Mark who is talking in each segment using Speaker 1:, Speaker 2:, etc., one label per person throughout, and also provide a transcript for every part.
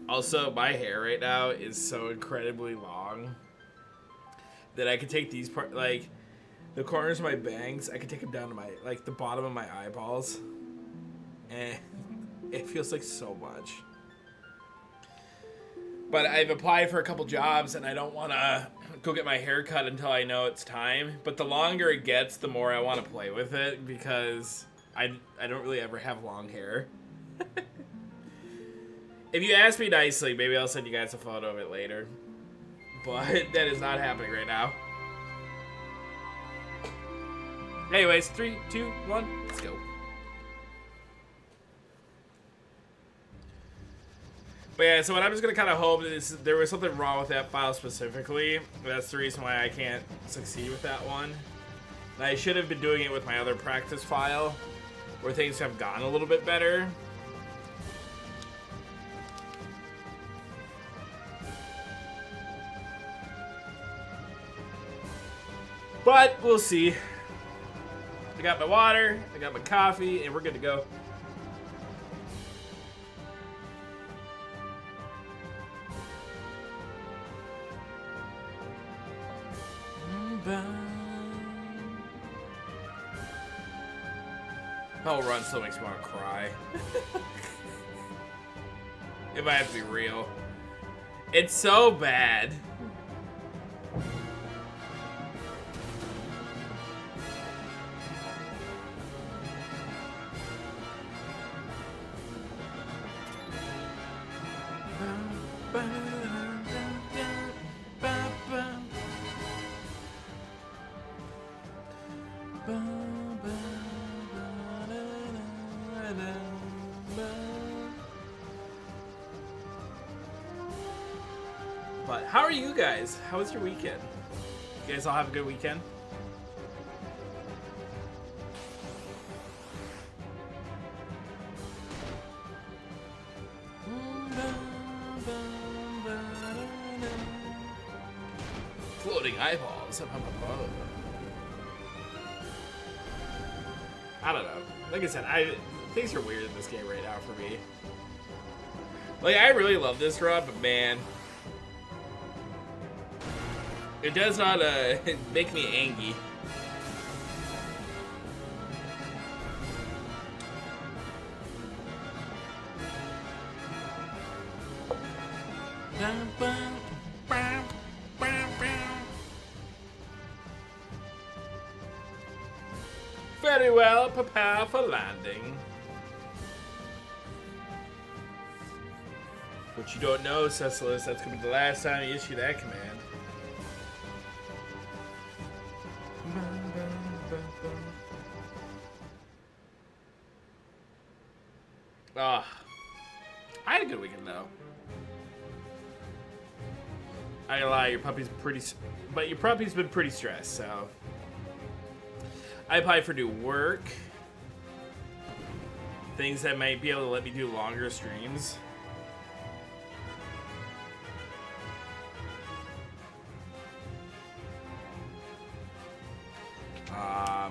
Speaker 1: Also, my hair right now is so incredibly long that I could take these like the corners of my bangs. I could take them down to my the bottom of my eyeballs, and it feels like so much. But I've applied for a couple jobs, and I don't want to go get my hair cut until I know it's time. But the longer it gets, the more I want to play with it, because I don't really ever have long hair. If you ask me nicely, maybe I'll send you guys a photo of it later. But that is not happening right now. Anyways, 3, 2, 1, let's go. But yeah, so what I'm just going to kind of hope is there was something wrong with that file specifically. That's the reason why I can't succeed with that one. And I should have been doing it with my other practice file, where things have gone a little bit better. But we'll see. I got my water, I got my coffee, and we're good to go. Oh, Run still makes me want to cry. It might have to be real. It's so bad. But how are you guys? How was your weekend? You guys all have a good weekend? Floating eyeballs. I don't know. Like I said, things are weird in this game right now for me. Like, I really love this run, but man, it does not make me angry. Very well, prepare for landing. What you don't know, Cecilus, that's gonna be the last time you issue that command. Ah, I had a good weekend though. I ain't gonna lie, your puppy's been pretty stressed, so. I applied for new work. Things that might be able to let me do longer streams.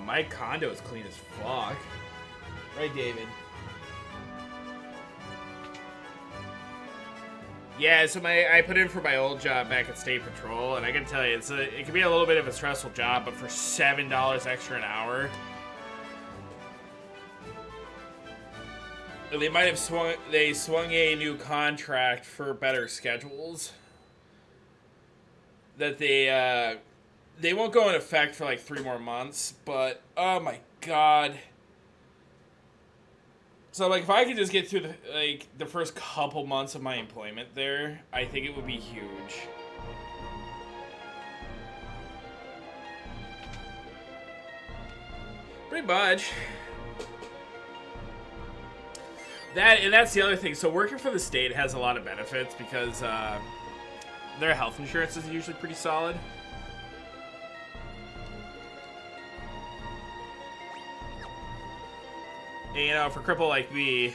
Speaker 1: My condo is clean as fuck. Right, David? Yeah, so I put in for my old job back at State Patrol, and I can tell you, it can be a little bit of a stressful job, but for $7 extra an hour, they might have swung a new contract for better schedules that they won't go in effect for like 3 more months, but oh my god. So, like, if I could just get through the first couple months of my employment there, I think it would be huge. Pretty much. That's the other thing. So, working for the state has a lot of benefits because their health insurance is usually pretty solid. And, you know, for a cripple like me,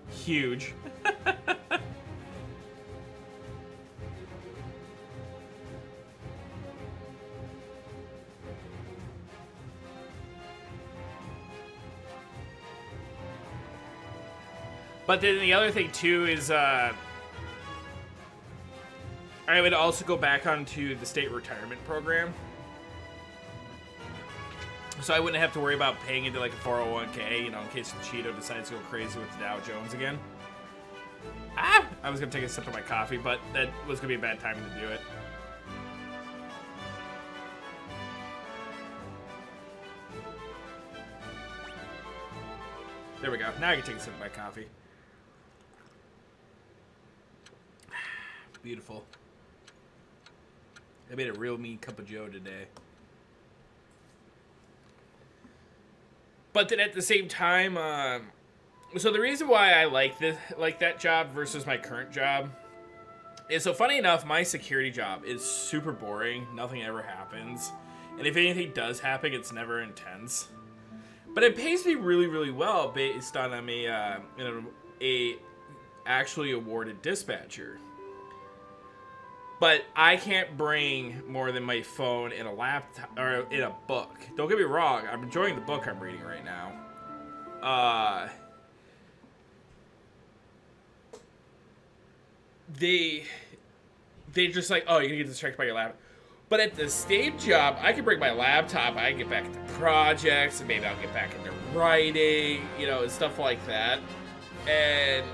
Speaker 1: huge. But then the other thing too is I would also go back onto the state retirement program. So I wouldn't have to worry about paying into like a 401k, you know, in case the Cheeto decides to go crazy with the Dow Jones again. I was going to take a sip of my coffee, but that was going to be a bad time to do it. There we go. Now I can take a sip of my coffee. Beautiful. I made a real mean cup of joe today. But then at the same time, so the reason why I like that job versus my current job is, so funny enough, my security job is super boring. Nothing ever happens, and if anything does happen, it's never intense. But it pays me really, really well based on I'm a actually awarded dispatcher. But I can't bring more than my phone and a laptop or in a book. Don't get me wrong, I'm enjoying the book I'm reading right now. They just like, oh, you're gonna get distracted by your laptop. But at the state job, I can bring my laptop, I can get back into projects, and maybe I'll get back into writing, you know, and stuff like that. And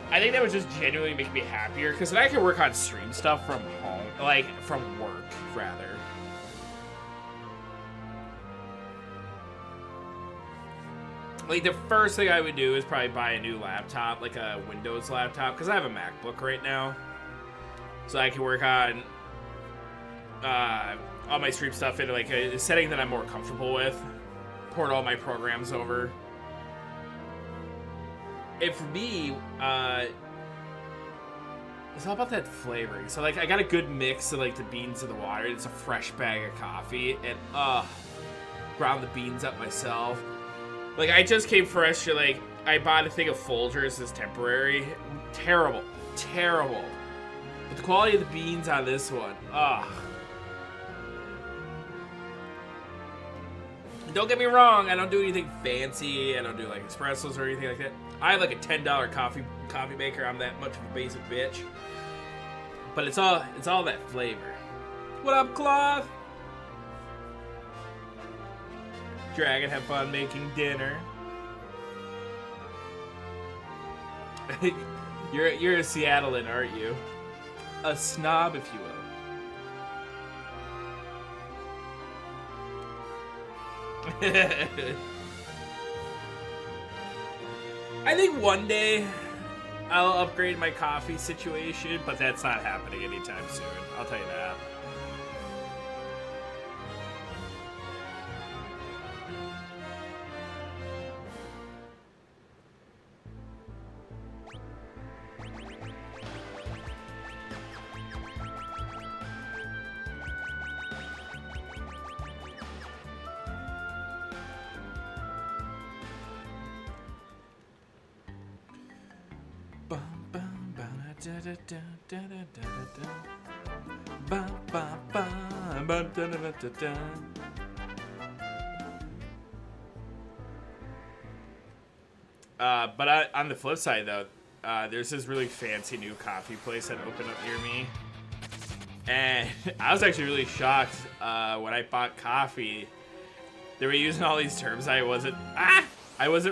Speaker 1: I think that would just genuinely make me happier, because then I can work on stream stuff from home, like from work, rather. Like, the first thing I would do is probably buy a new laptop, like a Windows laptop, because I have a MacBook right now. So I can work on all my stream stuff in like a setting that I'm more comfortable with. Port all my programs over. And for me, it's all about that flavoring. So like I got a good mix of like the beans and the water. It's a fresh bag of coffee, and ground the beans up myself. Like I just came fresh. Like I bought a thing of Folgers as temporary. Terrible. But the quality of the beans on this one, Don't get me wrong, I don't do anything fancy. I don't do like espressos or anything like that. I have like a $10 coffee maker. I'm that much of a basic bitch. But it's all that flavor. What up, Cloth? Dragon, have fun making dinner. You're a Seattlean, aren't you? A snob, if you will. I think one day I'll upgrade my coffee situation, but that's not happening anytime soon. I'll tell you that. But on the flip side, though, there's this really fancy new coffee place that opened up near me, and I was actually really shocked when I bought coffee. They were using all these terms I wasn't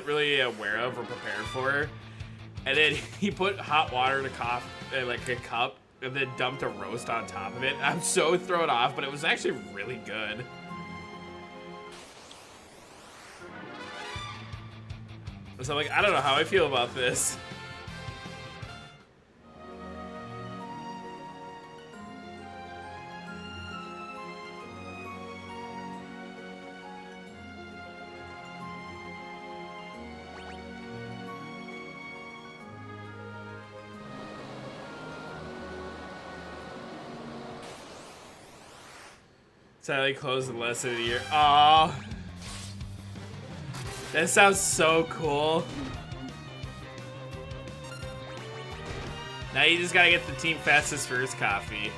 Speaker 1: really aware of or prepared for. And then he put hot water in a like a cup, and then dumped a roast on top of it. I'm so thrown off, but it was actually really good. So I'm like, I don't know how I feel about this. Sadly closed in less than a year. Aww. That sounds so cool. Now you just gotta get the team fastest first coffee.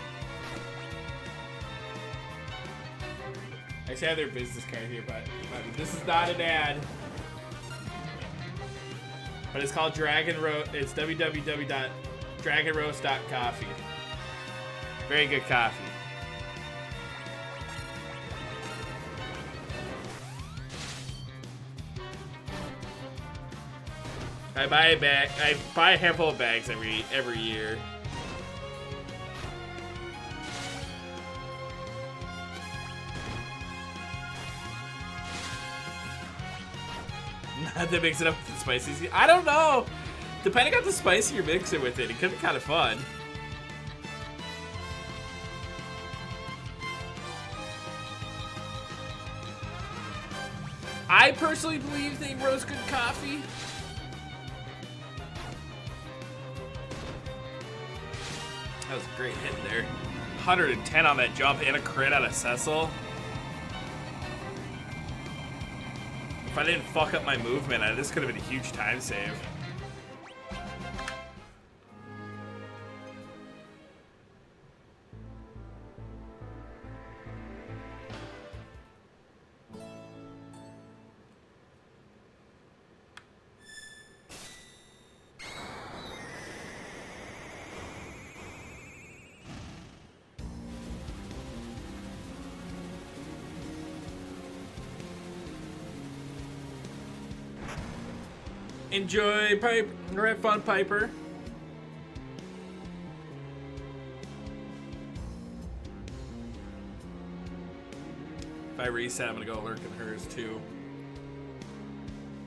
Speaker 1: Actually, I have their business card here, but this is not an ad. But it's called Dragon Roast. It's www.dragonroast.coffee. Very good coffee. I buy a handful of bags every year. Not to mix it up with the spicy. I don't know. Depending on the spice you're mixing with it, it could be kind of fun. I personally believe they roast good coffee. That was a great hit there. 110 on that jump and a crit out of Cecil. If I didn't fuck up my movement, this could have been a huge time save. Enjoy pipe or have fun, Piper. If I reset, I'm gonna go lurk in hers too.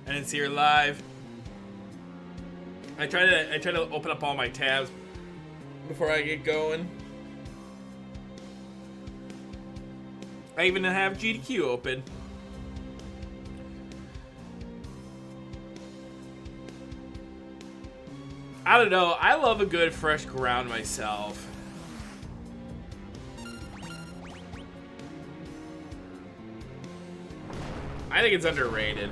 Speaker 1: I didn't see her live. I try to open up all my tabs before I get going. I even have GDQ open. I don't know. I love a good fresh ground myself. I think it's underrated.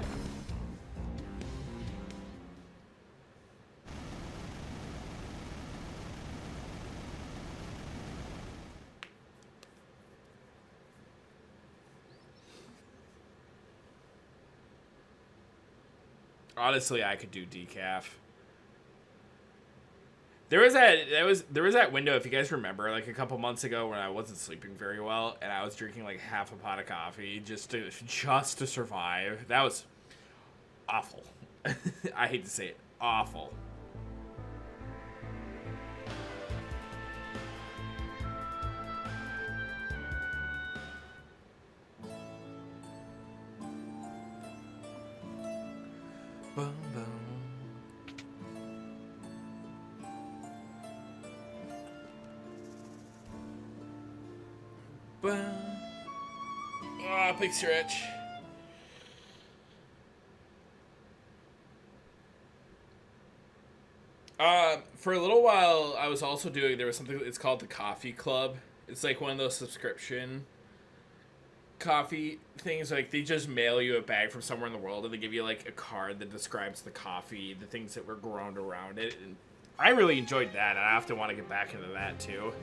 Speaker 1: Honestly, I could do decaf. There was that window, if you guys remember, like a couple months ago when I wasn't sleeping very well and I was drinking like half a pot of coffee just to survive. That was awful. I hate to say it, awful. Boom, boom. Big stretch. For a little while, I was also doing, there was something, it's called the Coffee Club. It's like one of those subscription coffee things. Like, they just mail you a bag from somewhere in the world, and they give you, like, a card that describes the coffee, the things that were grown around it. And I really enjoyed that, and I often want to get back into that, too.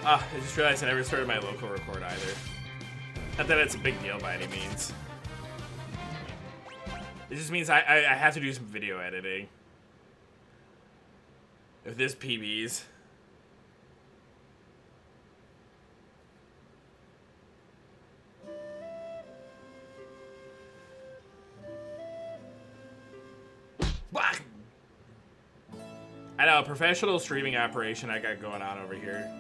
Speaker 1: I just realized I never started my local record either. Not that it's a big deal by any means. It just means I have to do some video editing. If this PBs. I know, a professional streaming operation I got going on over here.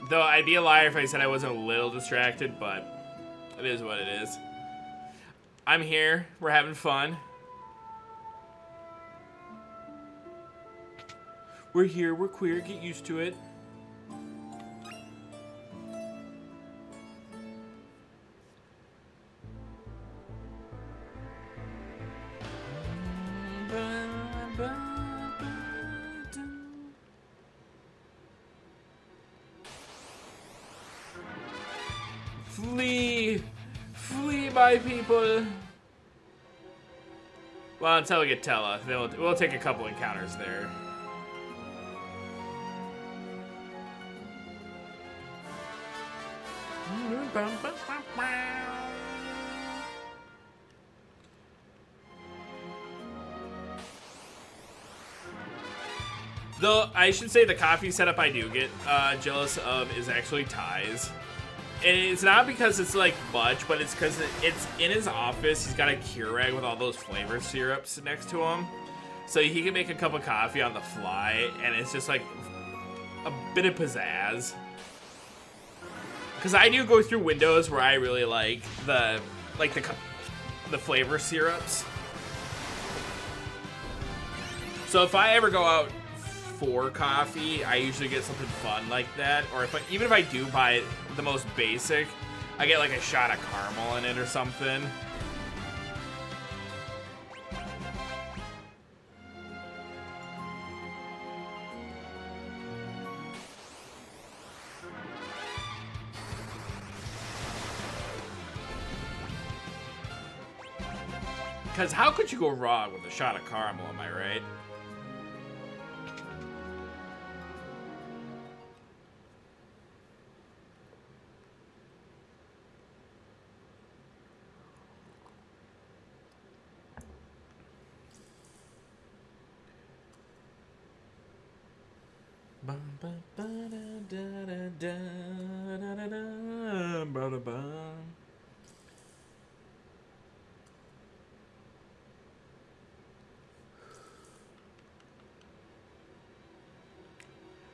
Speaker 1: Though I'd be a liar if I said I wasn't a little distracted, but it is what it is. I'm here. We're having fun. We're here. We're queer. Get used to it. Flee! Flee, my people! Well, until we get Tella. We'll take a couple encounters there. Though, I should say the coffee setup I do get jealous of is actually Ty's. And it's not because it's like much, but it's because it's in his office. He's got a Keurig with all those flavor syrups next to him. So he can make a cup of coffee on the fly, and it's just like a bit of pizzazz. Because I do go through windows where I really like the flavor syrups. So if I ever go out for coffee, I usually get something fun like that. Or even if I do buy the most basic, I get like a shot of caramel in it or something. Because how could you go wrong with a shot of caramel, am I right?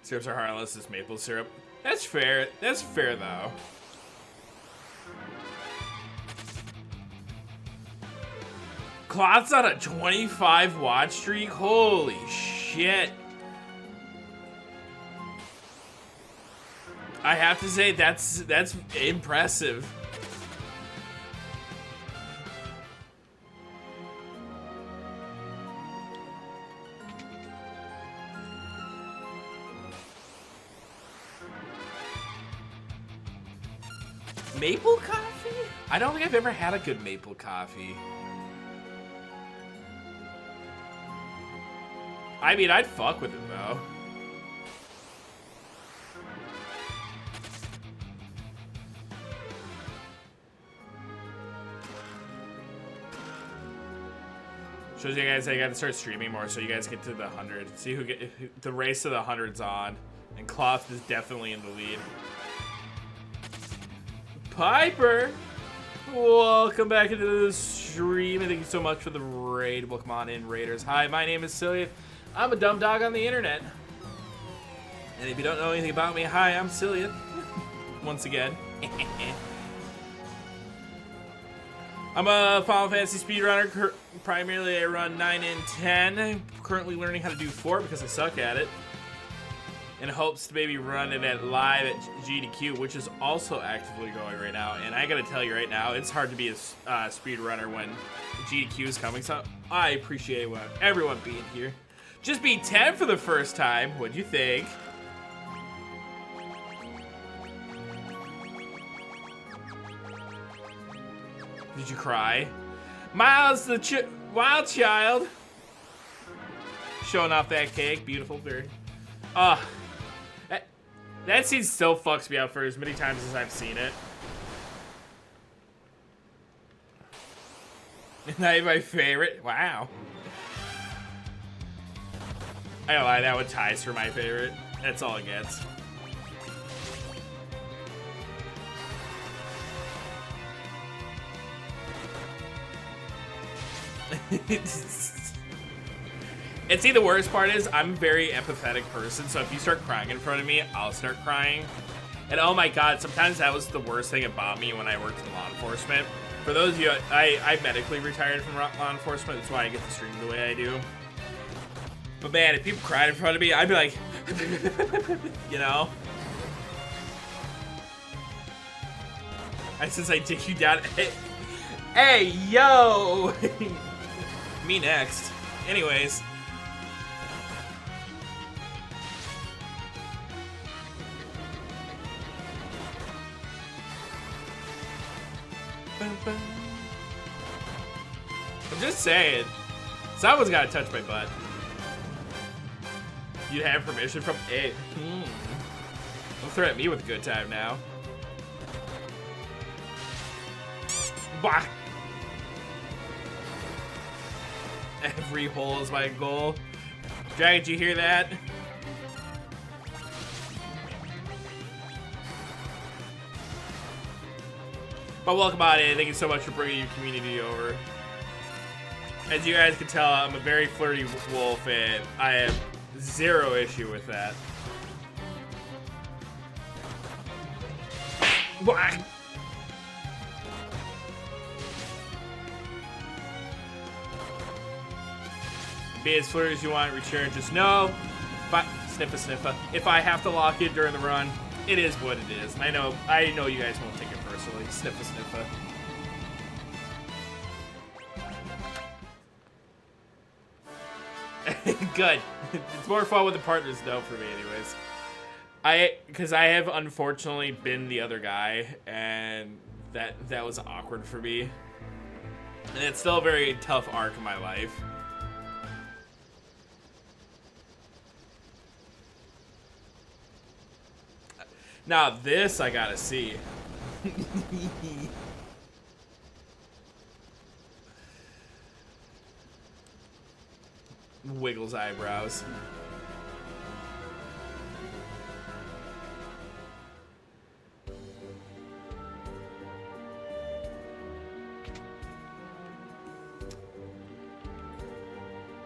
Speaker 1: Syrups are harmless as maple syrup. That's fair. That's fair, though. Cloth's on a 25 watch streak? Holy shit. I have to say, that's impressive. Maple coffee? I don't think I've ever had a good maple coffee. I mean, I'd fuck with it, though. Shows you guys I gotta start streaming more so you guys get to the 100. See who the race to the 100's on. And Cloth is definitely in the lead. Piper! Welcome back into the stream, and thank you so much for the raid. Welcome on in, Raiders. Hi, my name is Cillian. I'm a dumb dog on the internet. And if you don't know anything about me, hi, I'm Cillian. Once again. I'm a Final Fantasy speedrunner. Primarily, I run 9 and 10. Currently learning how to do 4 because I suck at it. In hopes to maybe run it at live at GDQ, which is also actively going right now. And I gotta tell you right now, it's hard to be a speedrunner when GDQ is coming. So I appreciate everyone being here. Just beat 10 for the first time. What'd you think? Did you cry? Miles, the wild child. Showing off that cake. Beautiful, very. That scene still fucks me up for as many times as I've seen it. Not my favorite. Wow. I don't lie, that one ties for my favorite. That's all it gets. And see, the worst part is I'm a very empathetic person, so if you start crying in front of me, I'll start crying. And oh my god, sometimes that was the worst thing about me when I worked in law enforcement. For those of you, I medically retired from law enforcement, that's why I get to stream the way I do. But man, if people cried in front of me, I'd be like, you know? Since I take you down, hey, yo! Me next. Anyways. I'm just saying. Someone's gotta touch my butt. You have permission from it. Don't threaten me with a good time now. Bah! Every hole is my goal. Dragon, did you hear that? But welcome on in. Thank you so much for bringing your community over. As you guys can tell, I'm a very flirty wolf, and I have zero issue with that. Bah! Be as flirty as you want in return. Just know, sniffa sniffa. If I have to lock it during the run, it is what it is. And I know you guys won't take it personally. Sniffa sniffa. Good. It's more fun with the partners though for me, anyways. Because I have unfortunately been the other guy, and that was awkward for me. And it's still a very tough arc in my life. Now this I gotta see. Wiggles eyebrows.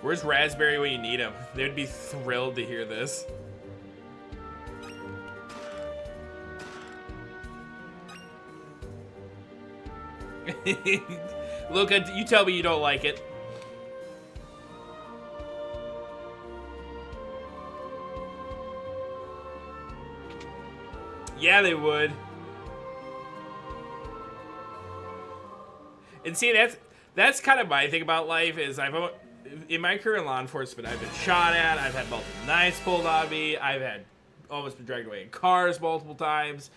Speaker 1: Where's Raspberry when you need him? They'd be thrilled to hear this. Luca, you tell me you don't like it. Yeah, they would. And see, that's kind of my thing about life is in my career in law enforcement, I've been shot at, I've had multiple knives pulled on me, I've had almost been dragged away in cars multiple times.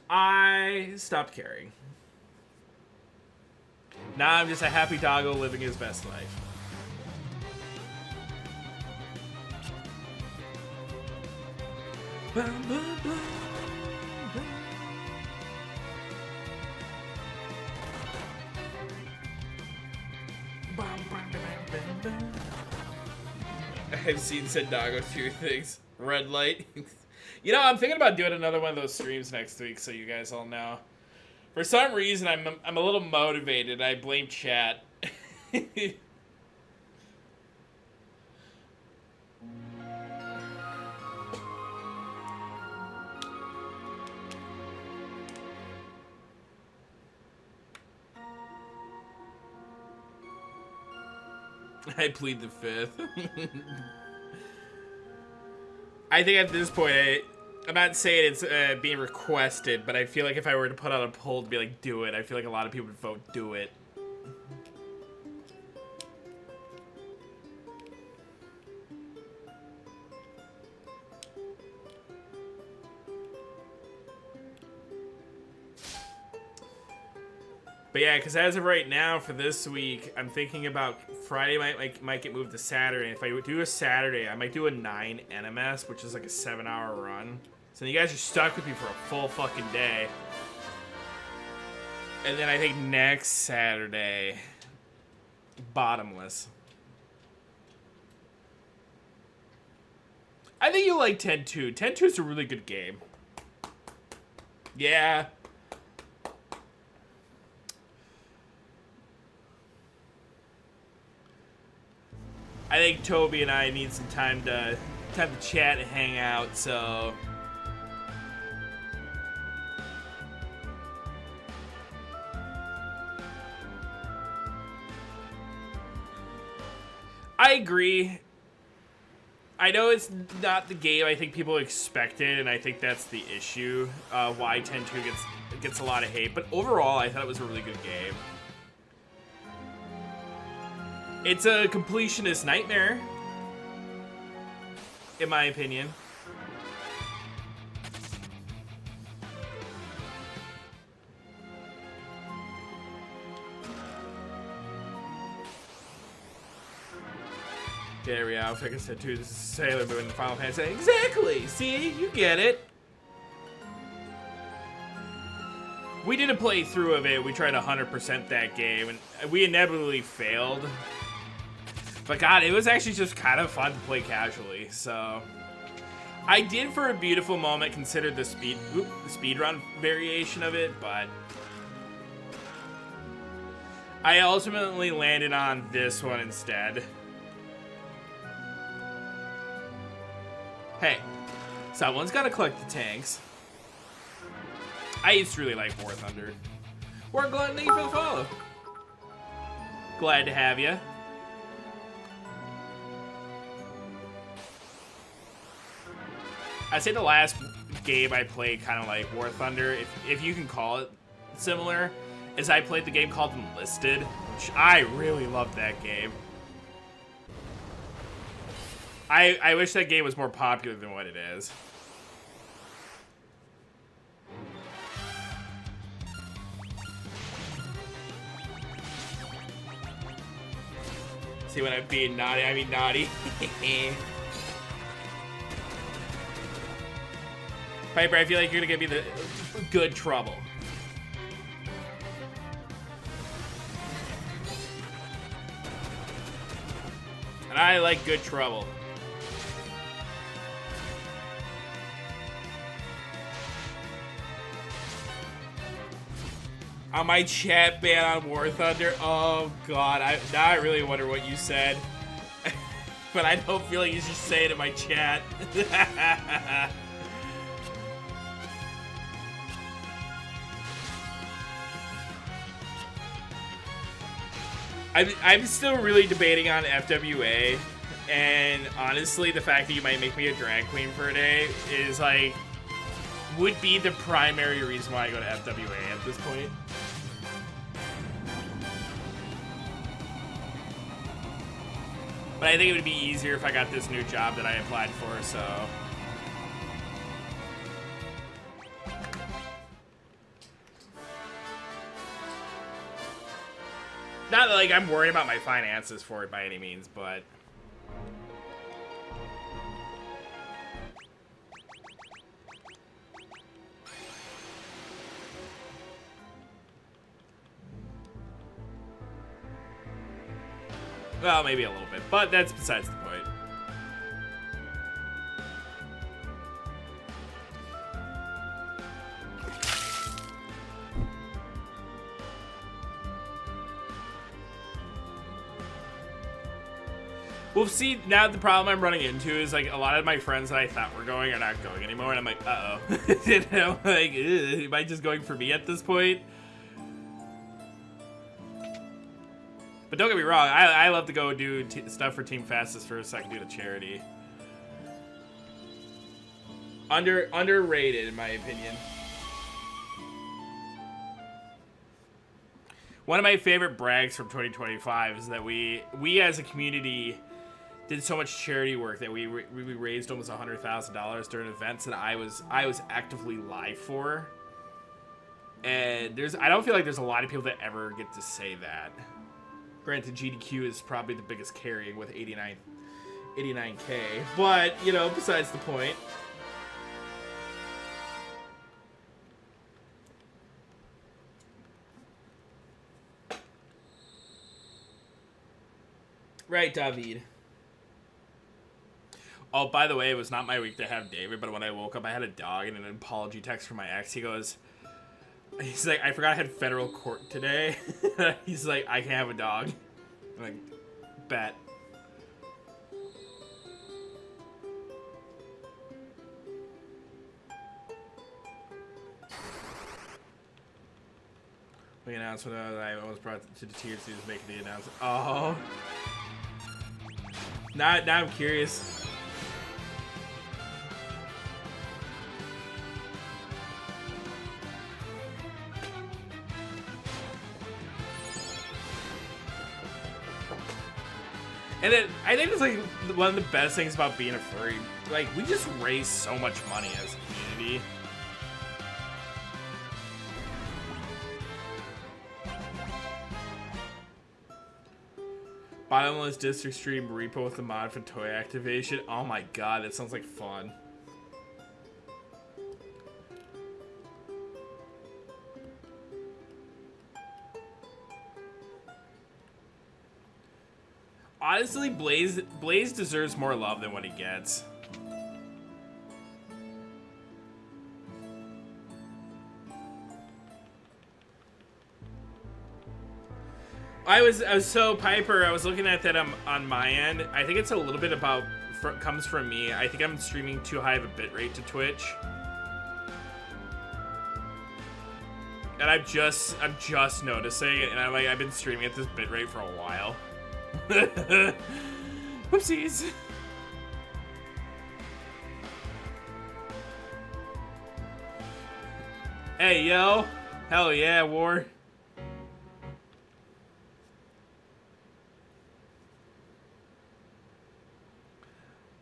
Speaker 1: I stopped caring. Now I'm just a happy doggo living his best life. I've seen said doggo do things. Red light. You know, I'm thinking about doing another one of those streams next week, so you guys all know. For some reason, I'm a little motivated. I blame chat. I plead the fifth. I think at this point, I'm not saying it's being requested, but I feel like if I were to put out a poll to be like, do it, I feel like a lot of people would vote, do it. But yeah, because as of right now, for this week, I'm thinking about Friday might get moved to Saturday. If I do a Saturday, I might do a 9 NMS, which is like a 7-hour run. So you guys are stuck with me for a full fucking day. And then I think next Saturday, Bottomless. I think you like 10-2. 10-2 is a really good game. Yeah. I think Toby and I need some time to chat and hang out, so I agree. I know it's not the game I think people expected, and I think that's the issue. Why 10-2 gets a lot of hate, but overall, I thought it was a really good game. It's a completionist nightmare, in my opinion. Get it, Real. Like I said too, this is Sailor Moon in Final Fantasy. Exactly! See? You get it. We did a playthrough of it. We tried 100% that game, and we inevitably failed. But God, it was actually just kind of fun to play casually, so... I did, for a beautiful moment, consider the speedrun variation of it, but... I ultimately landed on this one instead. Hey, someone's gotta collect the tanks. I used to really like War Thunder. We're glad thank you for the follow. Glad to have you. I'd say the last game I played kind of like War Thunder, if you can call it similar, is I played the game called Enlisted, which I really loved that game. I wish that game was more popular than what it is. See, when I'm being naughty, I mean naughty. Piper, I feel like you're gonna give me the good trouble. And I like good trouble. On my chat ban on War Thunder, oh God, now I really wonder what you said. But I don't feel like you should say it in my chat. I'm still really debating on FWA, and honestly, the fact that you might make me a drag queen for a day is like, would be the primary reason why I go to FWA at this point. But I think it would be easier if I got this new job that I applied for, so. Not that, like, I'm worried about my finances for it by any means, but... Well, maybe a little bit, but that's besides the point. Well, see, now the problem I'm running into is, like, a lot of my friends that I thought were going are not going anymore, and I'm like, uh-oh. You know, like, am I just going for me at this point? But don't get me wrong, I love to go do stuff for Team Fastest First so I can do the charity. Underrated, in my opinion. One of my favorite brags from 2025 is that we as a community did so much charity work that we raised almost $100,000 during events that I was actively live for. And I don't feel like there's a lot of people that ever get to say that. Granted, GDQ is probably the biggest carry with 89K, but, you know, besides the point. Right, David. Oh, by the way, it was not my week to have David, but when I woke up, I had a dog and an apology text from my ex. He's like, I forgot I had federal court today. He's like, I can't have a dog. I'm like, bet. The announcement that I almost brought to the tears to make the announcement. Oh. Now I'm curious. And then, I think it's like one of the best things about being a furry. Like, we just raise so much money as a community. Bottomless district stream repo with the mod for toy activation. Oh my god, that sounds like fun. Honestly, Blaze deserves more love than what he gets. I was so Piper. I was looking at that on my end. I think it's a little bit about comes from me. I think I'm streaming too high of a bitrate to Twitch, and I'm just noticing. And I've been streaming at this bitrate for a while. Whoopsies. Hey yo, hell yeah, War.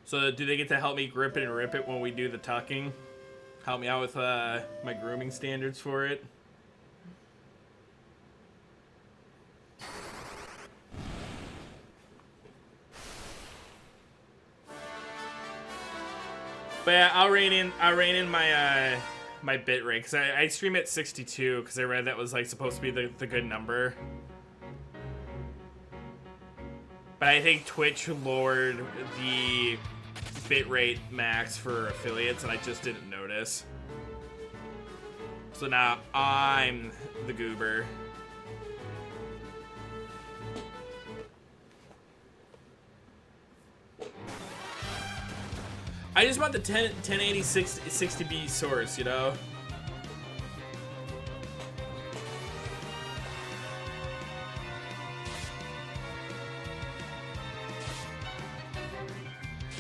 Speaker 1: So do they get to help me grip it and rip it when we do the tucking? Help me out with my grooming standards for it? But yeah, I'll rein in my my bit rate because I stream at 62 because I read that was like supposed to be the good number. But I think Twitch lowered the bitrate max for affiliates, and I just didn't notice. So now I'm the goober. I just want the 1080 60p source, you know?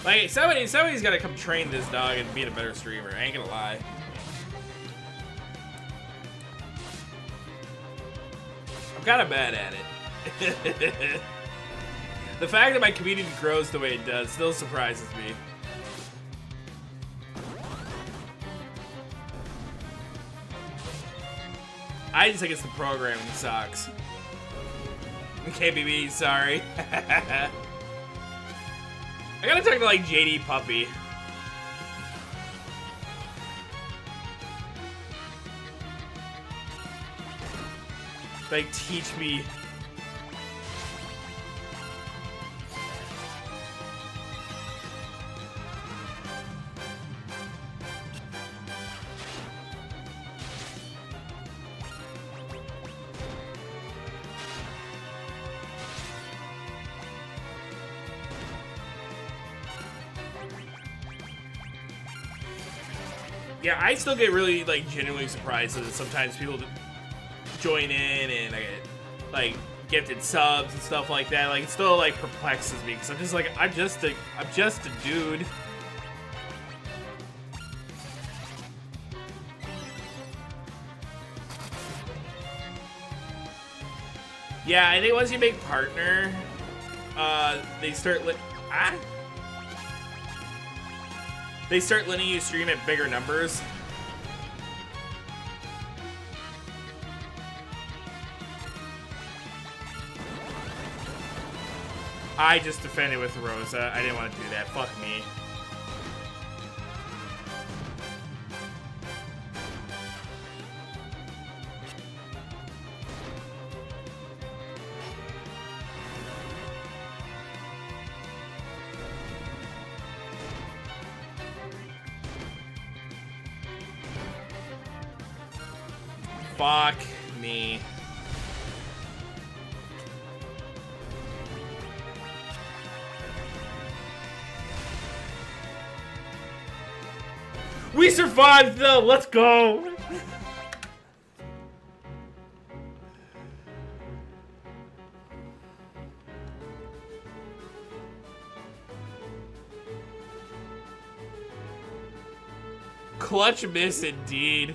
Speaker 1: Like, somebody's gotta come train this dog and be a better streamer. I ain't gonna lie. I'm kinda bad at it. The fact that my community grows the way it does still surprises me. I just think it's the programming that sucks. KBB, sorry. I gotta talk to like JD Puppy. Like, teach me. Yeah, I still get really, like, genuinely surprised that sometimes people join in and I get, like, gifted subs and stuff like that. Like, it still, like, perplexes me because I'm just like, I'm just a dude. Yeah, I think once you make partner, they start They start letting you stream at bigger numbers. I just defended with Rosa. I didn't want to do that. Fuck me. Fuck me. We survived though, let's go! Clutch miss indeed.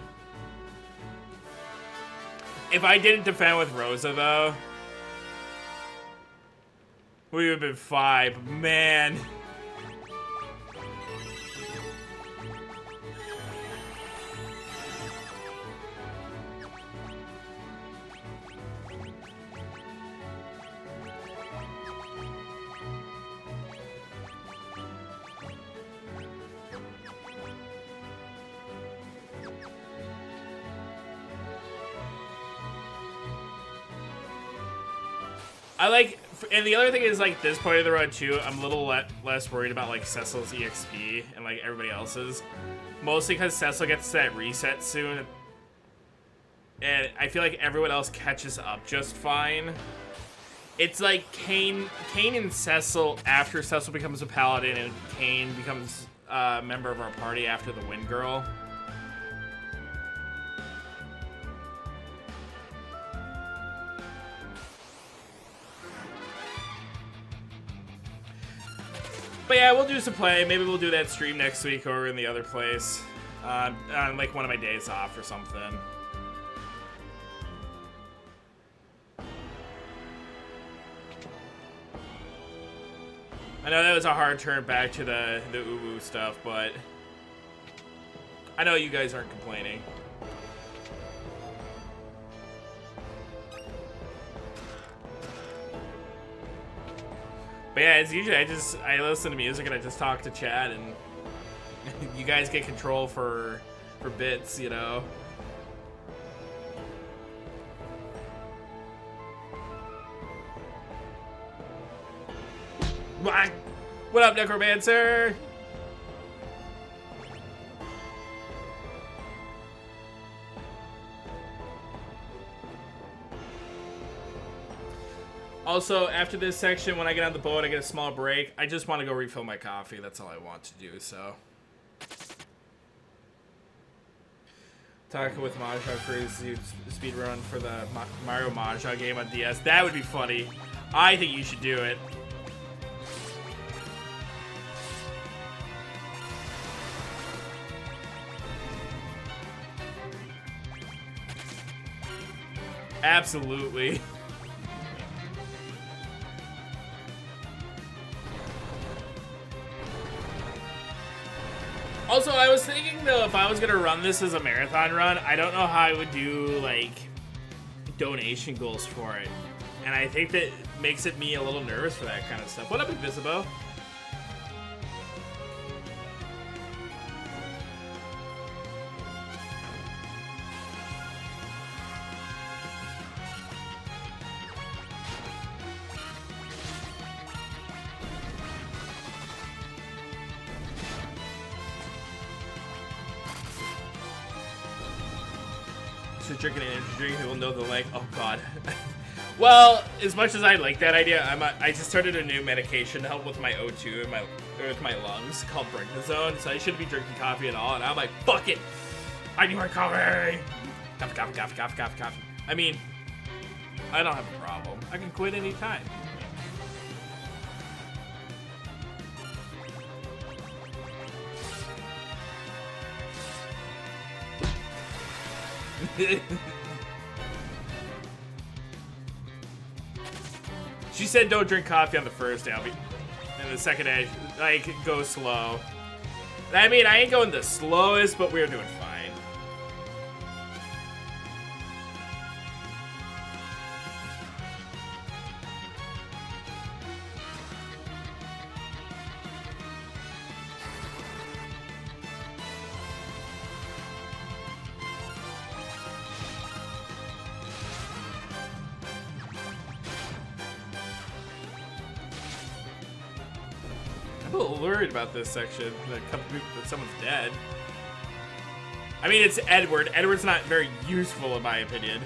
Speaker 1: If I didn't defend with Rosa, though, we would have been 5. Man. I like, and the other thing is like this point of the road too. I'm a little less worried about like Cecil's EXP and like everybody else's, mostly because Cecil gets that reset soon, and I feel like everyone else catches up just fine. It's like Kain and Cecil after Cecil becomes a paladin and Kain becomes a member of our party after the Wind Girl. But yeah, we'll do some play. Maybe we'll do that stream next week or in the other place. On like one of my days off or something. I know that was a hard turn back to the Uwu stuff, but I know you guys aren't complaining. But yeah, as usually I listen to music and I just talk to chat, and you guys get control for bits, you know. What up, Necromancer? Also, after this section, when I get on the boat, I get a small break. I just want to go refill my coffee. That's all I want to do, so. Talking with Mahjong for his speedrun for the Mario Mahjong game on DS. That would be funny. I think you should do it. Absolutely. Also, I was thinking though, if I was gonna run this as a marathon run, I don't know how I would do like donation goals for it, and I think that makes it me a little nervous for that kind of stuff. What up, Invisibo? Drinking an energy drink, who will know the like. Oh god. Well, as much as I like that idea, I just started a new medication to help with my O2 and with my lungs called Prednisone. So I shouldn't be drinking coffee at all. And I'm like, fuck it, I need more coffee. Coffee. I mean, I don't have a problem. I can quit anytime. She said don't drink coffee on the first day, and the second day, like, go slow. I mean, I ain't going the slowest, but we're doing fine. I'm a little worried about this section, that someone's dead. I mean, it's Edward. Edward's not very useful, in my opinion.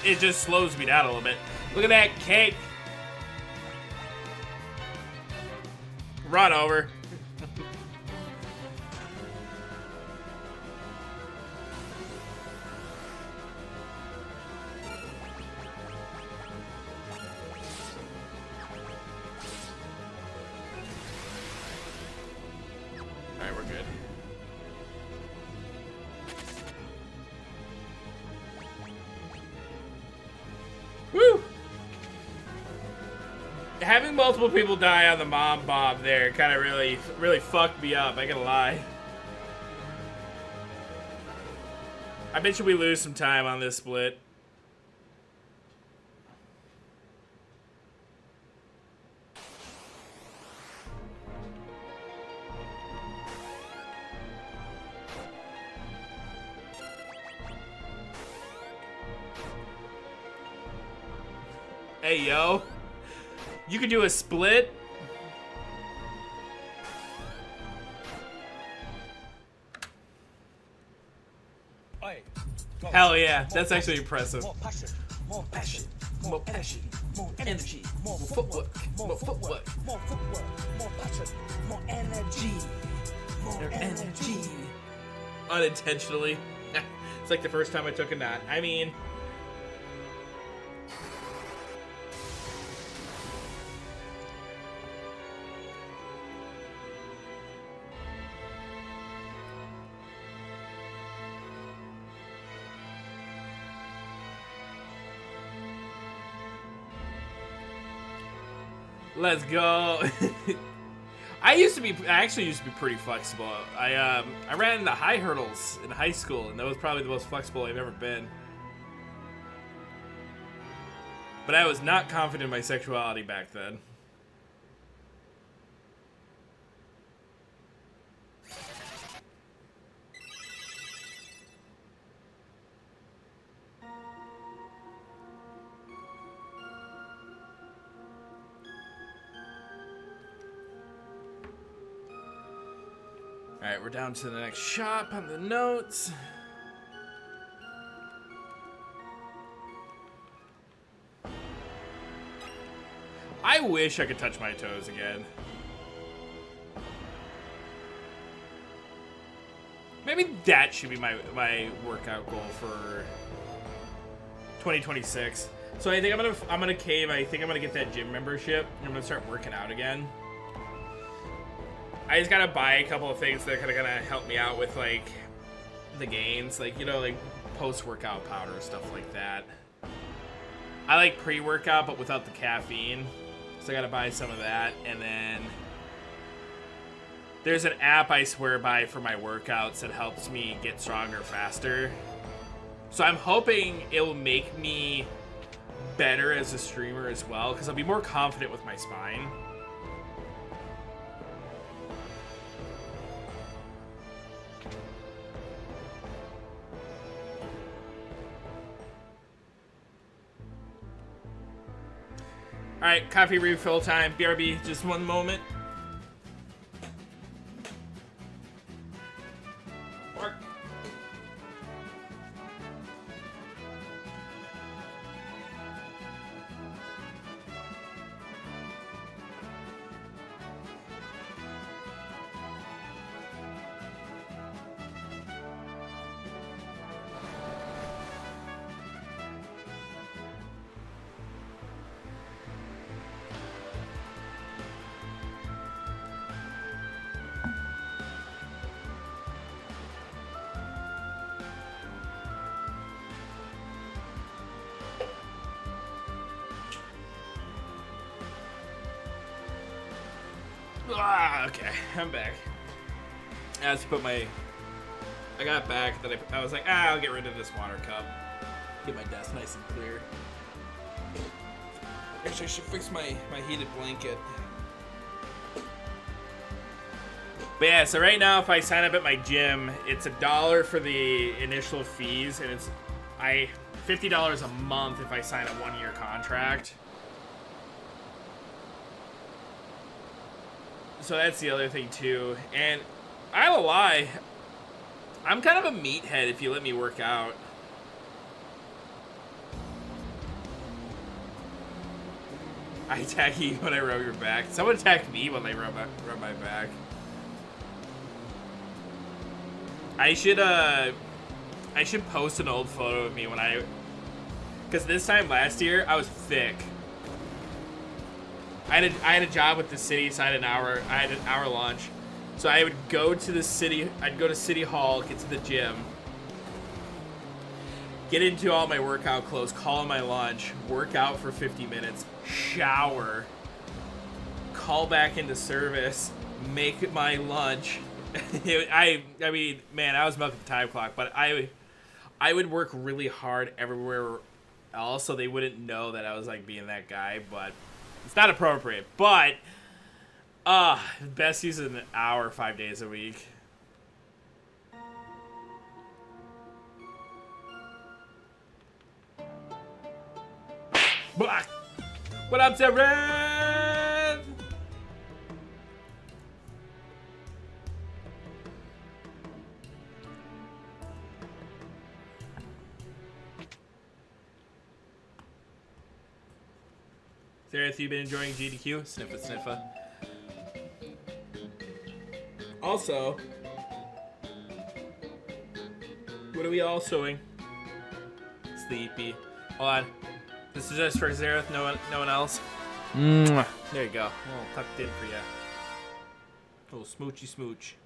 Speaker 1: It just slows me down a little bit. Look at that cake. Run over. Alright, we're good. Woo! Having multiple people die on the mom bob there kind of really fucked me up, I ain't gonna lie. I bet you we lose some time on this split. Hey, yo. You could do a split. Hell yeah, that's actually impressive.
Speaker 2: More passion, more passion,
Speaker 1: More passion,
Speaker 2: more
Speaker 1: energy,
Speaker 2: more
Speaker 1: footwork, more footwork.
Speaker 2: more footwork, more passion, more energy, more energy.
Speaker 1: Unintentionally. It's like the first time I took a nap. I mean... Let's go. I actually used to be pretty flexible. I ran the high hurdles in high school, and that was probably the most flexible I've ever been. But I was not confident in my sexuality back then. Alright, we're down to the next shop on the notes. I wish I could touch my toes again. Maybe that should be my workout goal for 2026. So I think I'm gonna cave. I think I'm gonna get that gym membership, and I'm gonna start working out again. I just gotta buy a couple of things that are gonna help me out with like the gains, like, you know, like post-workout powder, stuff like that. I like pre-workout, but without the caffeine, so I gotta buy some of that. And then there's an app I swear by for my workouts that helps me get stronger faster. So I'm hoping it will make me better as a streamer as well, because I'll be more confident with my spine. Alright, coffee refill time. BRB, just one moment. Mark. Okay, I'm back. I had to put my... I got back, then I was like, I'll get rid of this water cup. Get my desk nice and clear. Actually, I should fix my heated blanket. But yeah, so right now, if I sign up at my gym, it's $1 for the initial fees, and it's $50 a month if I sign a 1-year contract. So that's the other thing too. And I don't lie, I'm kind of a meathead if you let me work out. I attack you when I rub your back. Someone attacked me when they rub my back. I should post an old photo of me when because this time last year I was thick. I had a job with the city, so I had an hour lunch. So I would go to the city, I'd go to City Hall, get to the gym, get into all my workout clothes, call my lunch, work out for 50 minutes, shower, call back into service, make my lunch. I mean, man, I was milking the time clock, but I would work really hard everywhere else, so they wouldn't know that I was like being that guy, but it's not appropriate. But best use of an hour 5 days a week. Blah. What up, Zareth? Zareth, you been enjoying GDQ? Sniffa, sniffa. Also, what are we all doing? Sleepy. Hold on. This is just for Zareth, no one else. Mwah. There you go. A little tucked in for you. A little smoochy smooch.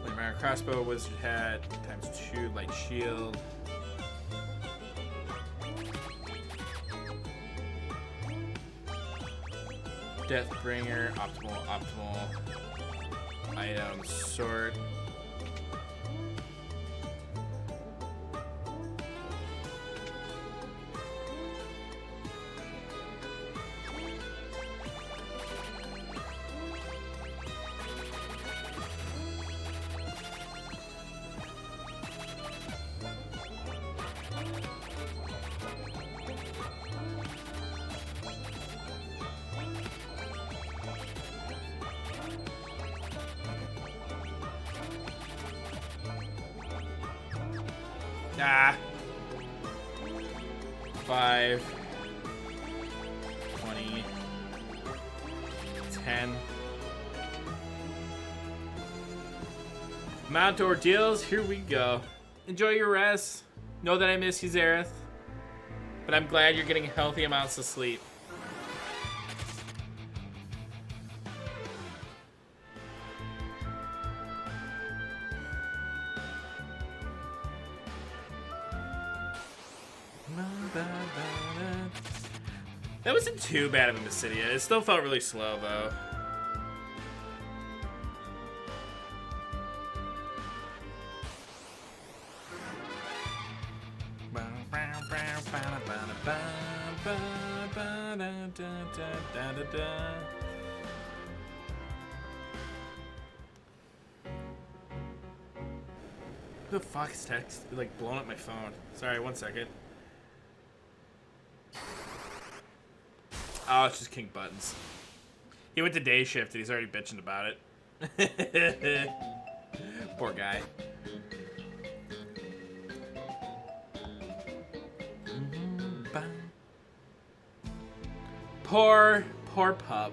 Speaker 1: Flaming crossbow, wizard hat, ×2 light shield. Deathbringer, optimal item, sword. Ah. 5, 20, 10. Mount ordeals, here we go. Enjoy your rest. Know that I miss you, Zareth. But I'm glad you're getting healthy amounts of sleep. That wasn't too bad of a Mysidia. It still felt really slow, though. Who the fuck is text? Like, blowing up my phone. Sorry, 1 second. Oh, it's just King Buttons. He went to day shift and he's already bitching about it. Poor guy. Poor pup.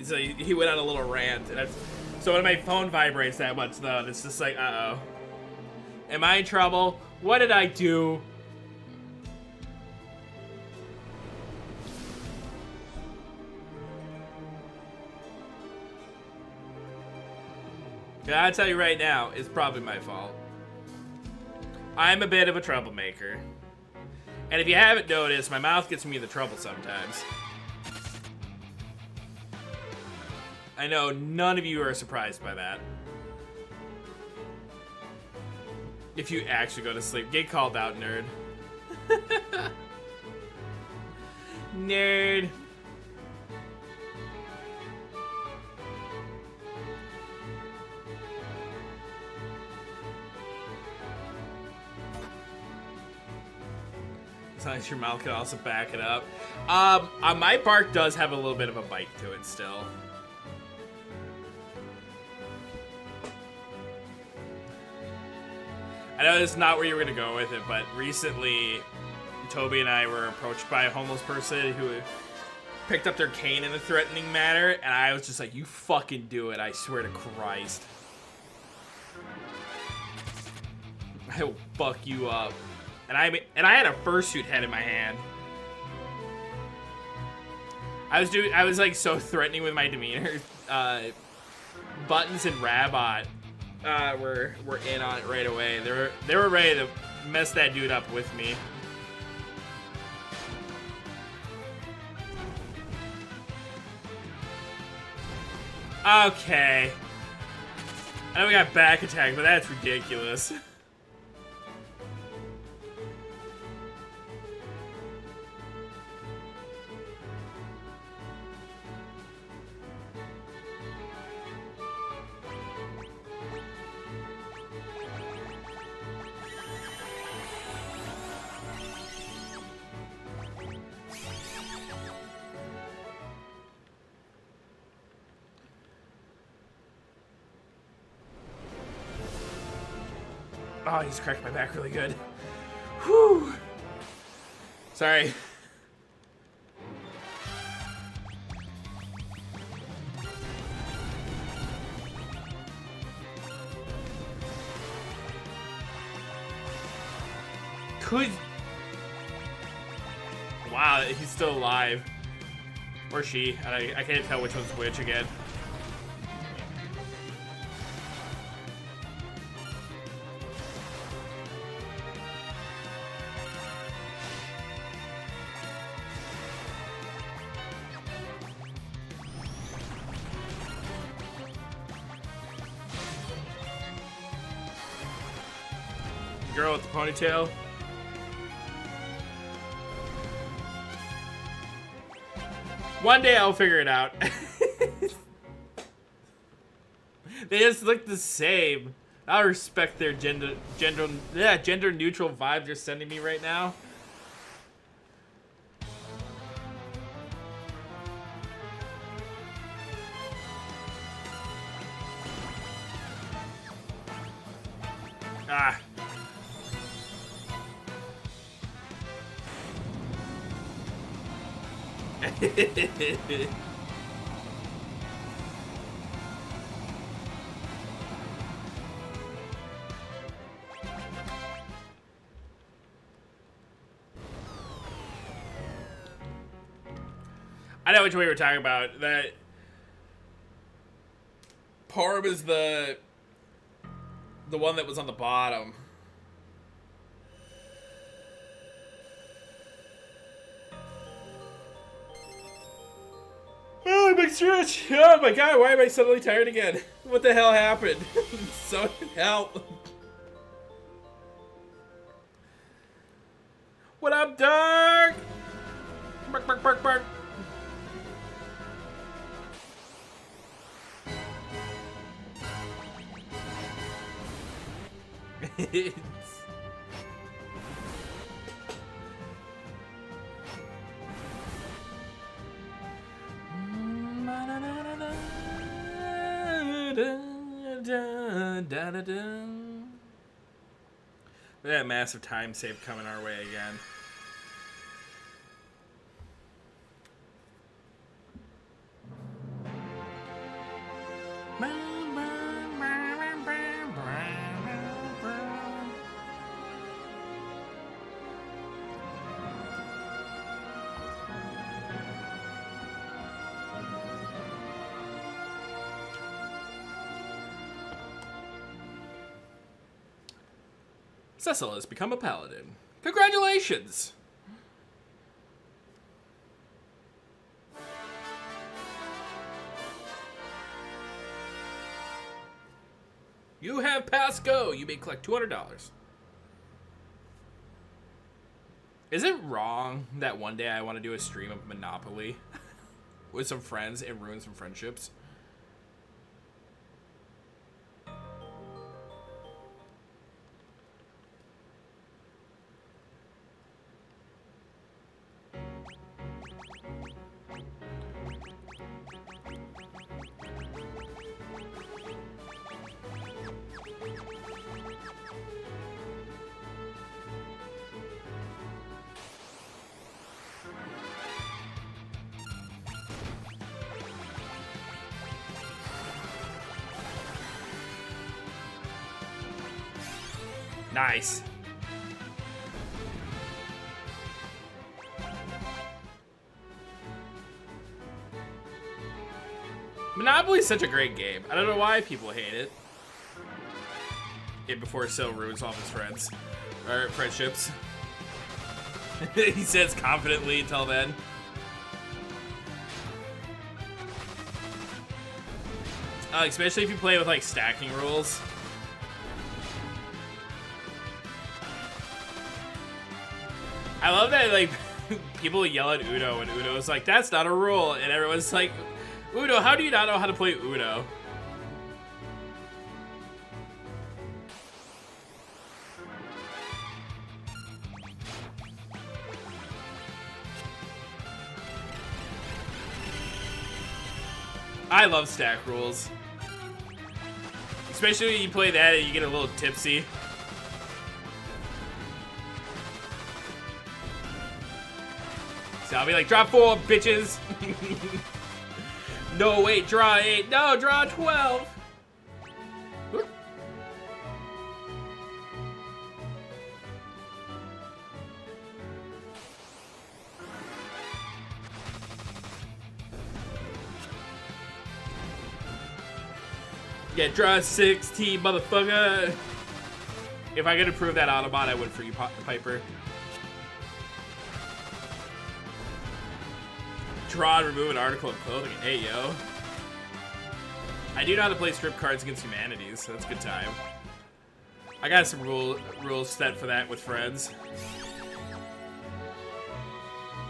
Speaker 1: So he went on a little rant. And so when my phone vibrates that much, though, it's just like, uh-oh. Am I in trouble? What did I do? I'll tell you right now, it's probably my fault. I'm a bit of a troublemaker. And if you haven't noticed, my mouth gets me into trouble sometimes. I know none of you are surprised by that. If you actually go to sleep. Get called out, nerd. Nerd. Sometimes your mouth can also back it up. My bark does have a little bit of a bite to it still. I know this is not where you were gonna go with it, but recently, Toby and I were approached by a homeless person who picked up their cane in a threatening manner, and I was just like, "You fucking do it! I swear to Christ, I will fuck you up." And I had a fursuit head in my hand. I was like so threatening with my demeanor. Buttons and Rabot were in on it right away. They were ready to mess that dude up with me. Okay. I know we got back attack, but that's ridiculous. Oh, he's cracked my back really good. Whew. Sorry. Could... Wow, he's still alive. Or she. I can't tell which one's which again. Girl with the ponytail. One day I'll figure it out. They just look the same. I respect their gender neutral vibe they're sending me right now. Ah. I know which way we're talking about. That Parb is the one that was on the bottom. Oh, big stretch. Oh my god, why am I suddenly tired again? What the hell happened? So help. What up, Dark? Bark, bark, bark, bark. That massive time save coming our way again. Cecil has become a paladin. Congratulations! You have passed go. You may collect $200. Is it wrong that one day I want to do a stream of Monopoly with some friends and ruin some friendships? Nice. Monopoly is such a great game. I don't know why people hate it. Before Sil ruins all of his friends. Or friendships. He says confidently until then. Especially if you play with like stacking rules. I love that, like, people yell at Uno, and Uno's like, that's not a rule, and everyone's like, Uno, how do you not know how to play Uno? I love stack rules. Especially when you play that and you get a little tipsy. So I'll be like, draw 4, bitches. No, wait, draw 8. No, draw 12. Whoop. Yeah, draw 16, motherfucker. If I could improve that Autobot, I would for you, Piper. Draw and remove an article of clothing. Hey, yo. I do know how to play strip cards against humanity, so that's a good time. I got some rules set for that with friends.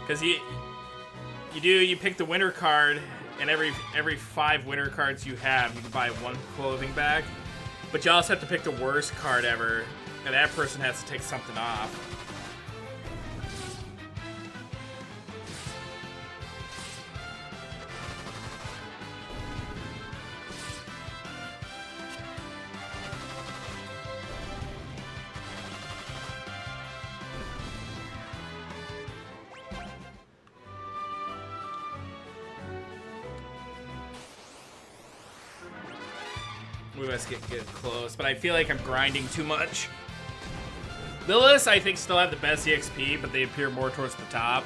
Speaker 1: Because you pick the winner card, and every 5 winner cards you have, you can buy 1 clothing bag. But you also have to pick the worst card ever, and that person has to take something off. We must get close, but I feel like I'm grinding too much. Lilith, I think, still have the best EXP, but they appear more towards the top.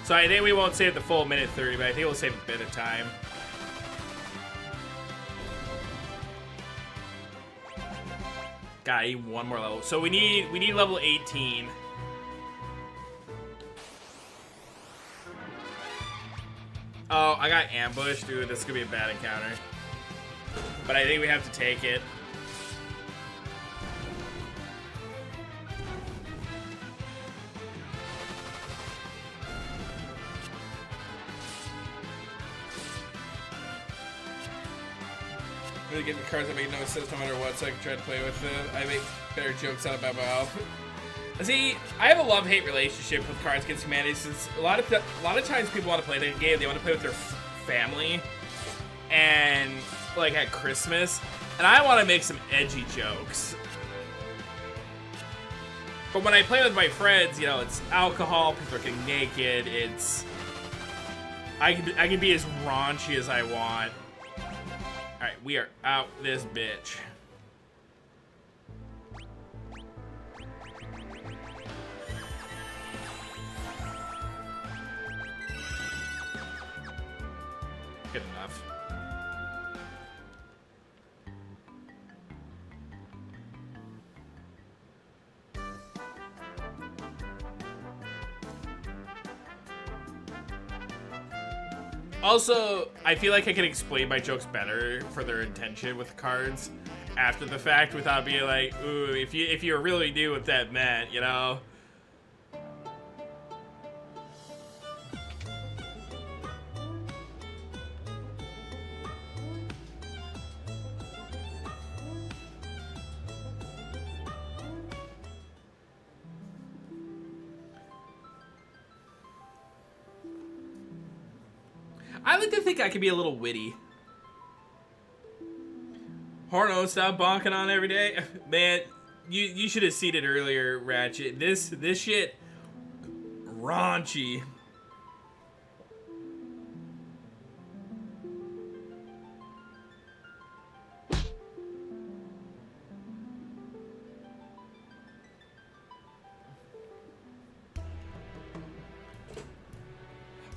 Speaker 1: So I think we won't save the full minute 30, but I think we'll save a bit of time. God, I need 1 more level. So we need level 18. Oh, I got ambushed, dude. This is gonna be a bad encounter. But I think we have to take it. Really get the cards that make no sense no matter what, so I can try to play with it. I make better jokes out of my mouth. See, I have a love-hate relationship with Cards Against Humanity since a lot of times people want to play the game, they want to play with their family, and like at Christmas, and I want to make some edgy jokes. But when I play with my friends, you know, it's alcohol, people are getting naked, it's I can be as raunchy as I want. All right, we are out this bitch. Good enough. Also, I feel like I can explain my jokes better for their intention with cards after the fact without being like, ooh, if you really knew what that meant, you know? I like to think I can be a little witty. Horno, stop bonking on every day. Man, you should have seen it earlier, Ratchet. This shit raunchy.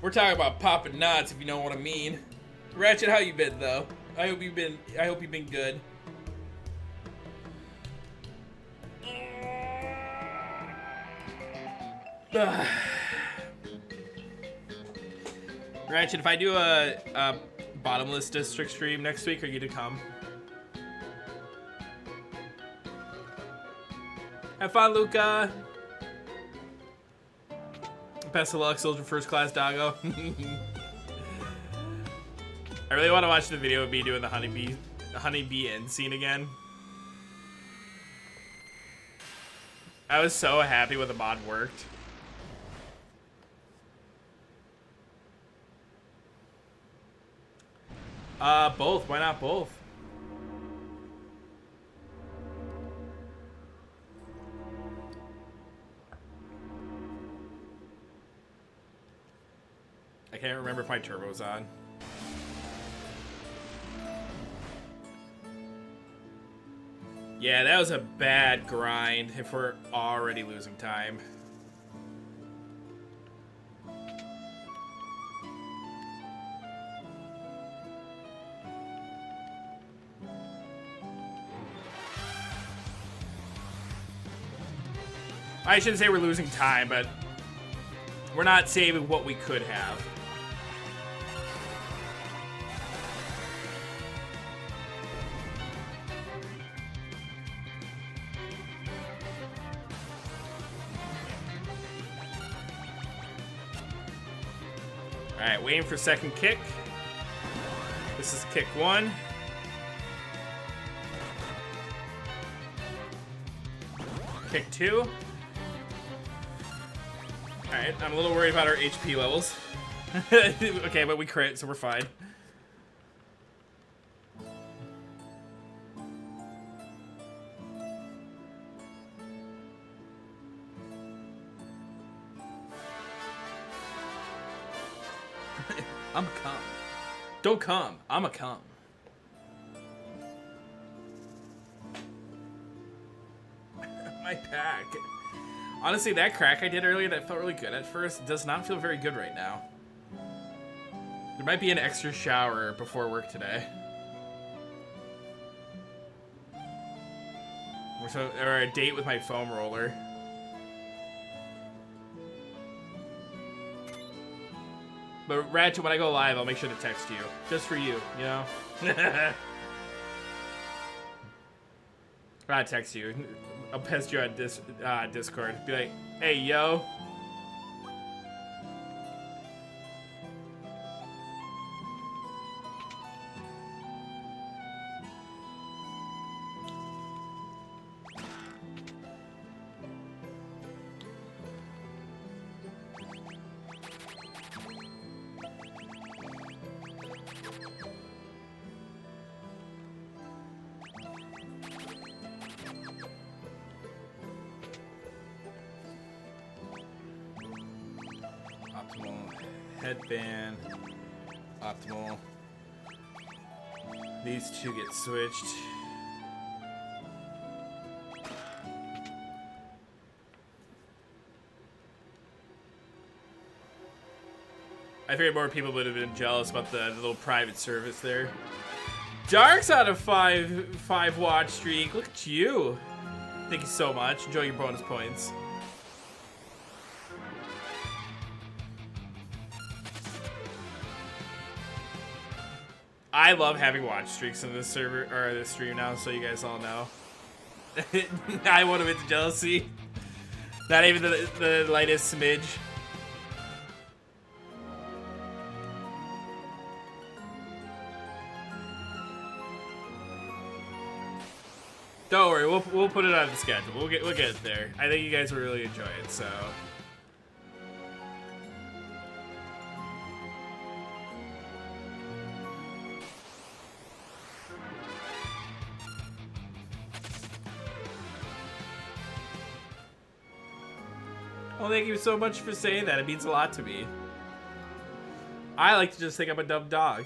Speaker 1: We're talking about popping knots, if you know what I mean. Ratchet, how you been though? I hope you've been good. Ratchet, if I do a bottomless district stream next week, are you to come? Have fun, Luca. Best of luck, Soldier First Class Doggo. I really want to watch the video of me doing the honeybee end scene again. I was so happy when the mod worked. Both. Why not both? can't remember if my turbo's on. Yeah, that was a bad grind if we're already losing time. I shouldn't say we're losing time, but we're not saving what we could have. Alright, waiting for second kick. This is kick 1. Kick 2. Alright, I'm a little worried about our HP levels. Okay, but we crit, so we're fine. I'm a cum. Don't come. I'm a cum. My pack. Honestly, that crack I did earlier that felt really good at first does not feel very good right now. There might be an extra shower before work today. Or a date with my foam roller. But Ratchet, when I go live, I'll make sure to text you. Just for you, you know? I'll text you. I'll pest you on Discord. Be like, hey, yo. Headband, optimal. These two get switched. I figured more people would have been jealous about the little private service there. Dark's on a five watch streak. Look at you. Thank you so much. Enjoy your bonus points. I love having watch streaks in this server or this stream now, so you guys all know. I won't admit to jealousy. Not even the lightest smidge. Don't worry, we'll put it on the schedule. We'll get it there. I think you guys will really enjoy it. So. Well, thank you so much for saying that. It means a lot to me. I like to just think I'm a dumb dog.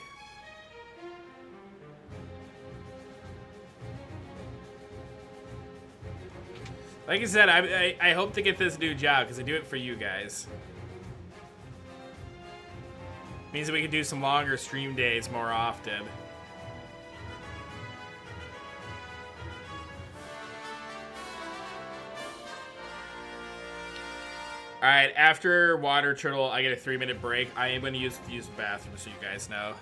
Speaker 1: Like I said, I hope to get this new job because I do it for you guys. Means that we can do some longer stream days more often. Alright, after Water Turtle, I get a 3-minute break. I am going to use the bathroom so you guys know.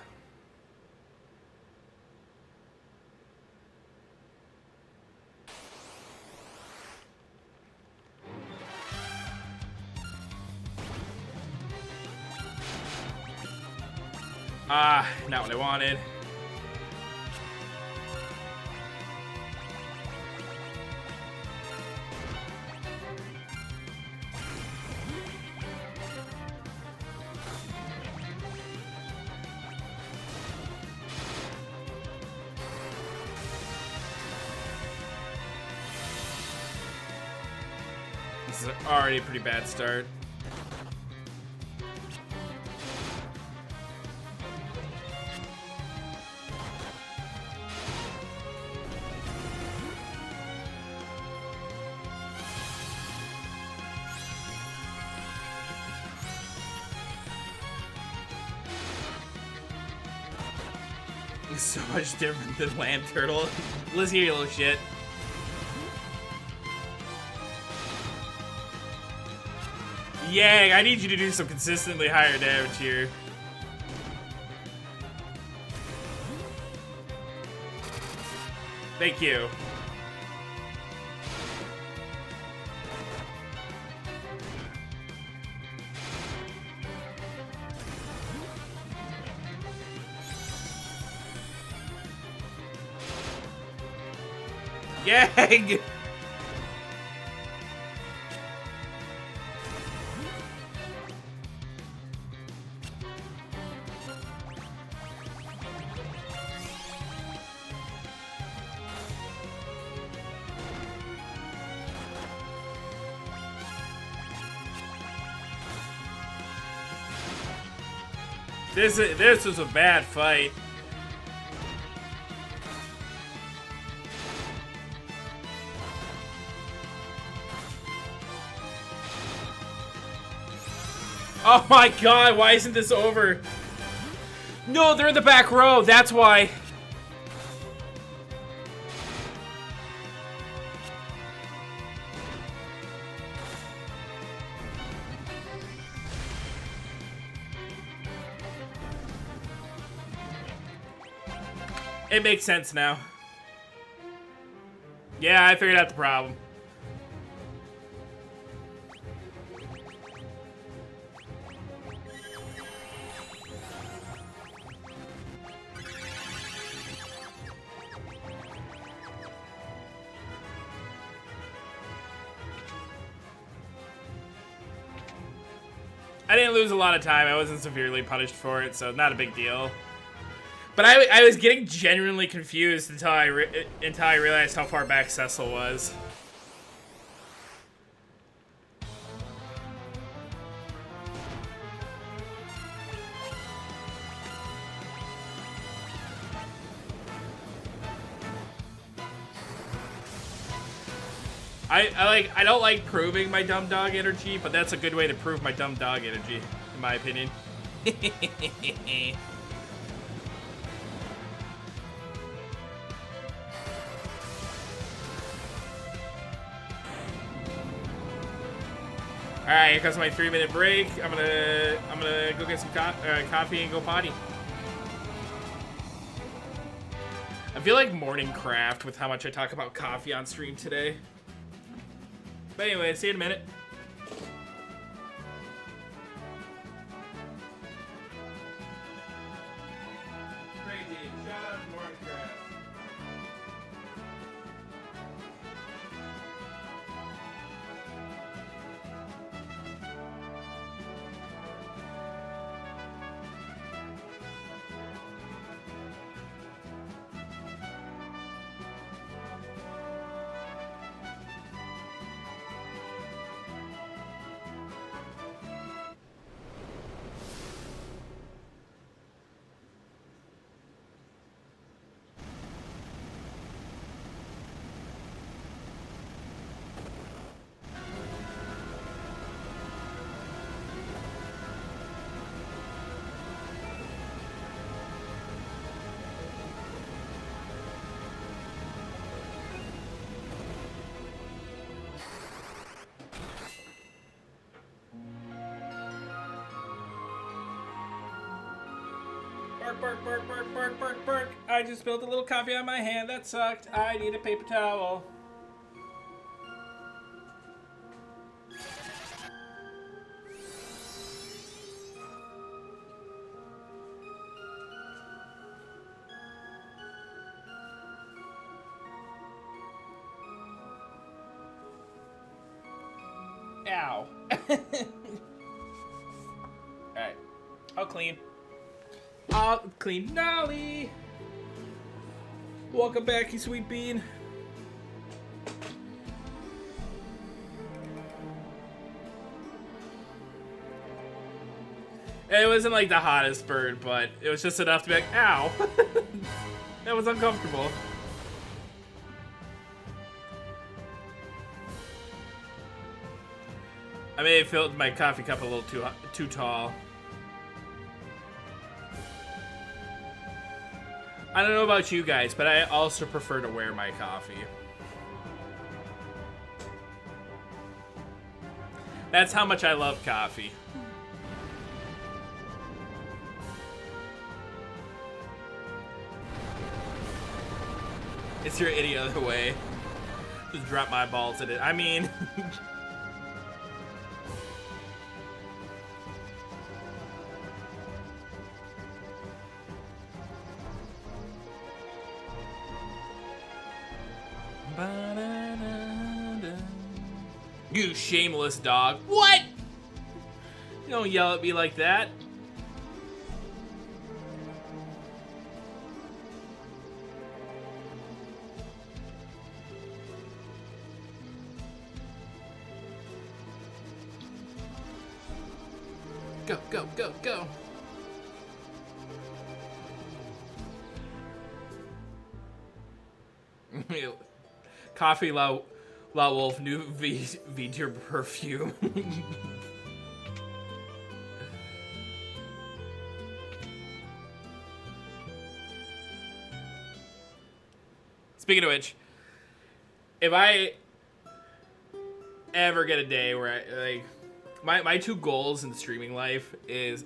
Speaker 1: Not what I wanted. This is already a pretty bad start. It's so much different than land turtle. Listen here, you little shit. Yang, I need you to do some consistently higher damage here. Thank you. Yang! This was a bad fight. Oh my god, why isn't this over? No, they're in the back row, that's why. It makes sense now. Yeah, I figured out the problem. I didn't lose a lot of time. I wasn't severely punished for it, so not a big deal. But I was getting genuinely confused until I realized how far back Cecil was. I don't like proving my dumb dog energy, but that's a good way to prove my dumb dog energy, in my opinion. All right, here comes my 3-minute break. I'm gonna go get some coffee and go potty. I feel like morning craft with how much I talk about coffee on stream today. But anyway, see you in a minute. Crazy. Shout out to morning craft. Bark, bark, bark, bark, bark, bark. I just spilled a little coffee on my hand. That sucked. I need a paper towel. Ow. Alright. I'll clean. I'll clean Nolly. Welcome back, you sweet bean. It wasn't like the hottest bird, but it was just enough to be like, ow. That was uncomfortable. I may have filled my coffee cup a little too tall. I don't know about you guys, but I also prefer to wear my coffee. That's how much I love coffee. It's your any other way. Just drop my balls in it. I mean... You shameless dog. What? You don't yell at me like that. Go, go, go, go. Coffee La Wolf, new Vitor perfume. Speaking of which, if I ever get a day where I like my two goals in streaming life is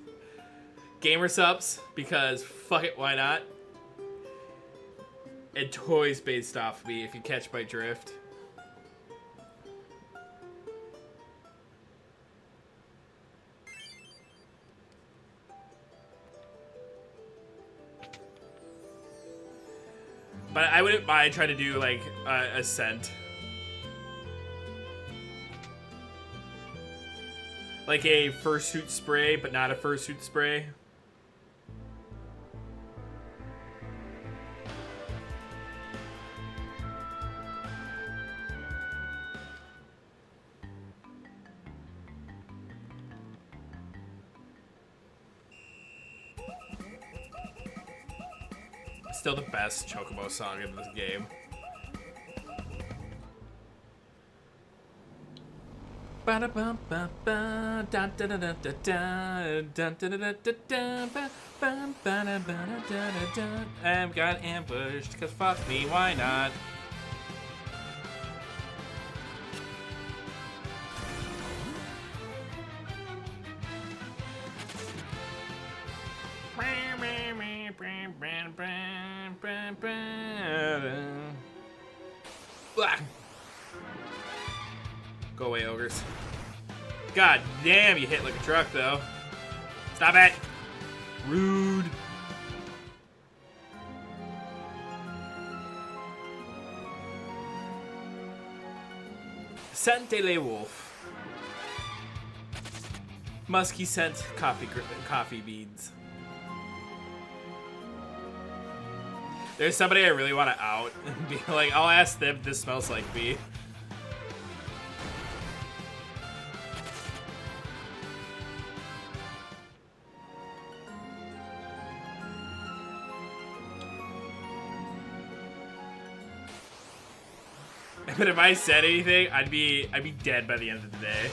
Speaker 1: gamer subs, because fuck it, why not? And toys based off me, if you catch my drift. But I wouldn't mind trying to do like a scent. Like a fursuit spray, but not a fursuit spray. Still the best Chocobo song in this game. I've got ambushed, cause fuck me, why not? Go away, ogres. God damn, you hit like a truck, though. Stop it! Rude. Scent de la Wolf. Musky scent coffee beans. There's somebody I really want to out and be like, I'll ask them if this smells like me. But if I said anything, I'd be dead by the end of the day.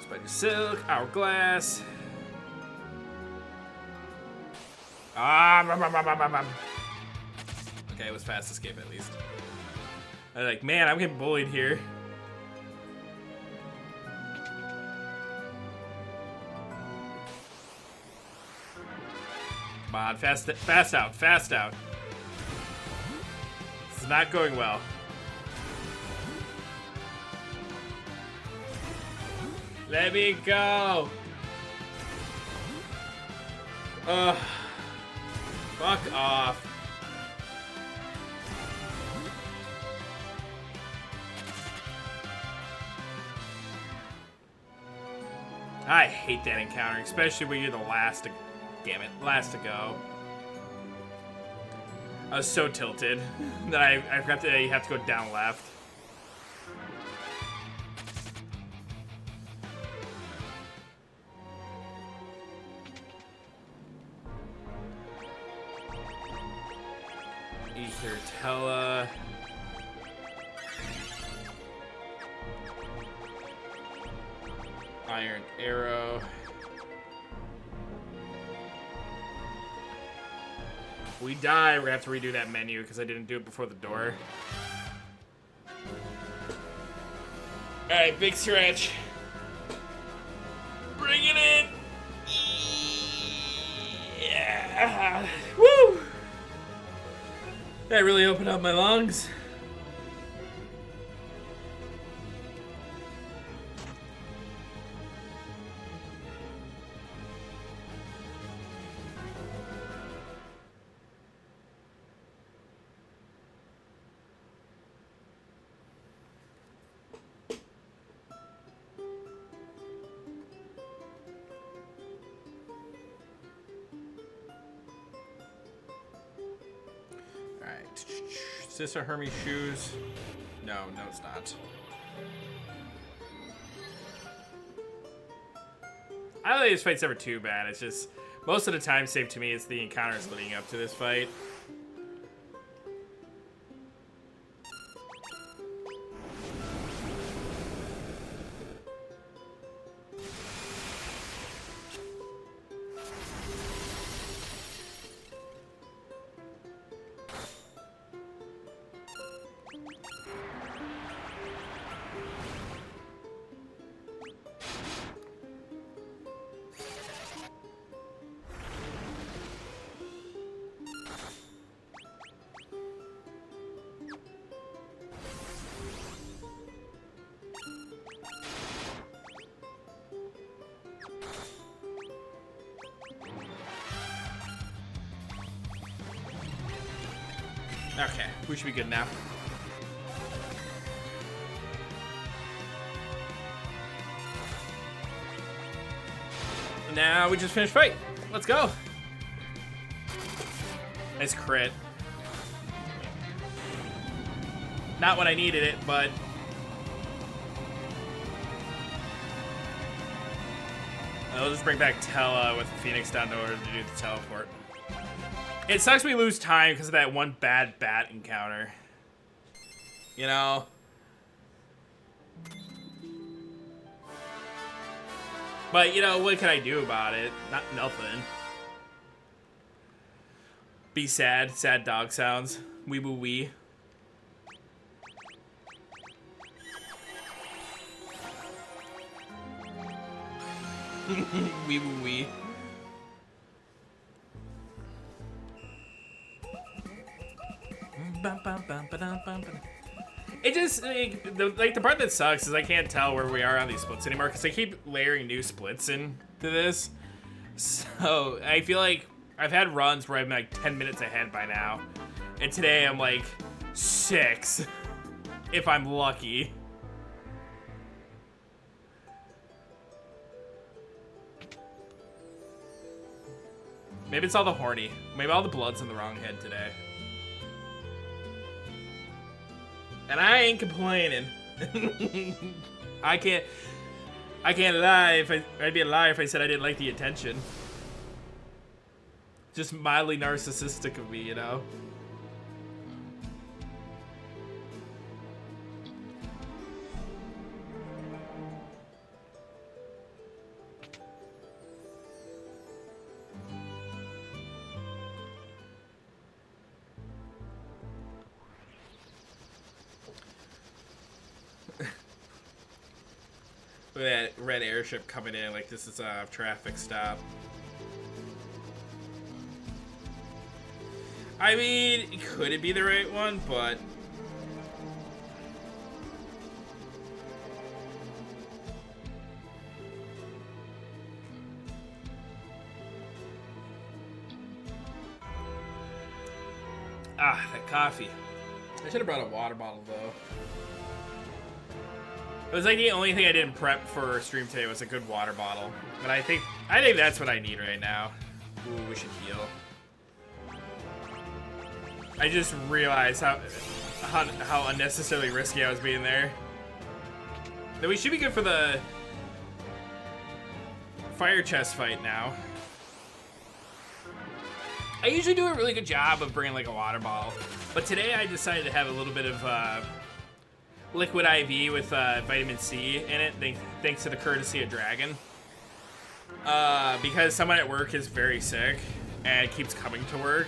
Speaker 1: Spider Silk, Hourglass. Okay, it was fast escape at least. I'm like, man, I'm getting bullied here. Come on, fast out, fast out. This is not going well. Let me go. Ugh. Fuck off. I hate that encounter, especially when you're the last to... Damn it, last to go. I was so tilted that I forgot that you have to go down left. Ethertella. Iron arrow. We die, we're gonna have to redo that menu because I didn't do it before the door. Alright, big stretch. Bring it in. Yeah. Woo! That really opened up my lungs. Is this a Hermes shoes? No, it's not. I don't think this fight's ever too bad. It's just, most of the time saved to me is the encounters leading up to this fight. Okay, we should be good now. Now we just finished fight. Let's go. Nice crit. Not when I needed it, but I'll just bring back Tella with Phoenix down in order to do the teleport. It sucks we lose time because of that one bad bat encounter. You know? But, you know, what can I do about it? Nothing. Be sad. Sad dog sounds. Wee boo wee. Wee boo wee. It just, the part that sucks is I can't tell where we are on these splits anymore because they keep layering new splits into this. So I feel like I've had runs where I'm like 10 minutes ahead by now. And today I'm like 6, if I'm lucky. Maybe it's all the horny. Maybe all the blood's in the wrong head today. And I ain't complaining. I can't lie. I'd be a liar if I said I didn't like the attention. Just mildly narcissistic of me, you know? Look at that red airship coming in like this is a traffic stop. I mean, could it be the right one? But that coffee. I should have brought a water bottle though. It was like the only thing I didn't prep for stream today was a good water bottle. But I think that's what I need right now. Ooh, we should heal. I just realized how unnecessarily risky I was being there. Then we should be good for the fire chest fight now. I usually do a really good job of bringing like a water bottle, but today I decided to have a little bit of liquid IV with vitamin C in it, thanks to the courtesy of Dragon. Because someone at work is very sick and keeps coming to work.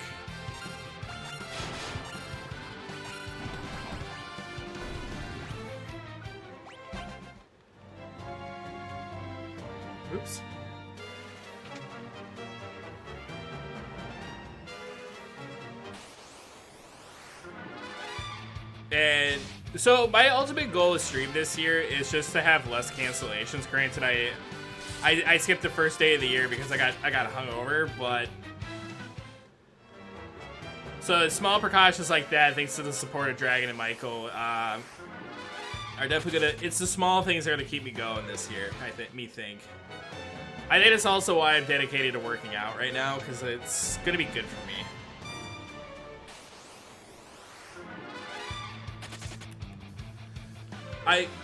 Speaker 1: Oops. And so my ultimate goal to stream this year is just to have less cancellations. Granted, I skipped the first day of the year because I got hungover, but so small precautions like that, thanks to the support of Dragon and Michael, are definitely gonna. It's the small things that are gonna keep me going this year. I think. I think it's also why I'm dedicated to working out right now, because it's gonna be good for me.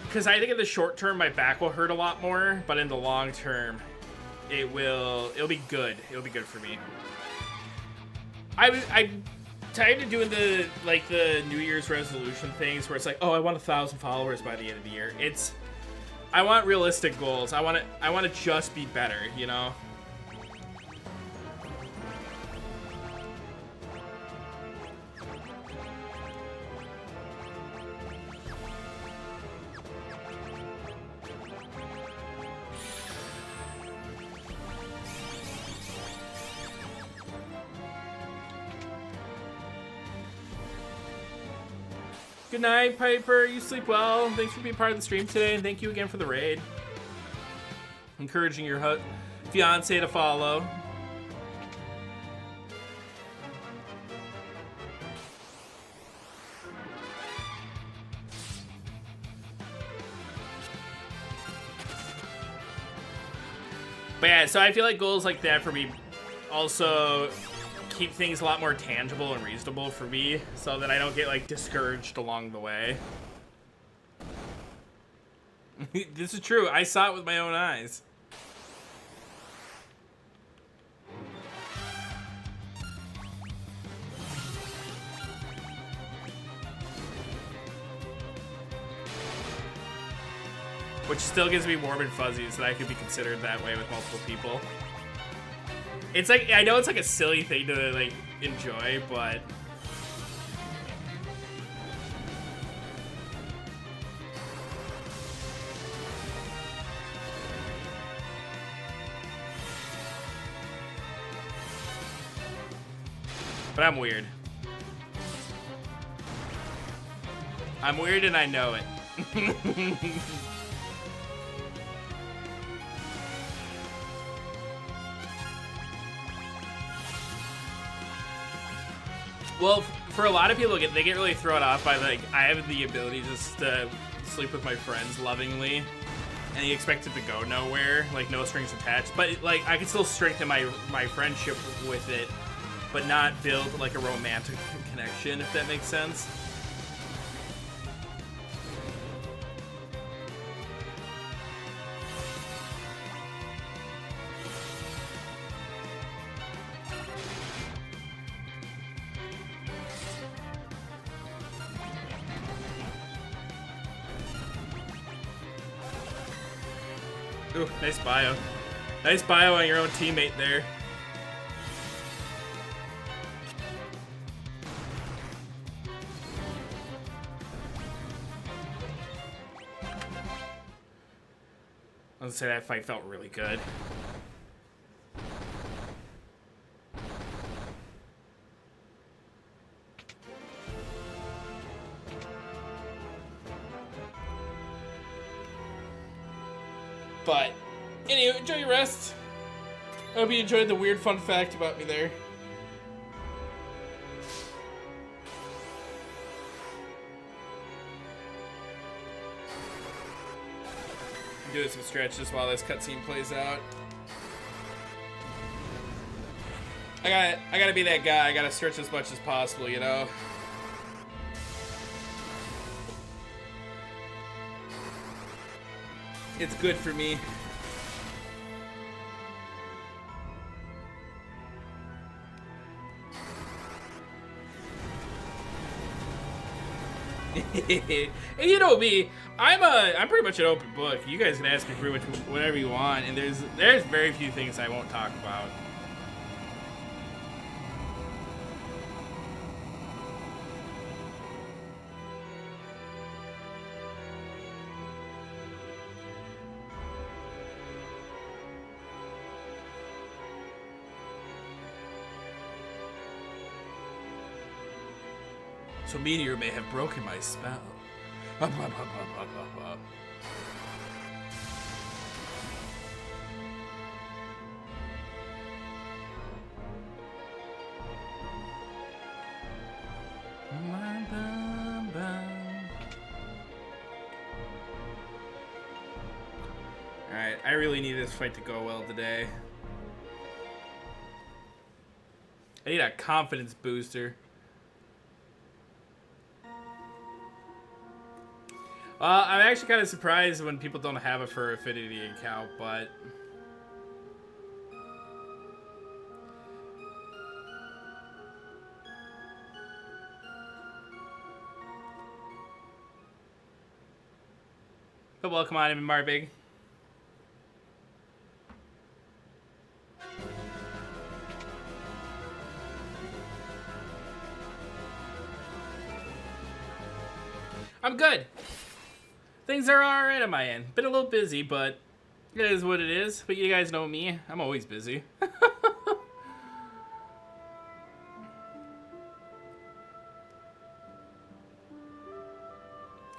Speaker 1: Because I think in the short term my back will hurt a lot more, but in the long term, it'll be good. It'll be good for me. I'm tired of doing the New Year's resolution things where it's like, oh, I want 1,000 followers by the end of the year. I want realistic goals. I want to just be better, you know. Good night, Piper. You sleep well. Thanks for being part of the stream today, and thank you again for the raid. Encouraging your fiance to follow. But yeah, so I feel like goals like that for me also keep things a lot more tangible and reasonable for me, so that I don't get like discouraged along the way. This is true. I saw it with my own eyes. Which still gives me warm and fuzzies that I could be considered that way with multiple people. It's like, I know it's like a silly thing to like enjoy, but I'm weird. I'm weird and I know it. Well, for a lot of people, they get really thrown off by, like, I have the ability just to sleep with my friends lovingly, and you expect it to go nowhere, like, no strings attached. But, like, I can still strengthen my friendship with it, but not build, like, a romantic connection, if that makes sense. Ooh, nice bio. Nice bio on your own teammate there. I was gonna say that fight felt really good. But, anyway, enjoy your rest. I hope you enjoyed the weird fun fact about me there. I'm doing some stretches while this cutscene plays out. I gotta be that guy. I gotta stretch as much as possible, you know? It's good for me. And you know me, I'm pretty much an open book. You guys can ask me pretty much whatever you want, and there's very few things I won't talk about. So Meteor may have broken my spell. Alright, I really need this fight to go well today. I need a confidence booster. I'm actually kind of surprised when people don't have a Fur Affinity account, but... But welcome on in, Marbig. I'm good. Things are alright on my end. Been a little busy, but it is what it is. But you guys know me. I'm always busy.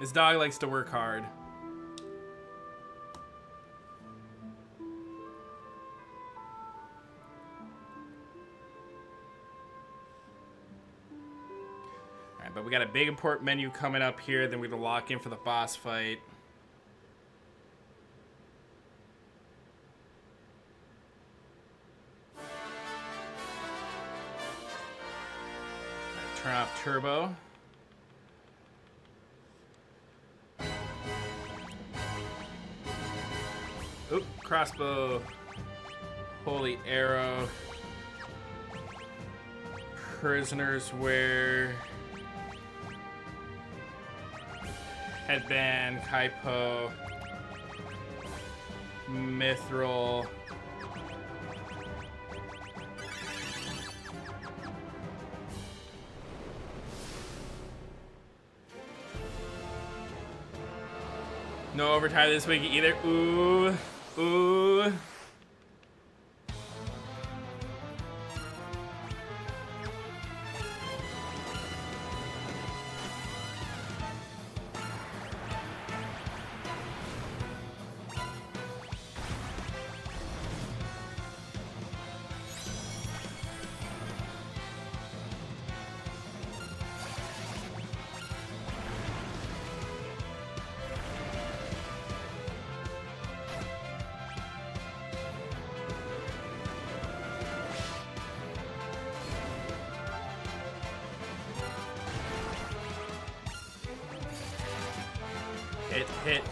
Speaker 1: This dog likes to work hard. But we got a big important menu coming up here. Then we're going to lock in for the boss fight. Turn off turbo. Oop, crossbow. Holy arrow. Prisoner's wear. Headband, Kaipo, Mithril, no overtime this week either. Ooh, ooh.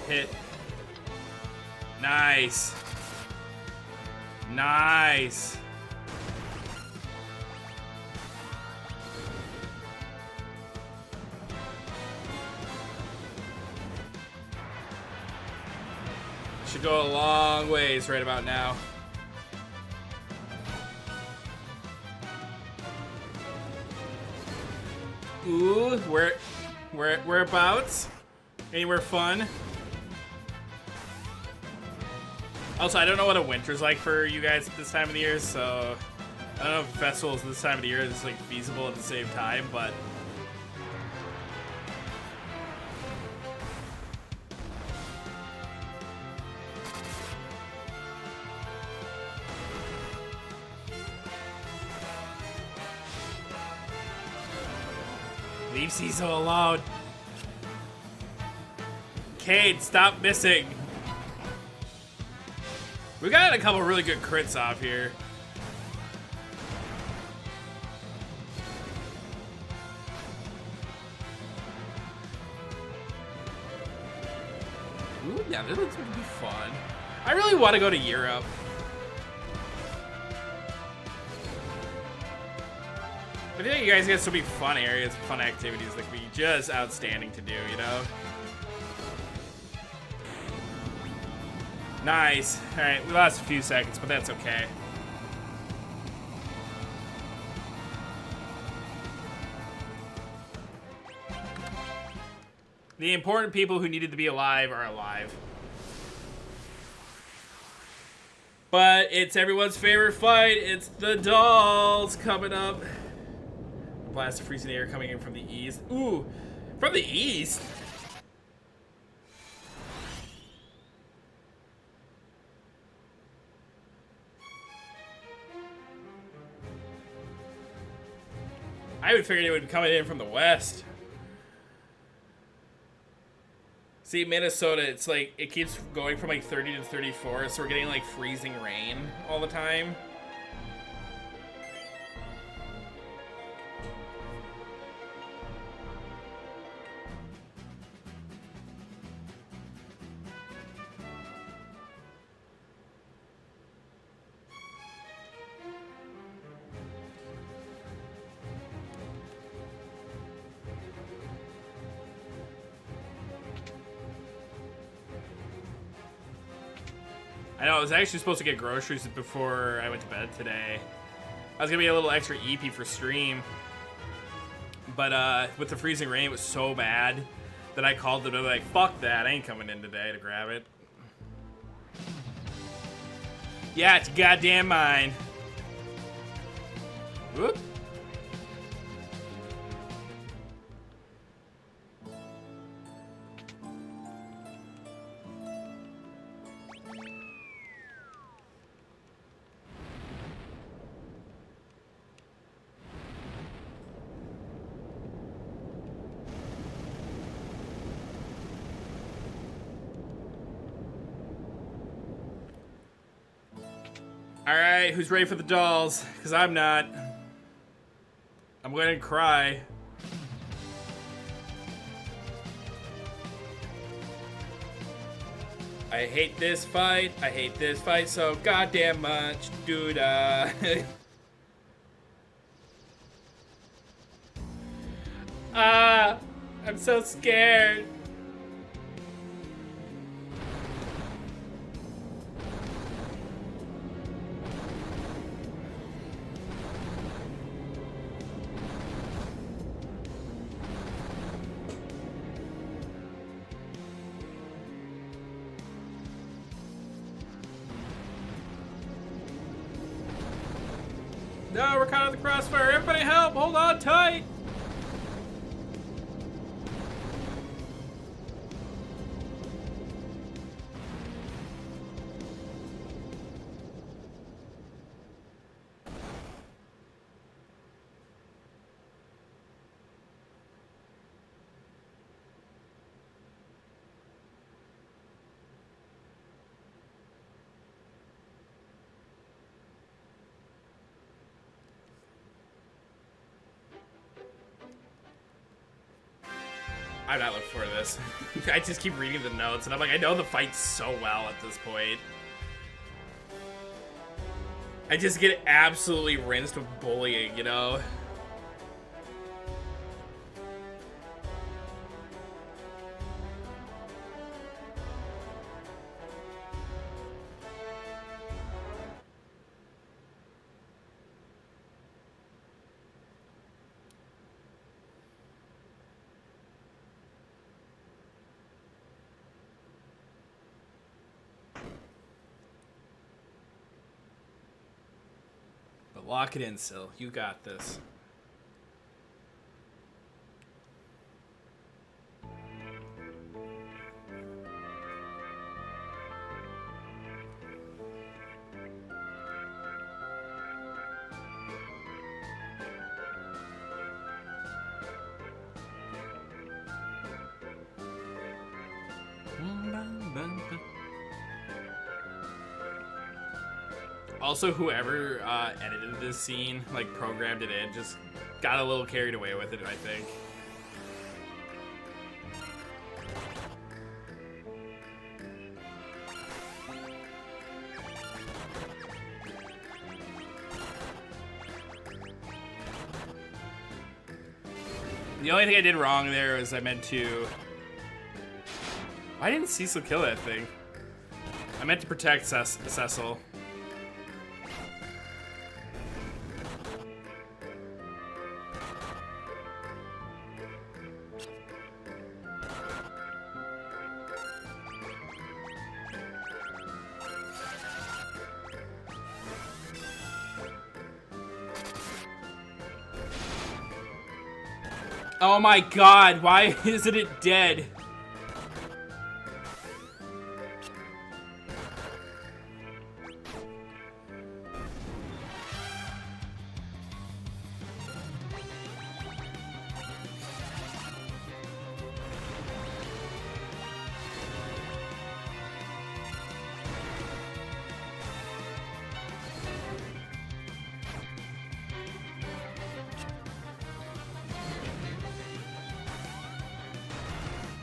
Speaker 1: Hit. Nice. Nice. Should go a long ways right about now. Ooh, whereabouts? Anywhere fun? Also, I don't know what a winter's like for you guys at this time of the year, so I don't know if festivals this time of the year is like feasible at the same time, but leave Cecil alone. Cade, stop missing. We got a couple really good crits off here. Ooh, yeah, this looks gonna be fun. I really want to go to Europe. I feel like you guys get so many fun areas, fun activities that could be just outstanding to do, you know? Nice. Alright, we lost a few seconds, but that's okay. The important people who needed to be alive are alive. But it's everyone's favorite fight. It's the dolls coming up. Blast of freezing air coming in from the east. Ooh, from the east? I would figure it would be coming in from the west. See, Minnesota, it's like, it keeps going from like 30 to 34, so we're getting like freezing rain all the time. I know, I was actually supposed to get groceries before I went to bed today. I was gonna be a little extra EP for stream. But with the freezing rain, it was so bad that I called them and like, fuck that, I ain't coming in today to grab it. Yeah, it's goddamn mine. Whoop. Alright, who's ready for the dolls? Because I'm not. I'm going to cry. I hate this fight. I hate this fight so goddamn much, dude. I'm so scared. No, we're caught in the crossfire. Everybody help! Hold on tight! I'm not looking forward to this. I just keep reading the notes, and I'm like, I know the fight so well at this point. I just get absolutely rinsed with bullying, you know? Lock it in, Sil. You got this. Also, whoever edited this scene, like programmed it in, just got a little carried away with it, I think. The only thing I did wrong there was I meant to... Why didn't Cecil kill that thing? I meant to protect Cecil. Oh my god, why isn't it dead?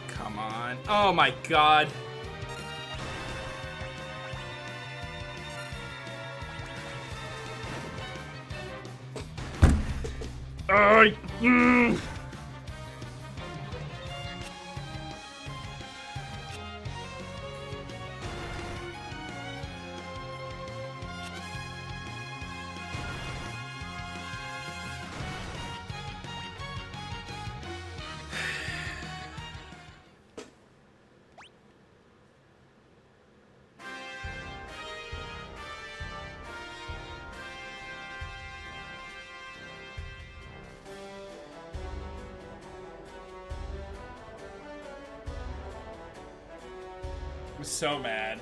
Speaker 1: Come on. Oh my god. Mm. I'm so mad.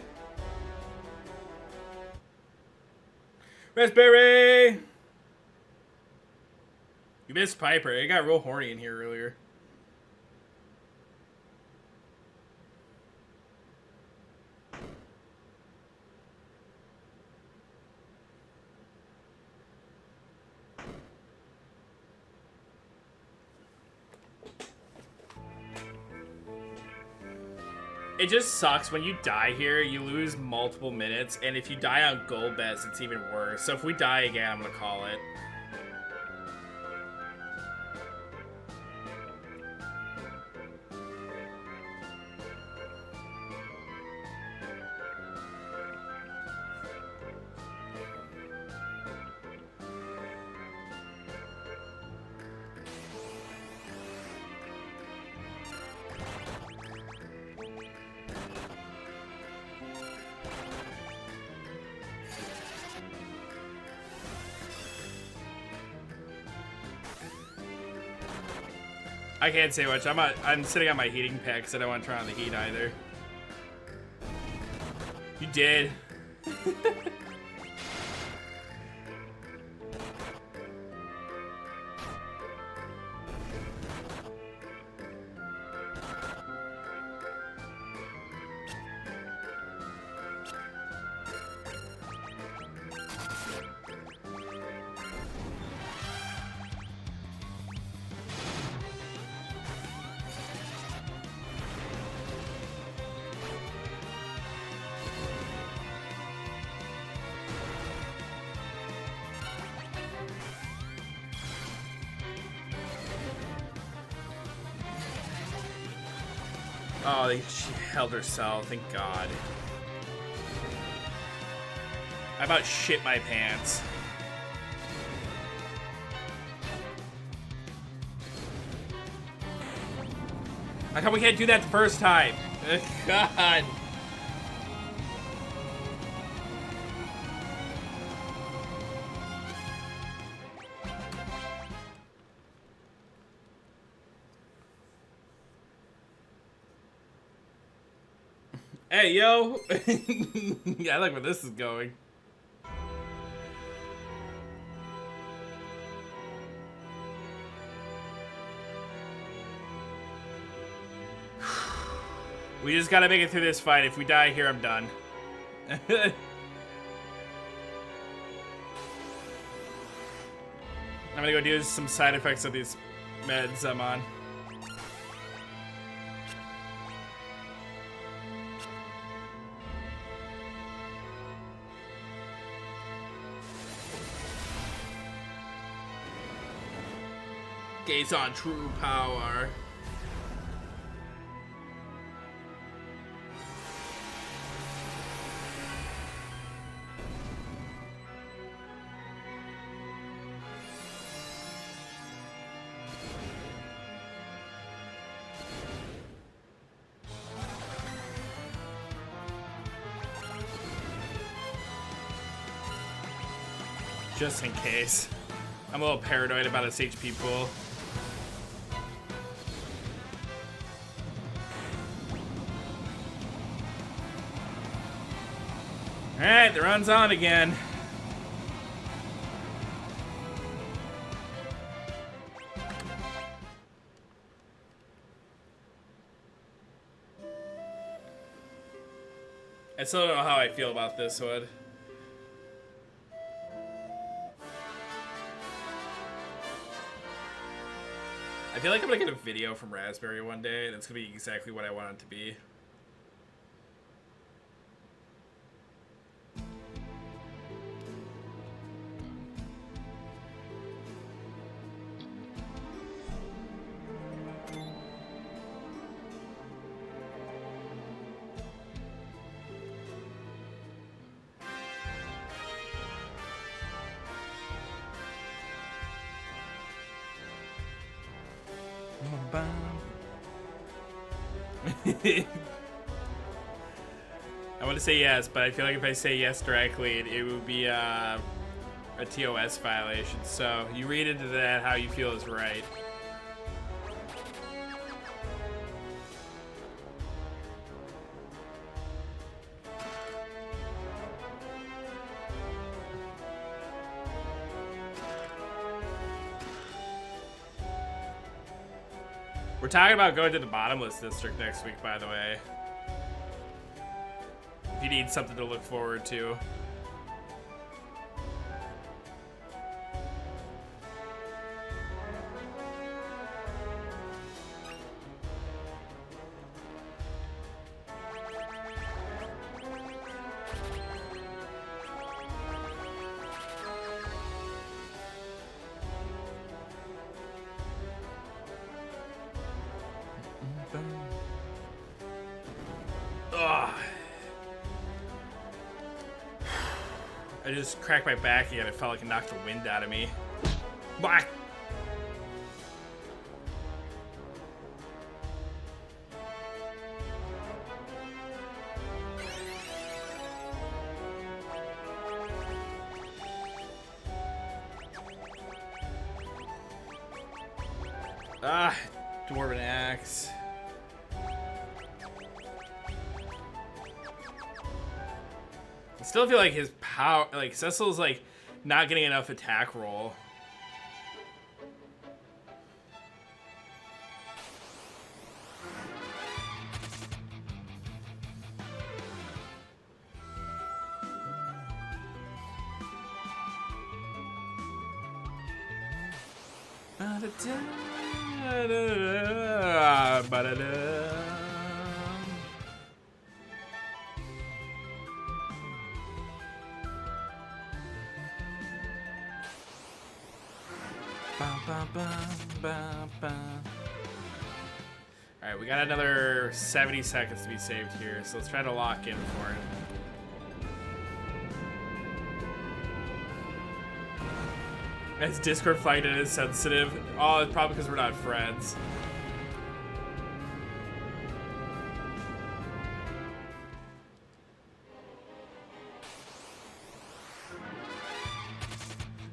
Speaker 1: Raspberry! You missed Piper. It got real horny in here earlier. It just sucks when you die here, you lose multiple minutes, and if you die on Golbez, it's even worse. So if we die again, I'm gonna call it. I can't say much. I'm sitting on my heating pad because I don't want to turn on the heat either. You did. Oh, she held herself. Thank God. I about shit my pants. How come we can't do that the first time? God. Hey, yo! Yeah, I like where this is going. We just gotta make it through this fight. If we die here, I'm done. I'm gonna go do some side effects of these meds I'm on. Gaze on true power. Just in case. I'm a little paranoid about this HP pool. Alright, the run's on again. I still don't know how I feel about this one. I feel like I'm gonna get a video from Raspberry one day, and it's gonna be exactly what I want it to be. I want to say yes, but I feel like if I say yes directly, it would be a TOS violation. So you read into that how you feel is right. We're talking about going to the bottomless district next week, by the way. If you need something to look forward to. Ugh. I just cracked my back again. It felt like it knocked the wind out of me. Bah! Ah, Dwarven Axe. I still feel like his power, like Cecil's like not getting enough attack roll. Alright, we got another 70 seconds to be saved here, so let's try to lock in for it. As Discord flagged it as sensitive. Oh, it's probably because we're not friends.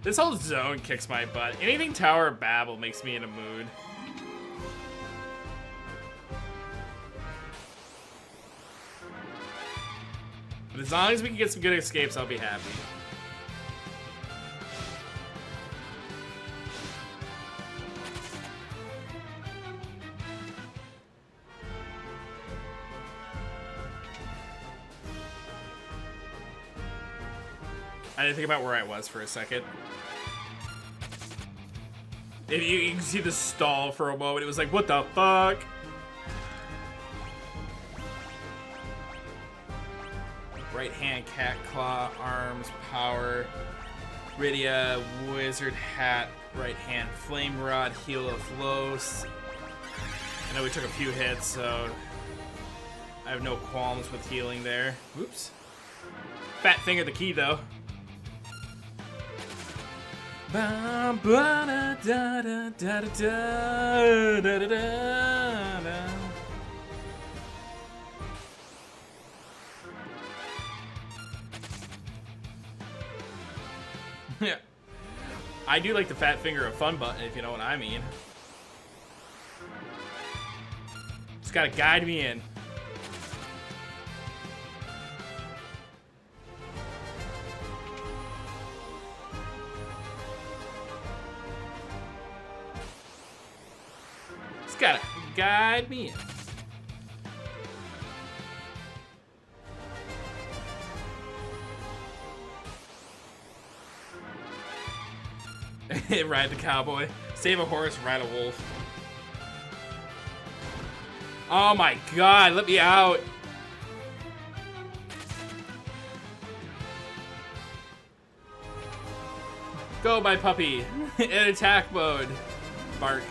Speaker 1: This whole zone kicks my butt. Anything Tower of Babel makes me in a mood. But as long as we can get some good escapes, I'll be happy. I didn't think about where I was for a second. If you can see the stall for a moment, it was like, what the fuck? Right hand, cat claw, arms, power, Rydia, wizard hat, Right hand flame rod, heal of Los. I know we took a few hits, so I have no qualms with healing there. Whoops. Fat finger the key though. Ba ba da da da da da da da da. Yeah. I do like the fat finger of fun button, if you know what I mean. Just gotta guide me in. Just gotta guide me in. Ride the cowboy. Save a horse, ride a wolf. Oh my god, let me out. Go, my puppy. In attack mode. Bark.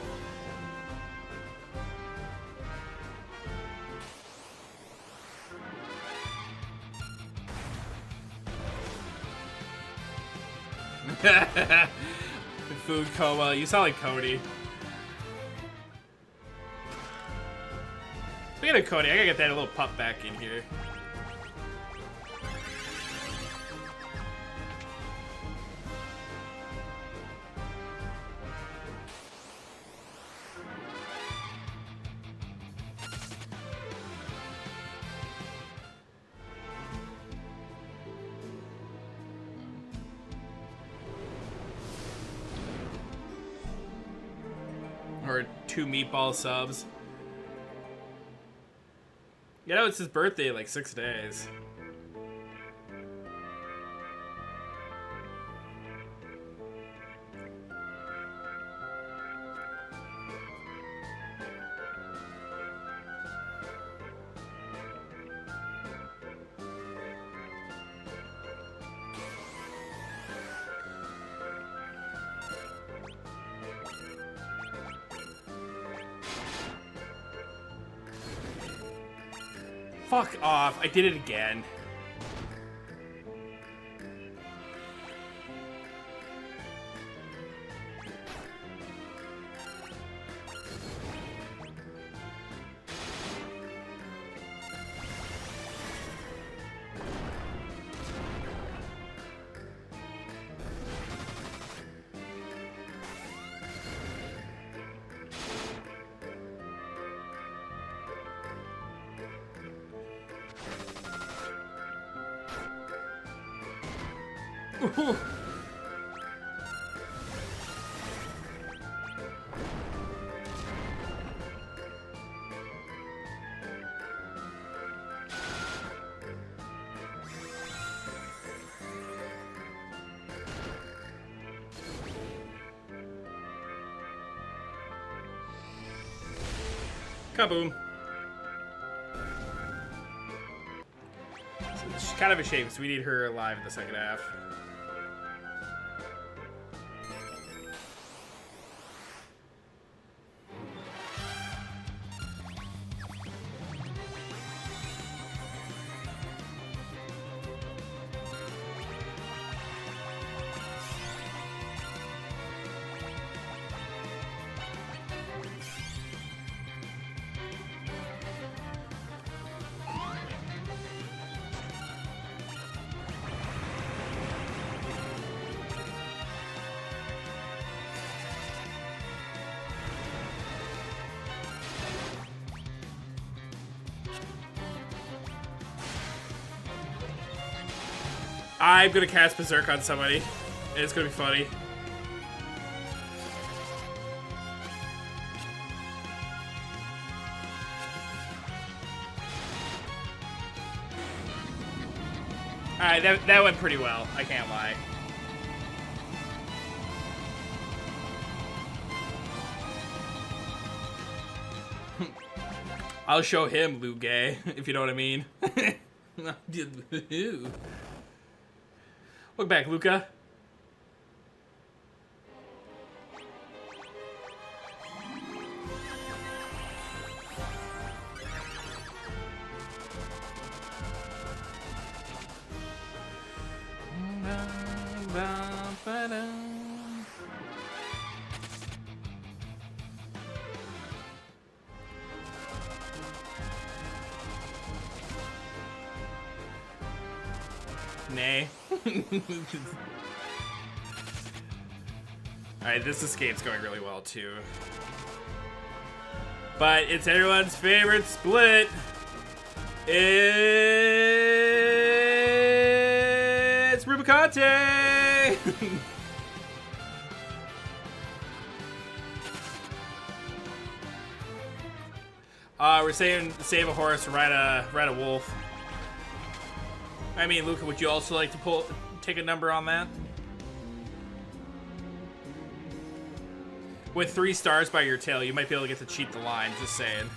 Speaker 1: Food coma. You sound like Cody. Speaking of Cody, I gotta get that little pup back in here. Or 2 meatball subs. You know, it's his birthday in like 6 days. Fuck off. I did it again. Ooh. Kaboom. So it's kind of a shame because we need her alive in the second half. I'm gonna cast Berserk on somebody, and it's gonna be funny. Alright, that went pretty well, I can't lie. I'll show him Liu Gay, if you know what I mean. Look back, Luca. Nay. Alright, this escape's going really well too. But it's everyone's favorite split. It's Rubicante! We're saying save a horse, ride a wolf. I mean, Luca, would you also like to take a number on that? With 3 stars by your tail, you might be able to get to cheat the line, just saying.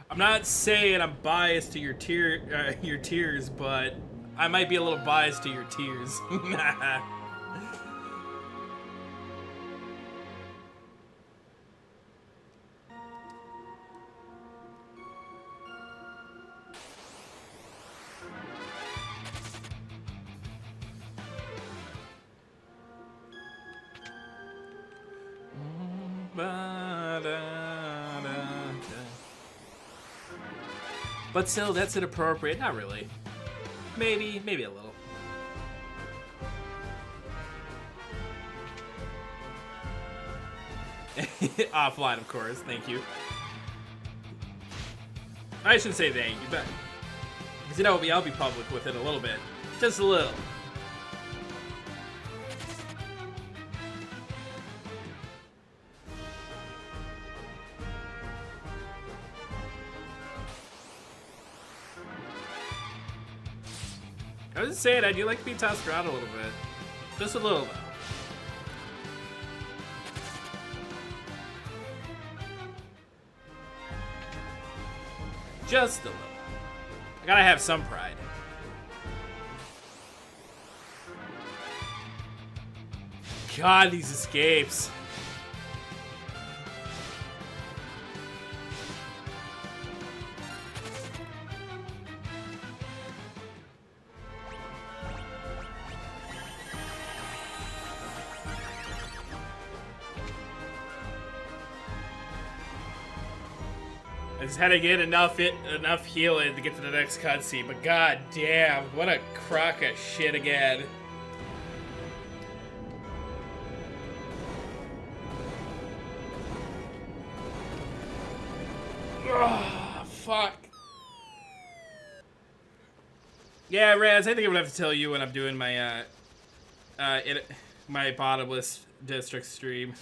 Speaker 1: I'm not saying I'm biased to your tears, but I might be a little biased to your tears. But still, that's inappropriate. Not really. Maybe a little. Offline, of course. Thank you. I shouldn't say thank you, but because you know me, I'll be public with it a little bit, just a little. I was just saying, I do like to be tossed around a little bit. Just a little bit. Just a little. I gotta have some pride. God, these escapes. I just had to get enough healing to get to the next cutscene, but god damn, what a crock of shit again. Ugh, fuck. Yeah, Raz, I think I'm gonna have to tell you when I'm doing my my bottomless district stream.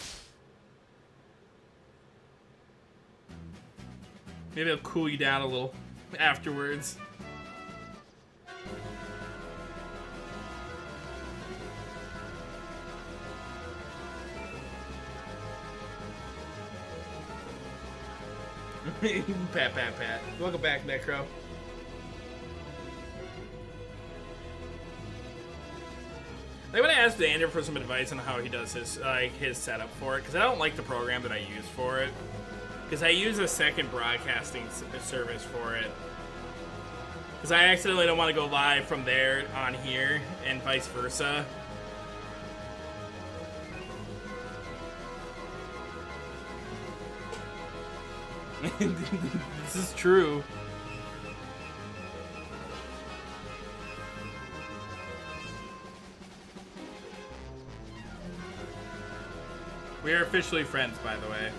Speaker 1: Maybe it'll cool you down a little afterwards. Pat. Welcome back, Necro. I want to ask Daniel for some advice on how he does his setup for it, because I don't like the program that I use for it. Because I use a second broadcasting service for it. Because I accidentally don't want to go live from there on here, and vice versa. This is true. We are officially friends, by the way.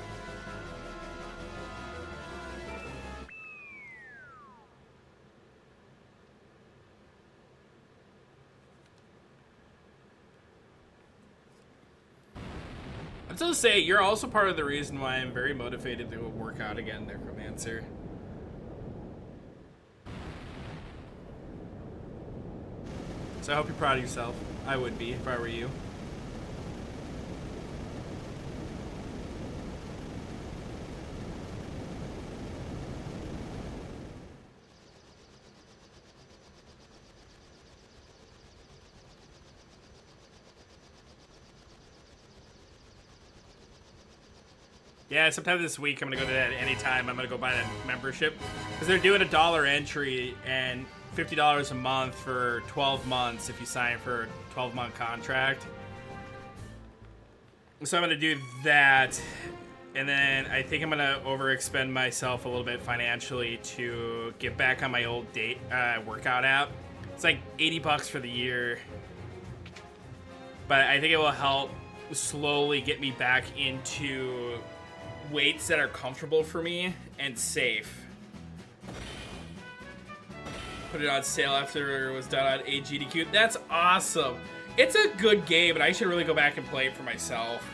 Speaker 1: I'm still say you're also part of the reason why I'm very motivated to go work out again, Necromancer. So I hope you're proud of yourself. I would be if I were you.
Speaker 3: Yeah, sometime this week I'm gonna go to that anytime. I'm gonna go buy that membership because they're doing $1 entry and $50 a month for 12 months if you sign for a 12-month contract. So I'm gonna do that, and then I think I'm gonna overexpend myself a little bit financially to get back on my old workout app. It's like $80 for the year, but I think it will help slowly get me back into weights that are comfortable for me and safe. Put it on sale after it was done on AGDQ. That's awesome. It's a good game, and I should really go back and play it for myself.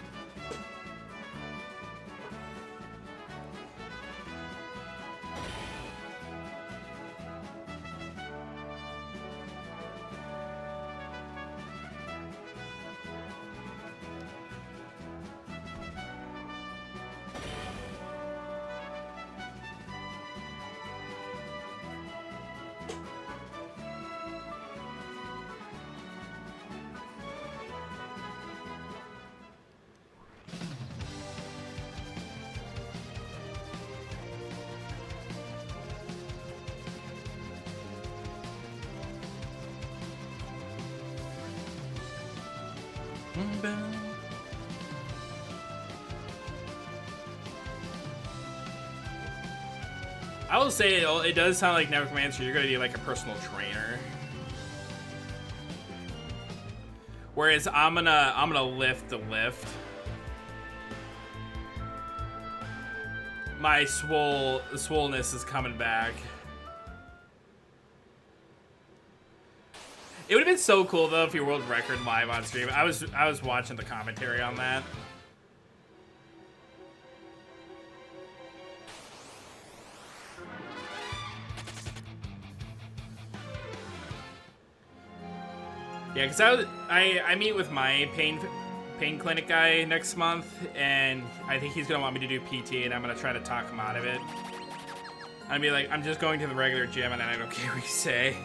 Speaker 3: I will say it does sound like Necromancer. You're gonna be like a personal trainer, whereas I'm gonna lift the lift. My swollenness is coming back. It would have been so cool though if your world record live on stream. I was watching the commentary on that. Yeah, because I meet with my pain clinic guy next month, and I think he's gonna want me to do PT, and I'm gonna try to talk him out of it. I'd be like, I'm just going to the regular gym, and I don't care what you say.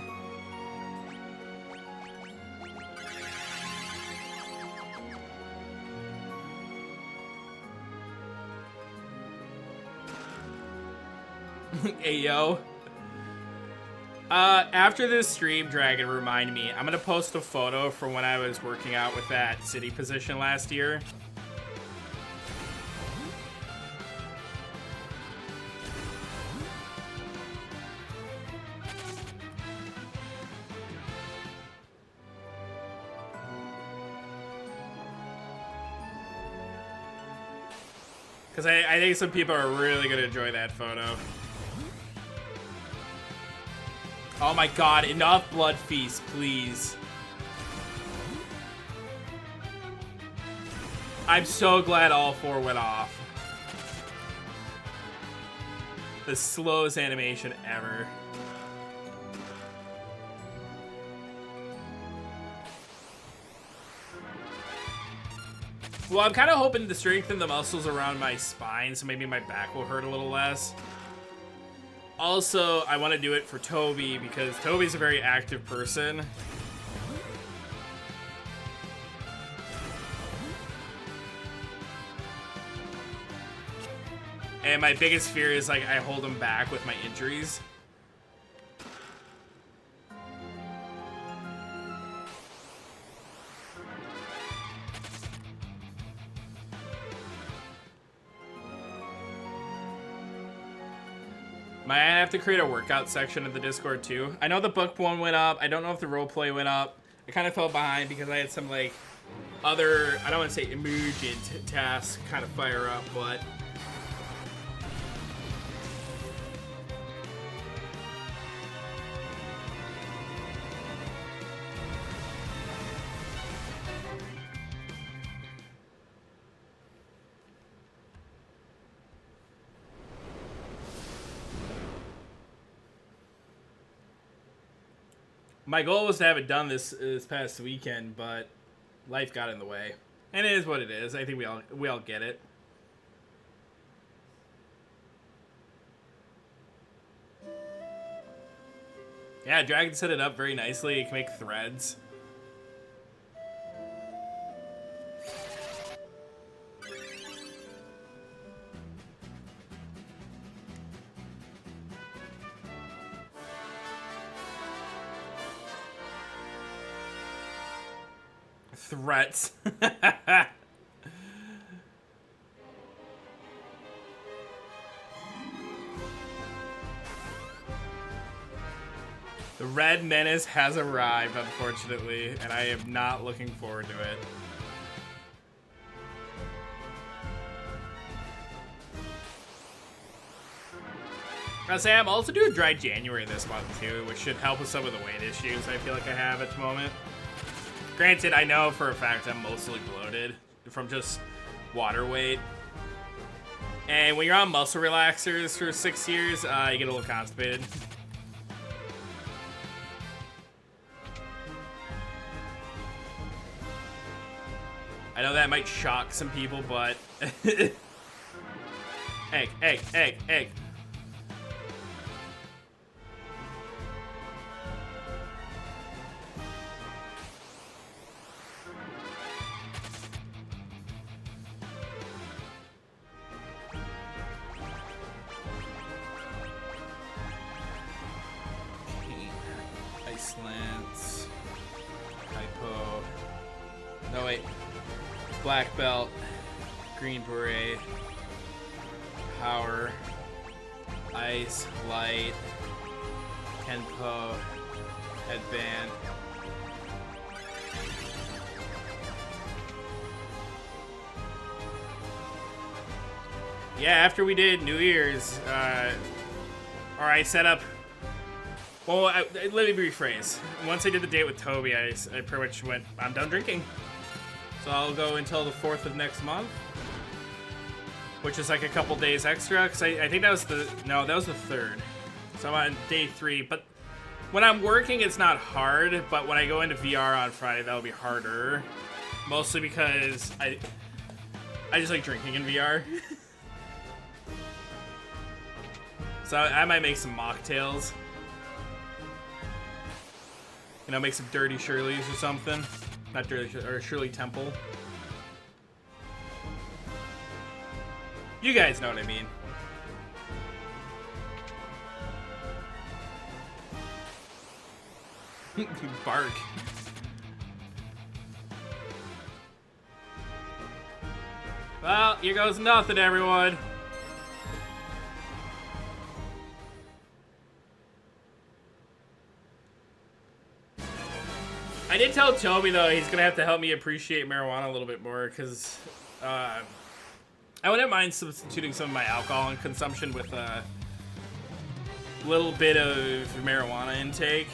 Speaker 3: Hey, yo. After this stream, Dragon, remind me. I'm gonna post a photo from when I was working out with that city position last year. Because I think some people are really gonna enjoy that photo. Oh my god, enough blood feast, please. I'm so glad all 4 went off. The slowest animation ever. Well, I'm kind of hoping to strengthen the muscles around my spine, so maybe my back will hurt a little less. Also, I want to do it for Toby because Toby's a very active person. And my biggest fear is like I hold him back with my injuries. Might have to create a workout section of the Discord too. I know the book one went up. I don't know if the roleplay went up. I kind of fell behind because I had some like other, I don't want to say emergent tasks kind of fire up, but my goal was to have it done this past weekend, but life got in the way. And it is what it is. I think we all get it. Yeah, Dragon set it up very nicely. You can make threads. Threats. The Red Menace has arrived, unfortunately, and I am not looking forward to it. I'll say I'm also doing dry January this month too, which should help with some of the weight issues I feel like I have at the moment. Granted, I know for a fact I'm mostly bloated from just water weight. And when you're on muscle relaxers for 6 years, you get a little constipated. I know that might shock some people, but... egg, egg, egg, egg. Icelands. Hypo. No, wait. Black belt, green beret, power, ice, light, kenpo, headband. Yeah, after we did New Year's, or I set up. Well, let me rephrase. Once I did the date with Toby, I pretty much went, I'm done drinking. So I'll go until the 4th of next month, which is like a couple days extra, because I think that was the 3rd. So I'm on day 3, but when I'm working, it's not hard, but when I go into VR on Friday, that'll be harder. Mostly because I just like drinking in VR. So I might make some mocktails. You know, make some Dirty Shirleys or something. Not Dirty, or Shirley Temple. You guys know what I mean. Bark. Well, here goes nothing, everyone. I did tell Toby, though, he's going to have to help me appreciate marijuana a little bit more, because I wouldn't mind substituting some of my alcohol consumption with a little bit of marijuana intake.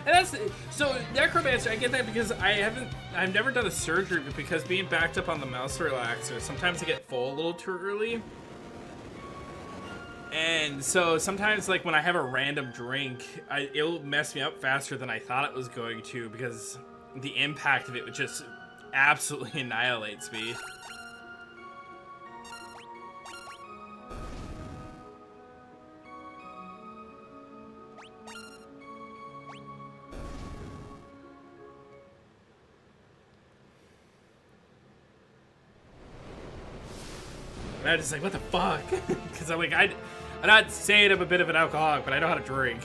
Speaker 3: And that's so necromancer. I get that because I've never done a surgery, but because being backed up on the mouse relaxer, sometimes I get full a little too early. And so sometimes, like when I have a random drink, it'll mess me up faster than I thought it was going to, because the impact of it just absolutely annihilates me. And I'm just like, what the fuck? Because I'm like, I'm not saying I'm a bit of an alcoholic, but I know how to drink.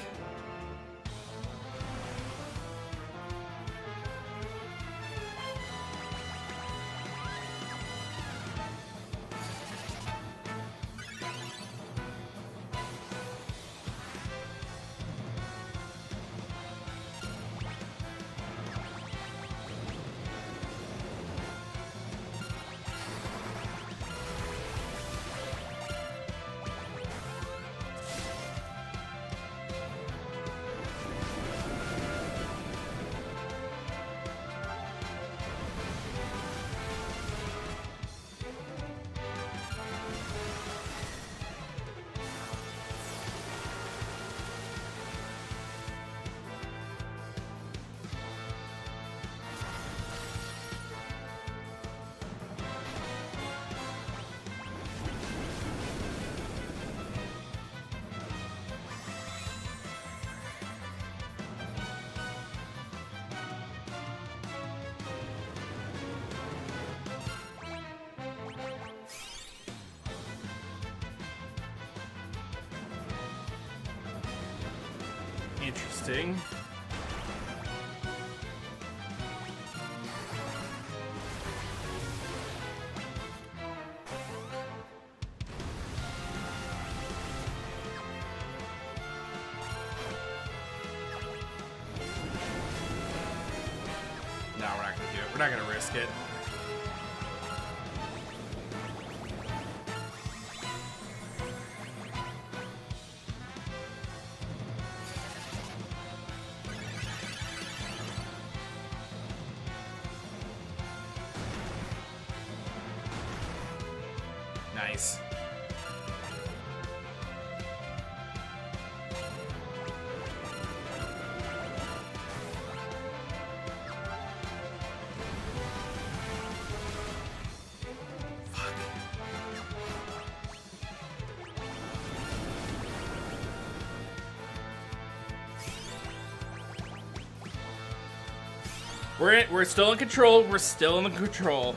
Speaker 3: Interesting. No, we're not gonna do it. We're not gonna risk it. Nice. We're still in control. We're still in control.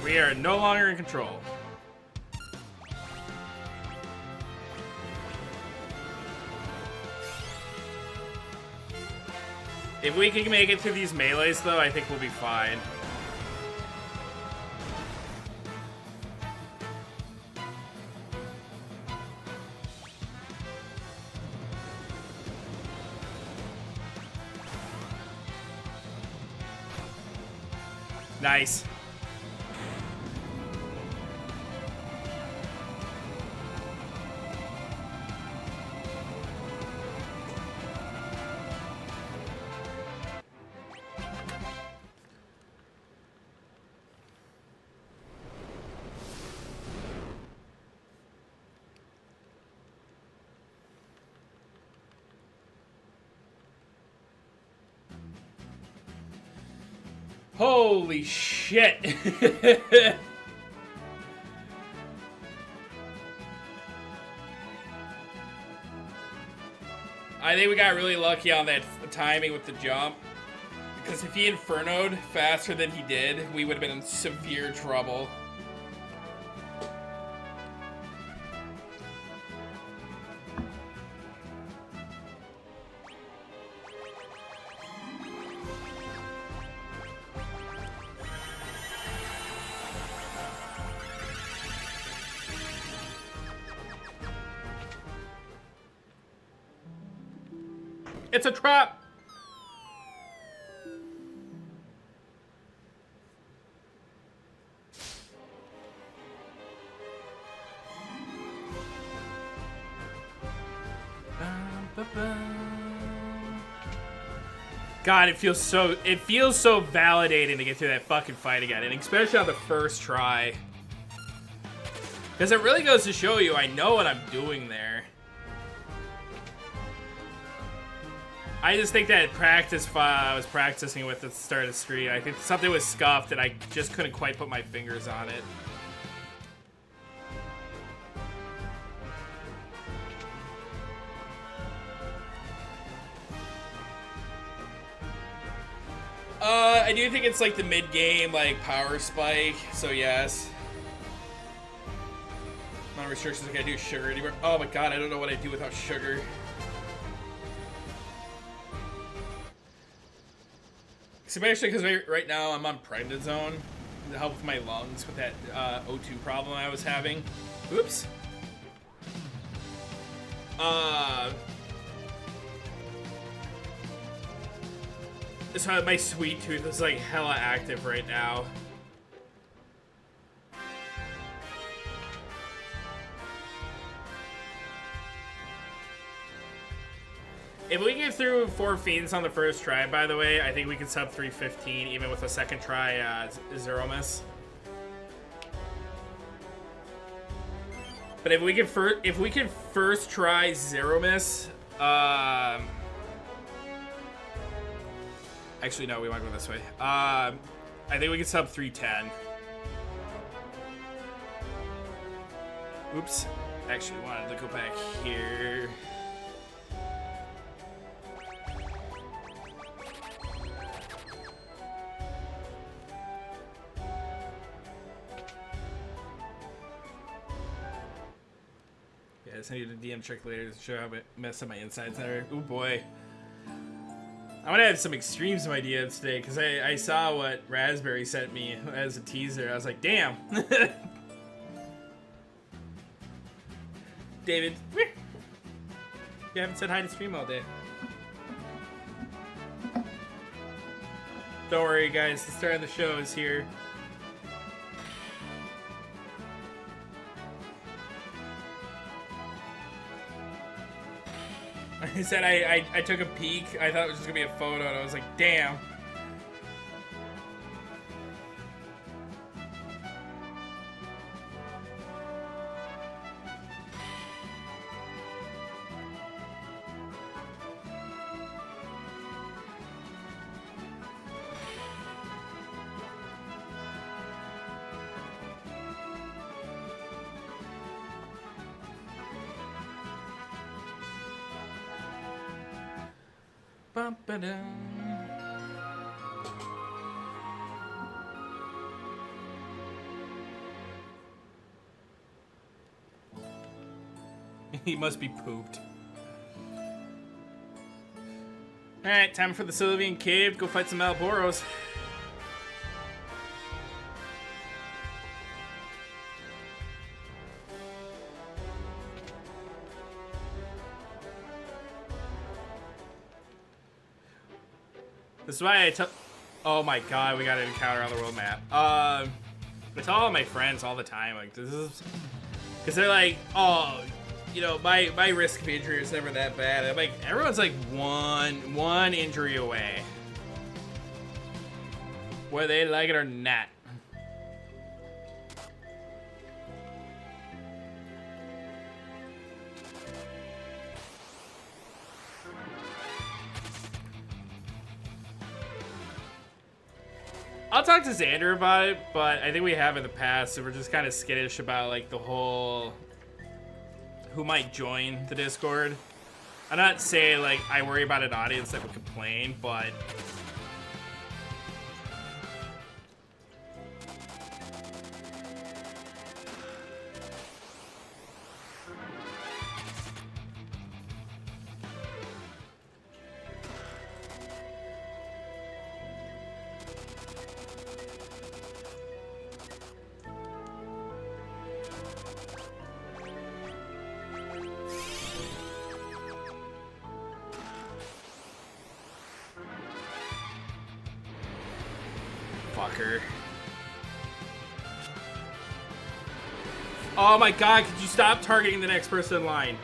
Speaker 3: We are no longer in control. If we can make it through these melees, though, I think we'll be fine. Nice. Holy shit. I think we got really lucky on that timing with the jump. Because if he infernoed faster than he did, we would have been in severe trouble. It's a trap! God, it feels so validating to get through that fucking fight again, and especially on the first try. Because it really goes to show you I know what I'm doing there. I just think that practice file I was practicing with at the start of the stream, I think something was scuffed and I just couldn't quite put my fingers on it. I do think it's like the mid-game, like, power spike, so yes. Non-restrictions, like I do sugar anymore. Oh my god, I don't know what I'd do without sugar. Especially because right now I'm on prednisone to help with my lungs with that O2 problem I was having. Oops. So my sweet tooth is like hella active right now. If we get through 4 fiends on the first try, by the way, I think we can sub 315 even with a second try zero miss. But if we can first try zero miss, Actually, no, we want to go this way. I think we can sub 310. Oops. Actually, wanted to go back here. Yeah, I just need a DM trick later to show how messed up my insides are. Oh boy. I'm gonna have some extremes in my DMs today because I saw what Raspberry sent me as a teaser. I was like, damn. David, you haven't said hi to stream all day. Don't worry, guys. The star of the show is here. He said I took a peek. I thought it was just gonna be a photo, and I was like, damn. He must be pooped. Alright, time for the Sylvian Cave. Go fight some Malboros. This is why I tell. Oh my god, we got an encounter on the world map. I tell all my friends all the time, like, this is. Because they're like, oh, you know, my risk of injury is never that bad. I'm like, everyone's like one injury away. Whether they like it or not. I'll talk to Xander about it, but I think we have in the past, so we're just kind of skittish about like the whole who might join the Discord. I'm not saying like I worry about an audience that would complain, but fucker. Oh my god, could you stop targeting the next person in line?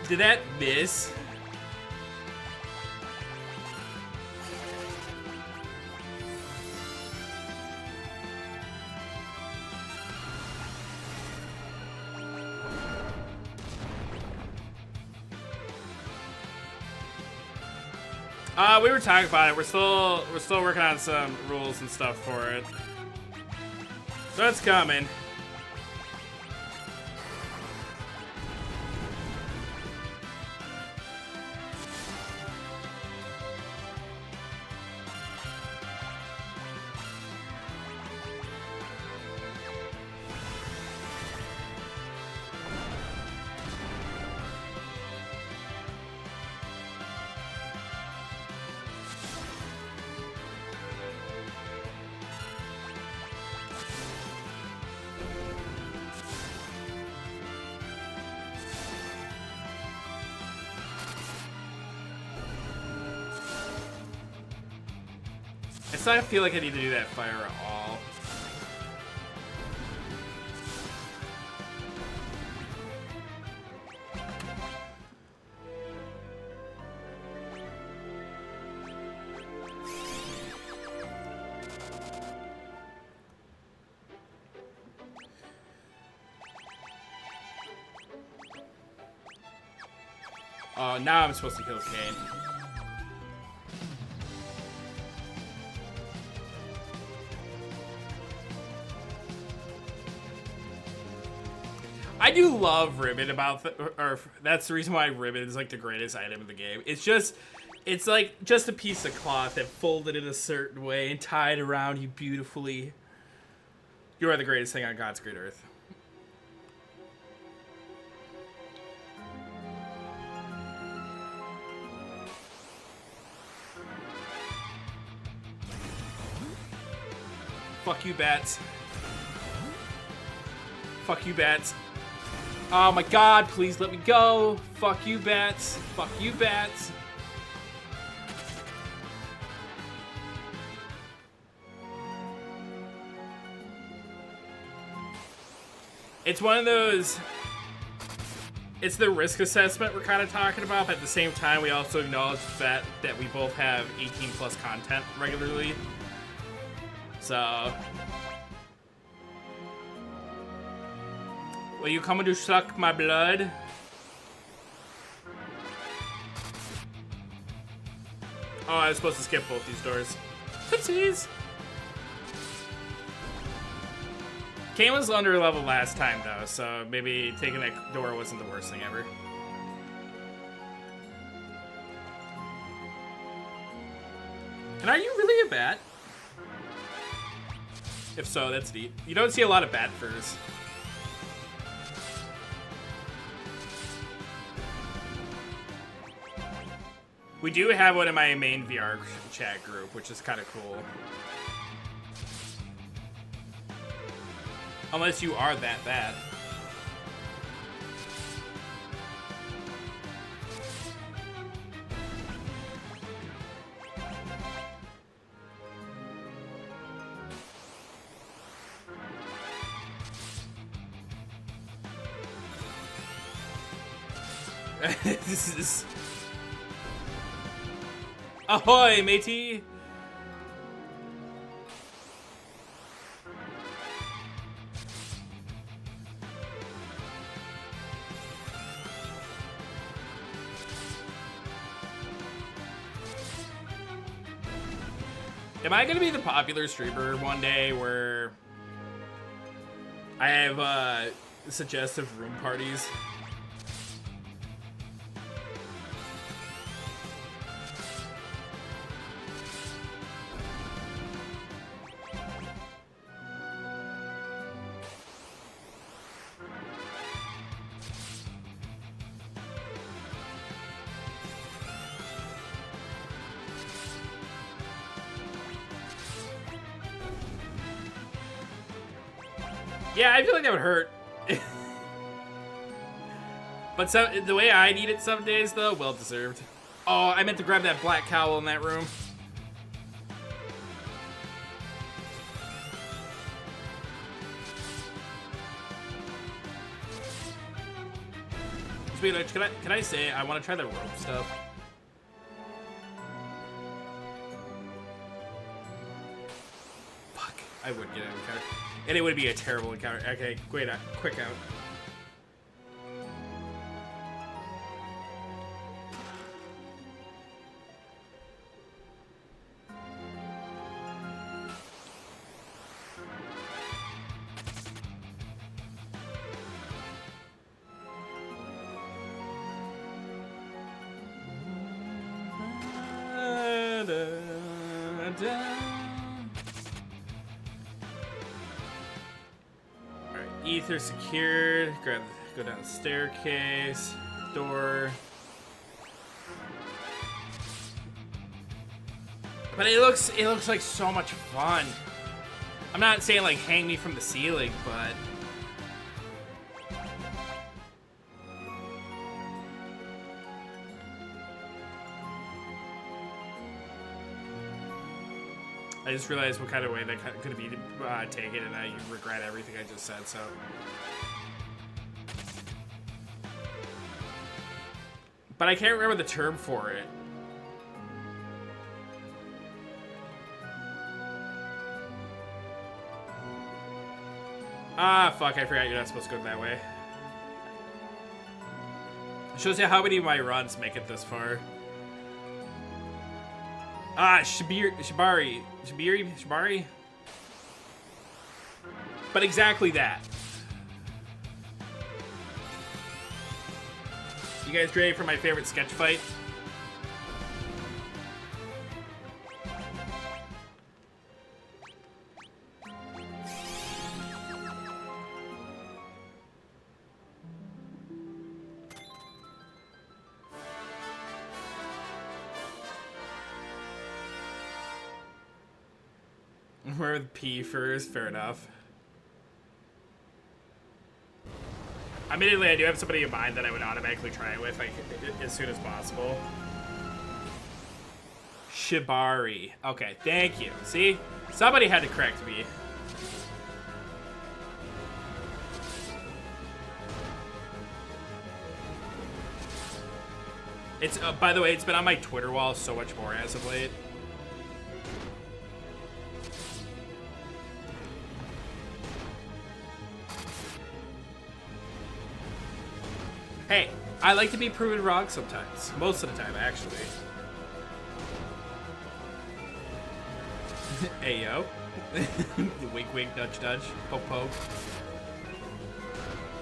Speaker 3: Did that miss? We were talking about it. We're still working on some rules and stuff for it. So it's coming. does not feel like I need to do that fire at all. Oh, now I'm supposed to kill Kane. I do love ribbon or that's the reason why ribbon is like the greatest item in the game. It's like just a piece of cloth that folded in a certain way and tied around you beautifully. You are the greatest thing on God's great earth. Fuck you, bats. Fuck you, bats. Oh my god, please let me go. Fuck you, bats. Fuck you, bats. It's one of those... It's the risk assessment we're kind of talking about, but at the same time, we also acknowledge that we both have 18 plus content regularly. So... Will you come to suck my blood? Oh, I was supposed to skip both these doors. Oopsies! Kane was under level last time, though, so maybe taking that door wasn't the worst thing ever. And are you really a bat? If so, that's neat. You don't see a lot of bat furs. We do have one in my main VR chat group, which is kind of cool. Unless you are that bad. This is... Ahoy, matey! Am I gonna be the popular streamer one day where I have suggestive room parties? Yeah, I feel like that would hurt. But the way I need it some days, though, well deserved. Oh, I meant to grab that black cowl in that room. Speaking of which, can I say I want to try the rope stuff? Fuck, I would get an encounter. And it would be a terrible encounter. Okay, quick out. Ether secured. Go down the staircase. Door. But it looks like so much fun. I'm not saying like hang me from the ceiling, but I just realized what kind of way that could be taken, and I regret everything I just said, so. But I can't remember the term for it. Ah, fuck, I forgot you're not supposed to go that way. It shows you how many of my runs make it this far. Ah, Shibari. But exactly that. You guys ready for my favorite sketch fight? We're with P first, fair enough. Admittedly, I do have somebody in mind that I would automatically try it with, like, as soon as possible. Shibari. Okay, thank you. See? Somebody had to correct me. It's, by the way, it's been on my Twitter wall so much more as of late. Hey, I like to be proven wrong sometimes. Most of the time, actually. Hey, yo. Wink, wink, nudge, nudge. Poke, poke.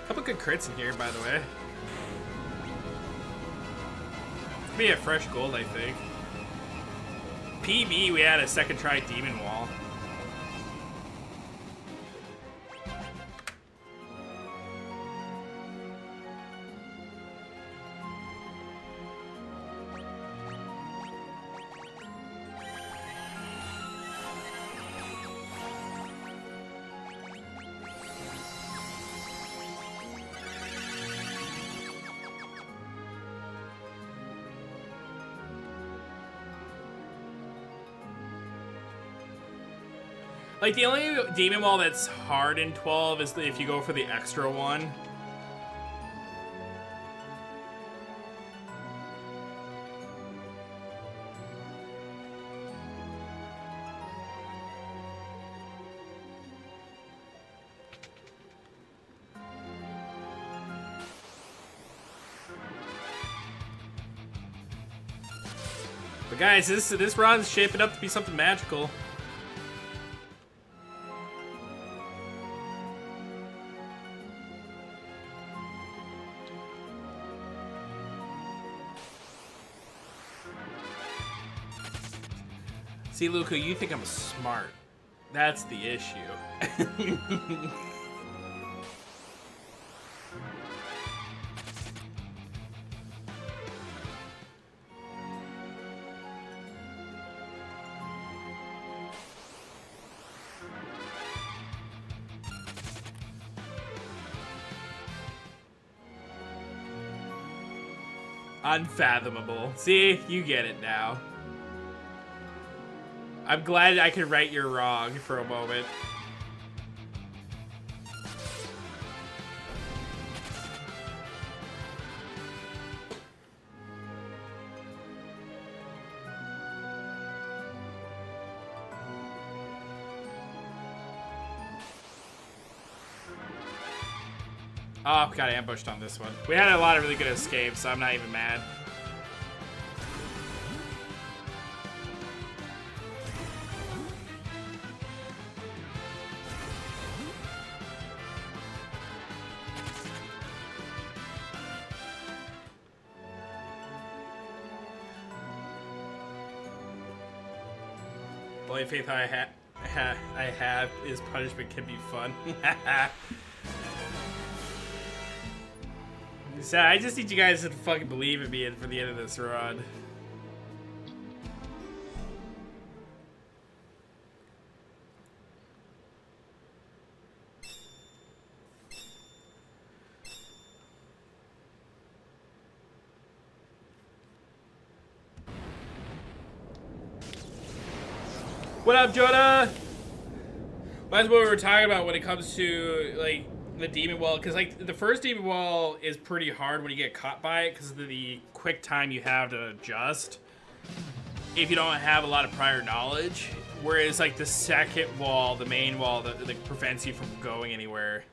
Speaker 3: Couple good crits in here, by the way. Could be a fresh gold, I think. PB, we had a second try demon wall. Like, the only demon wall that's hard in 12 is if you go for the extra one. But guys, this run's shaping up to be something magical. See, Luca, you think I'm smart. That's the issue. Unfathomable. See, you get it now. I'm glad I could right your wrong for a moment. Oh, got ambushed on this one. We had a lot of really good escapes, so I'm not even mad. The only faith I have is punishment can be fun. So I just need you guys to fucking believe in me for the end of this run. What up, Jonah? That's what we were talking about when it comes to like the demon wall, because like the first demon wall is pretty hard when you get caught by it because of the quick time you have to adjust if you don't have a lot of prior knowledge. Whereas like the second wall, the main wall that prevents you from going anywhere,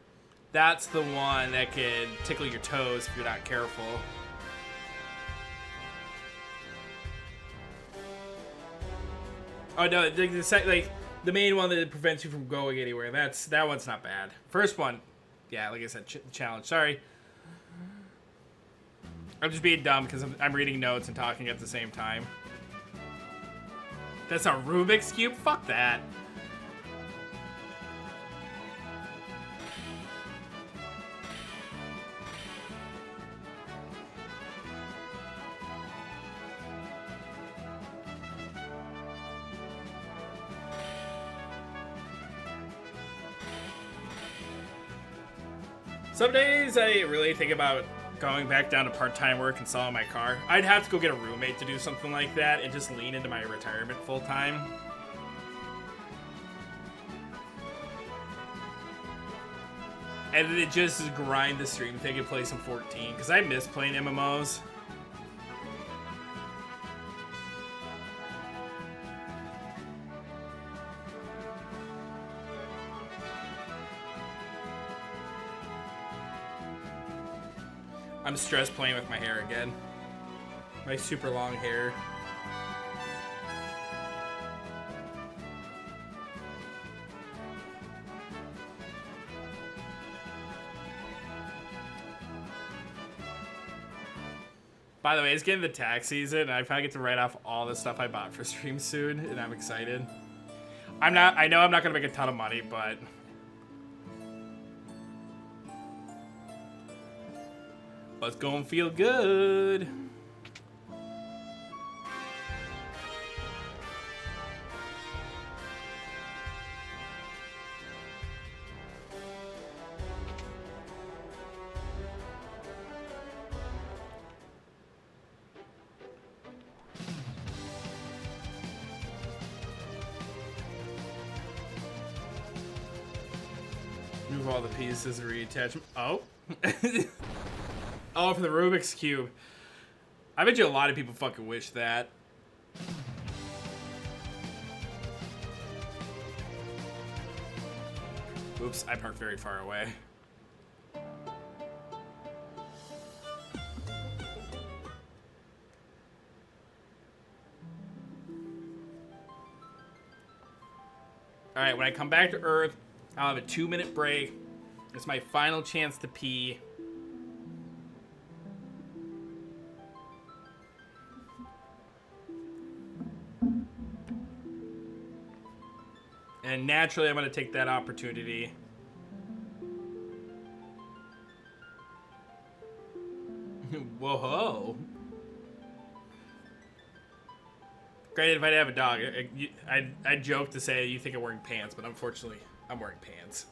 Speaker 3: that's the one that can tickle your toes if you're not careful. Oh no, the main one that prevents you from going anywhere. That one's not bad. First one, yeah, like I said, challenge. Sorry, I'm just being dumb because I'm reading notes and talking at the same time. That's a Rubik's Cube? Fuck that. Some days I really think about going back down to part-time work and selling my car. I'd have to go get a roommate to do something like that and just lean into my retirement full-time. And then it just grind the stream thing and play some 14, because I miss playing MMOs. I'm stressed playing with my hair again. My super long hair. By the way, it's getting the tax season, and I finally get to write off all the stuff I bought for stream soon, and I'm excited. I know I'm not gonna make a ton of money, but it's gonna feel good. Move all the pieces, reattach them. Oh. Oh, for the Rubik's Cube. I bet you a lot of people fucking wish that. Oops, I parked very far away. Alright, when I come back to Earth, I'll have a 2-minute break. It's my final chance to pee. And naturally, I'm going to take that opportunity. Whoa-ho. Granted, if I didn't have a dog, I'd joke to say you think I'm wearing pants, but unfortunately, I'm wearing pants.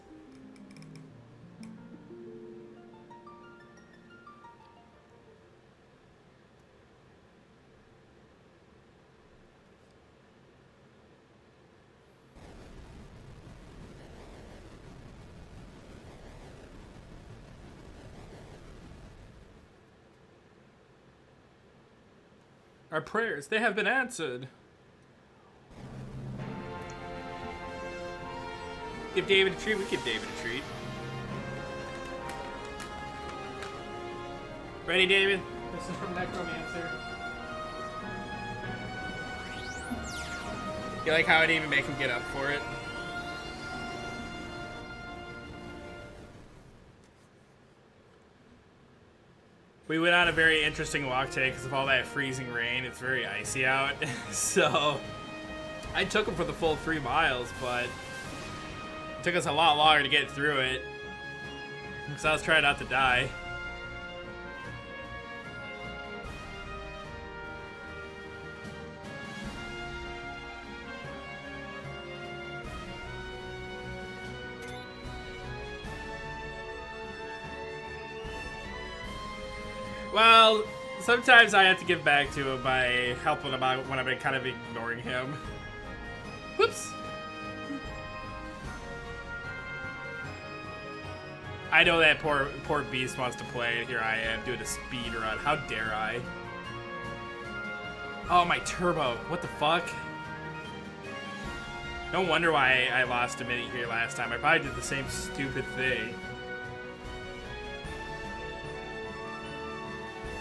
Speaker 3: Our prayers, they have been answered. Give David a treat, we give David a treat. Ready, David? This is from Necromancer. You like how I didn't even make him get up for it? We went on a very interesting walk today because of all that freezing rain. It's very icy out. So I took him for the full 3 miles, but it took us a lot longer to get through it because I was trying not to die. Well, sometimes I have to give back to him by helping him out when I've been kind of ignoring him. Whoops. I know that poor beast wants to play, and here I am doing a speed run. How dare I? Oh, my turbo. What the fuck? No wonder why I lost a minute here last time. I probably did the same stupid thing.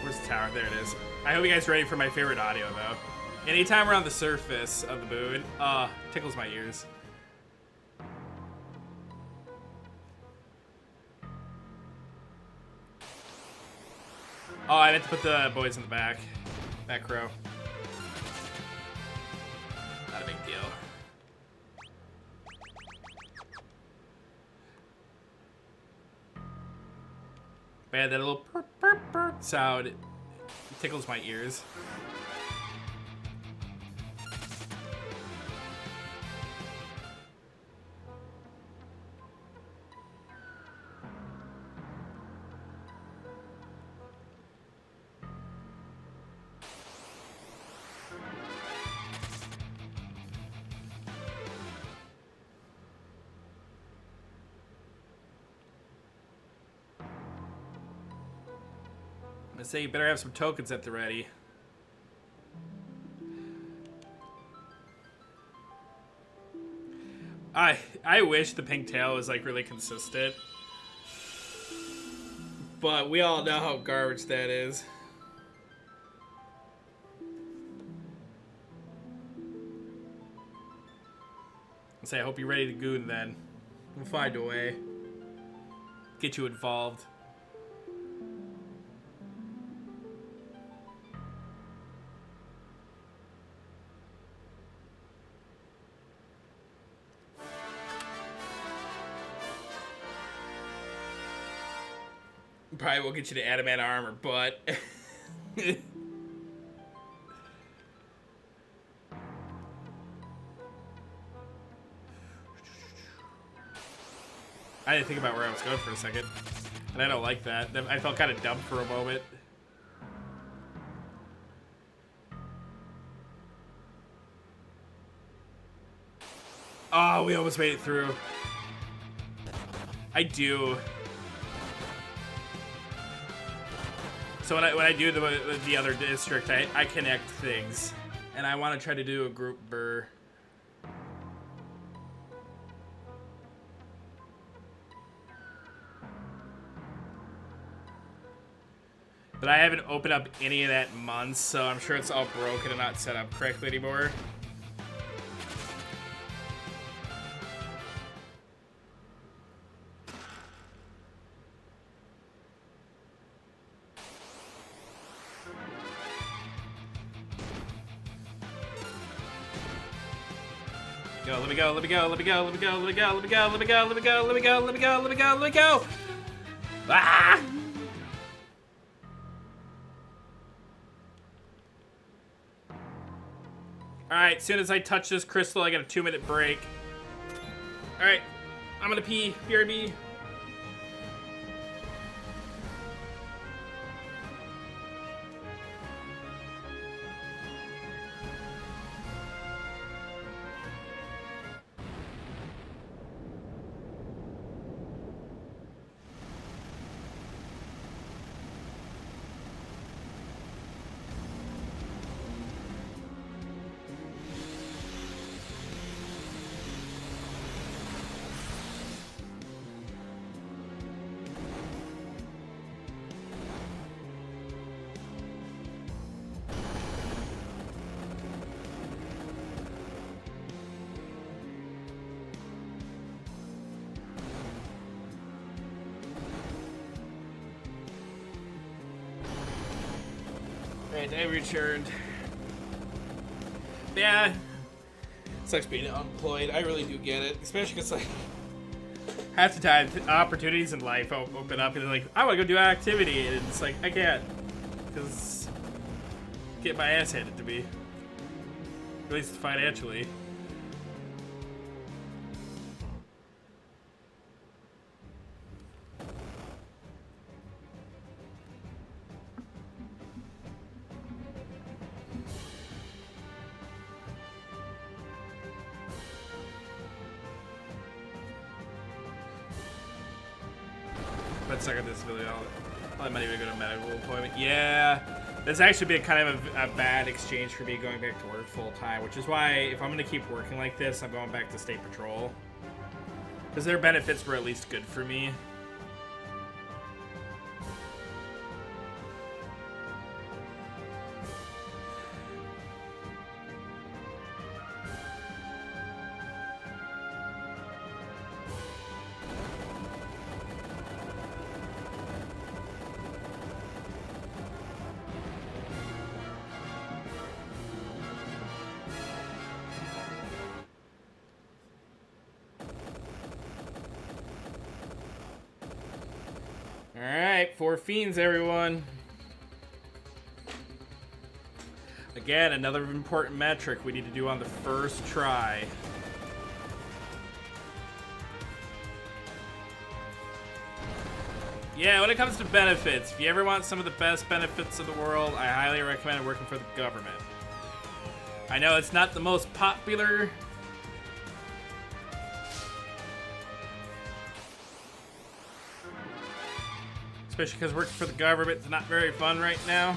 Speaker 3: Where's the tower? There it is. I hope you guys are ready for my favorite audio, though. Anytime we're on the surface of the moon, tickles my ears. Oh, I meant to put the boys in the back. Back row. Not a big deal. Man, that little burp, burp, burp sound, it tickles my ears. I say you better have some tokens at the ready. I wish the pink tail was like really consistent, but we all know how garbage that is. I hope you're ready to goon then. We'll find a way. Get you involved. Probably won't get you to adamant armor, but I didn't think about where I was going for a second, and I don't like that. I felt kind of dumb for a moment. Oh, we almost made it through. I do. So when I do the other district, I connect things, and I want to try to do a group burr. But I haven't opened up any of that in months, so I'm sure it's all broken and not set up correctly anymore. Let me go, let me go, let me go, let me go, let me go, let me go, let me go, let me go, let me go, let me go, let me go, let me go. Ah! Alright, as soon as I touch this crystal, I get a 2-minute break. Alright, I'm gonna pee. BRB. Alright, I returned. Yeah. Sucks being unemployed. I really do get it. Especially because, like, half the time, opportunities in life open up and they're like, I want to go do an activity. And it's like, I can't. Because get my ass handed to me. At least financially. would suck at disability. I might even go to a medical appointment. Yeah, that's actually been kind of a bad exchange for me going back to work full time, which is why if I'm gonna keep working like this, I'm going back to state patrol because their benefits were at least good for me. Alright, 4 fiends, everyone. Again, another important metric we need to do on the first try. Yeah, when it comes to benefits, if you ever want some of the best benefits of the world, I highly recommend working for the government. I know it's not the most popular, especially because working for the government is not very fun right now.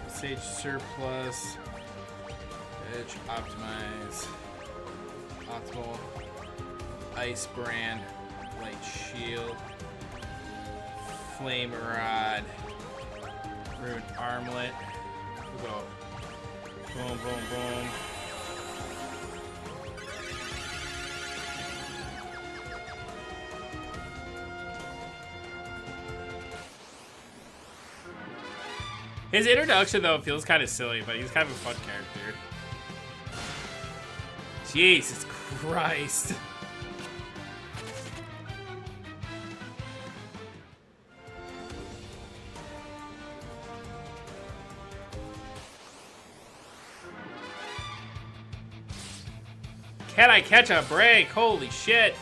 Speaker 3: Sage surplus, edge optimize, optimal, ice brand, light shield, flame rod, rune armlet. We'll go boom, boom, boom. His introduction, though, feels kind of silly, but he's kind of a fun character. Jesus Christ. Can I catch a break? Holy shit.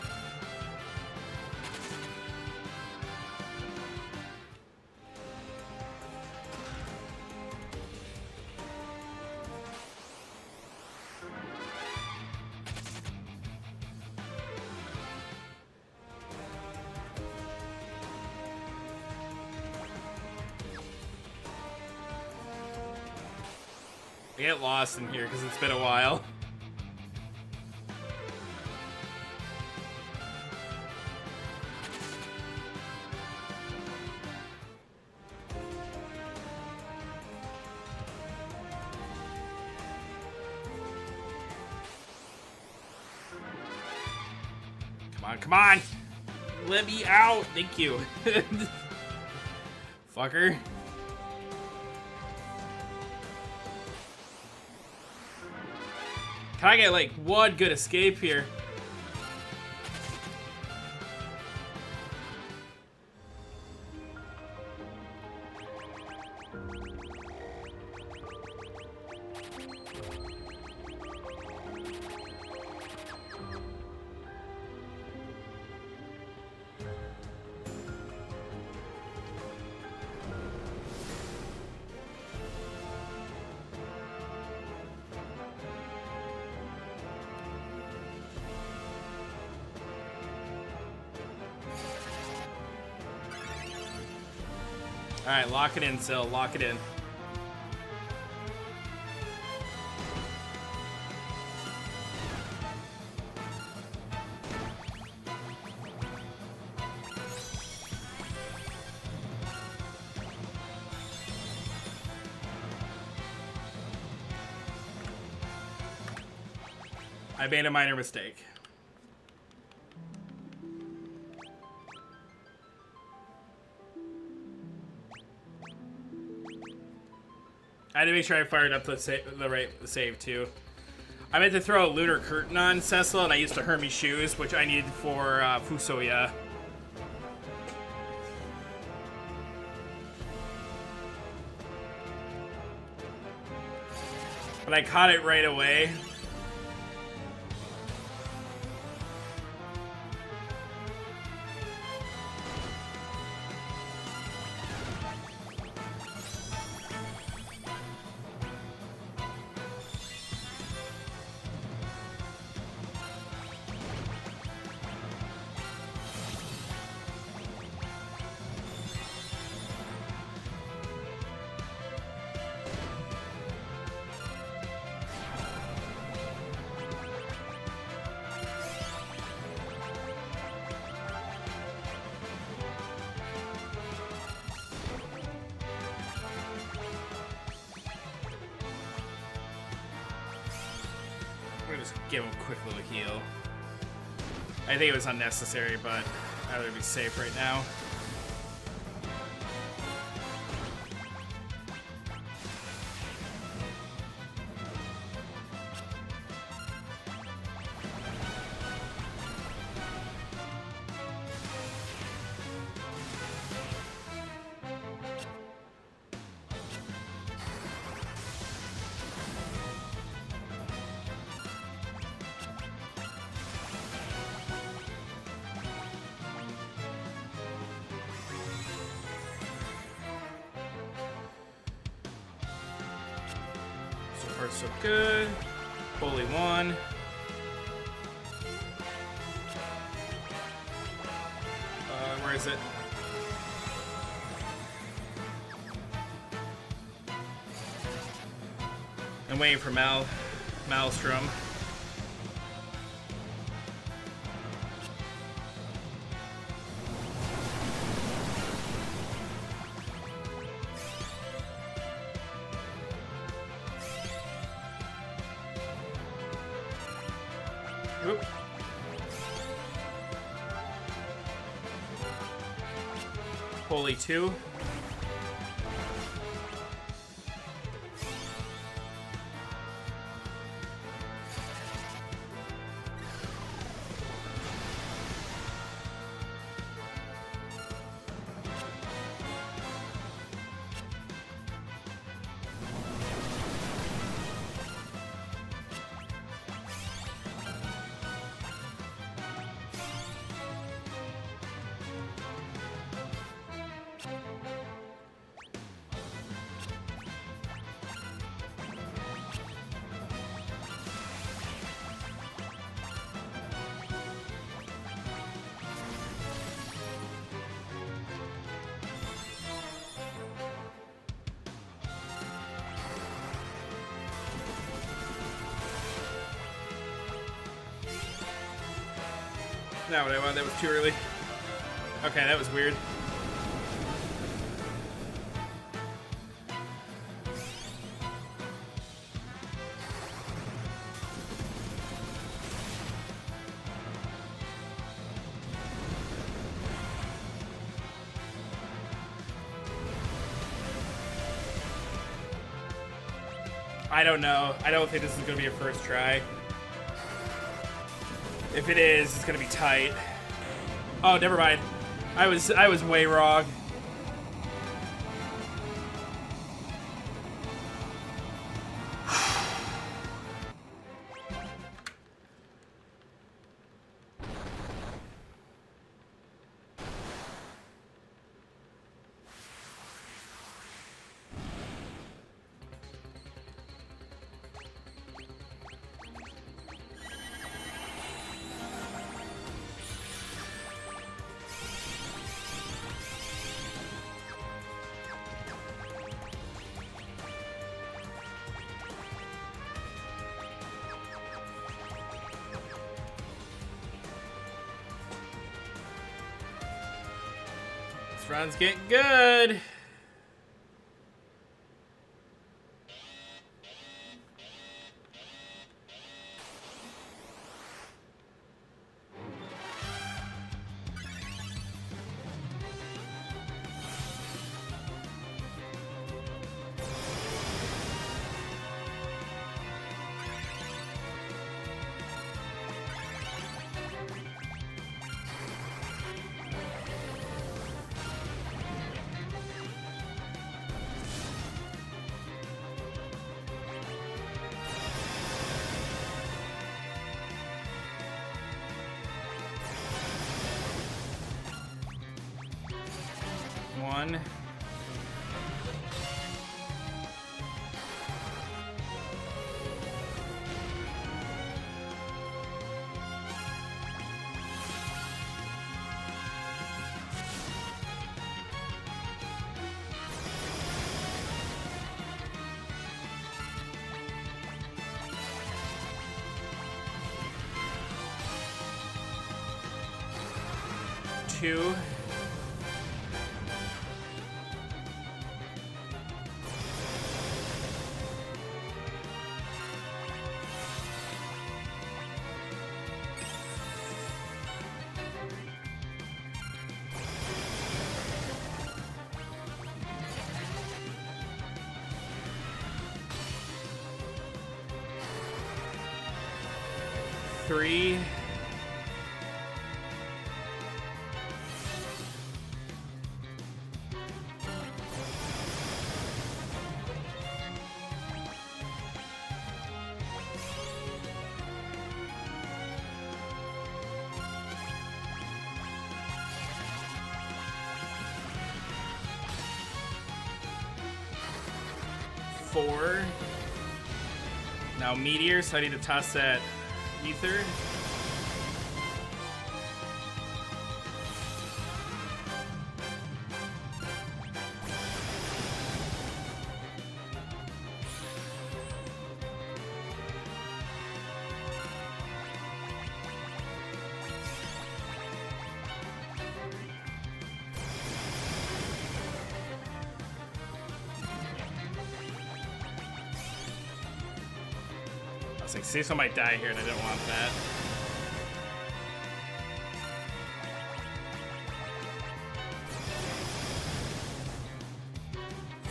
Speaker 3: I get lost in here because it's been a while. Come on, come on! Let me out! Thank you. Fucker. Can I get like one good escape here? Alright, lock it in, Sil. Lock it in. I made a minor mistake. I had to make sure I fired up the right save too. I meant to throw a lunar curtain on Cecil, and I used a Hermes shoes, which I needed for Fusoya. But I caught it right away. just give him a quick little heal. I think it was unnecessary, but I'd rather be safe right now. So far, so good. Holy one. Where is it? I'm waiting for Maelstrom. Oop. Holy two. Not what I wanted. That was too early. Okay, that was weird. I don't know. I don't think this is going to be a first try. If it is, it's gonna be tight. Oh, never mind. I was way wrong. This run's getting good. One. Two. 3. Four. Now meteor, so I need to toss that ether. I was like, Cecil might die here, and I didn't want that.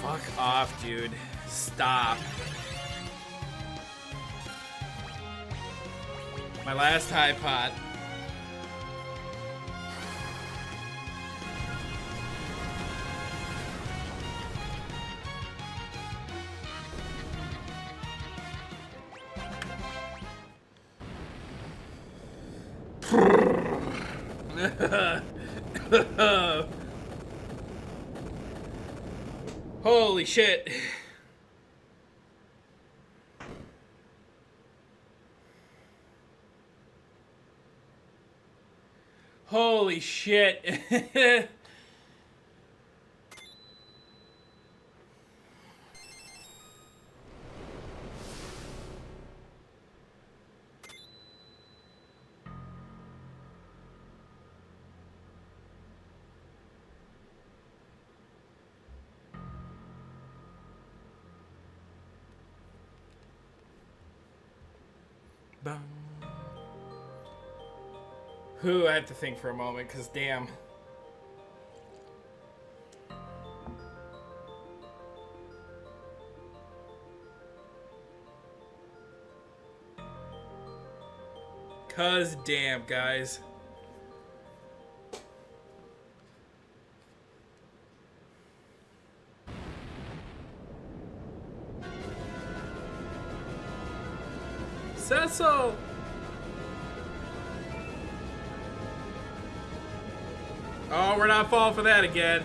Speaker 3: Fuck off, dude. Stop. My last high pot. Holy shit. Holy shit. Who I have to think for a moment, because damn. Cause damn, guys. Cecil! Oh, we're not falling for that again.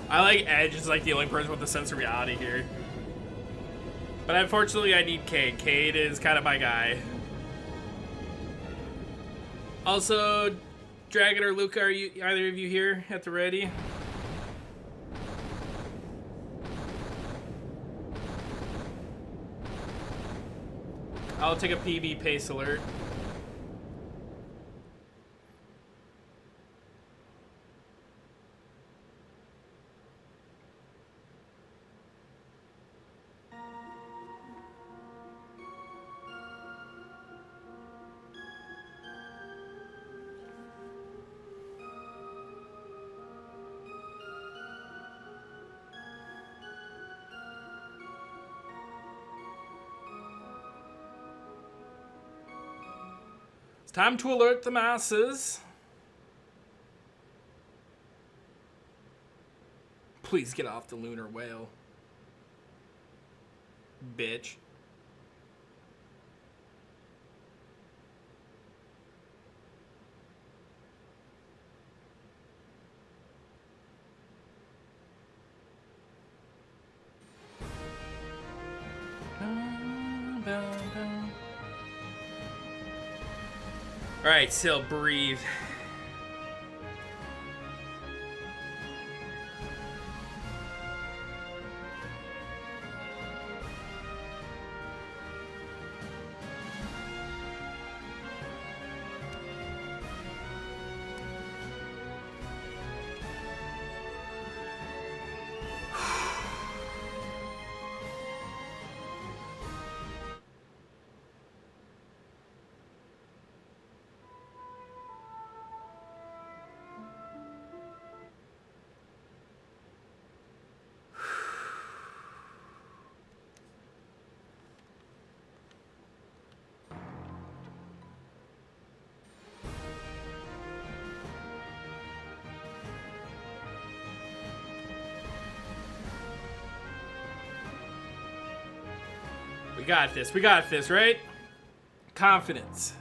Speaker 3: I like Edge is like the only person with a sense of reality here. But unfortunately, I need Cade. Cade is kind of my guy. Also, Dragon or Luca, are you either of you here at the ready? I'll take a PB pace alert. It's time to alert the masses. Please get off the lunar whale. Bitch. Alright, Sil, breathe. got this. We got this, right? Confidence.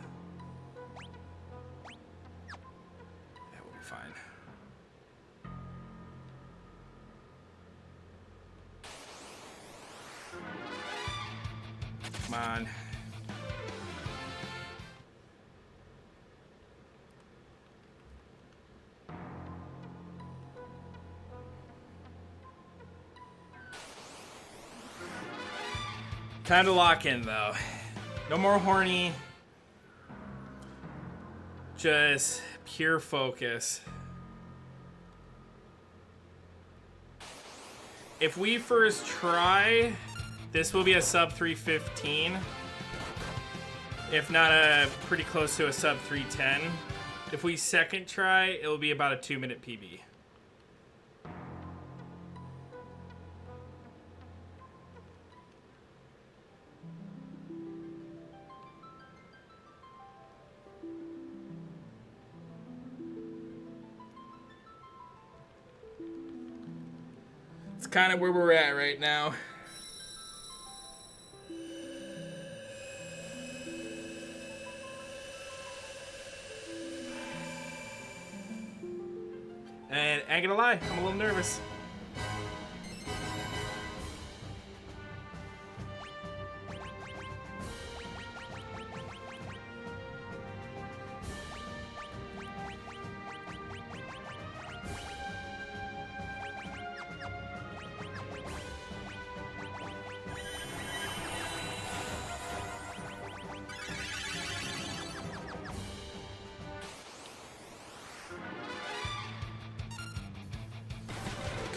Speaker 3: That will be fine. Come on. Time to lock in, though. No more horny. Just pure focus. If we first try, this will be a sub 315. If not pretty close to a sub 310. If we second try, it will be about a 2-minute PB. It's kind of where we're at right now. And I ain't gonna lie, I'm a little nervous.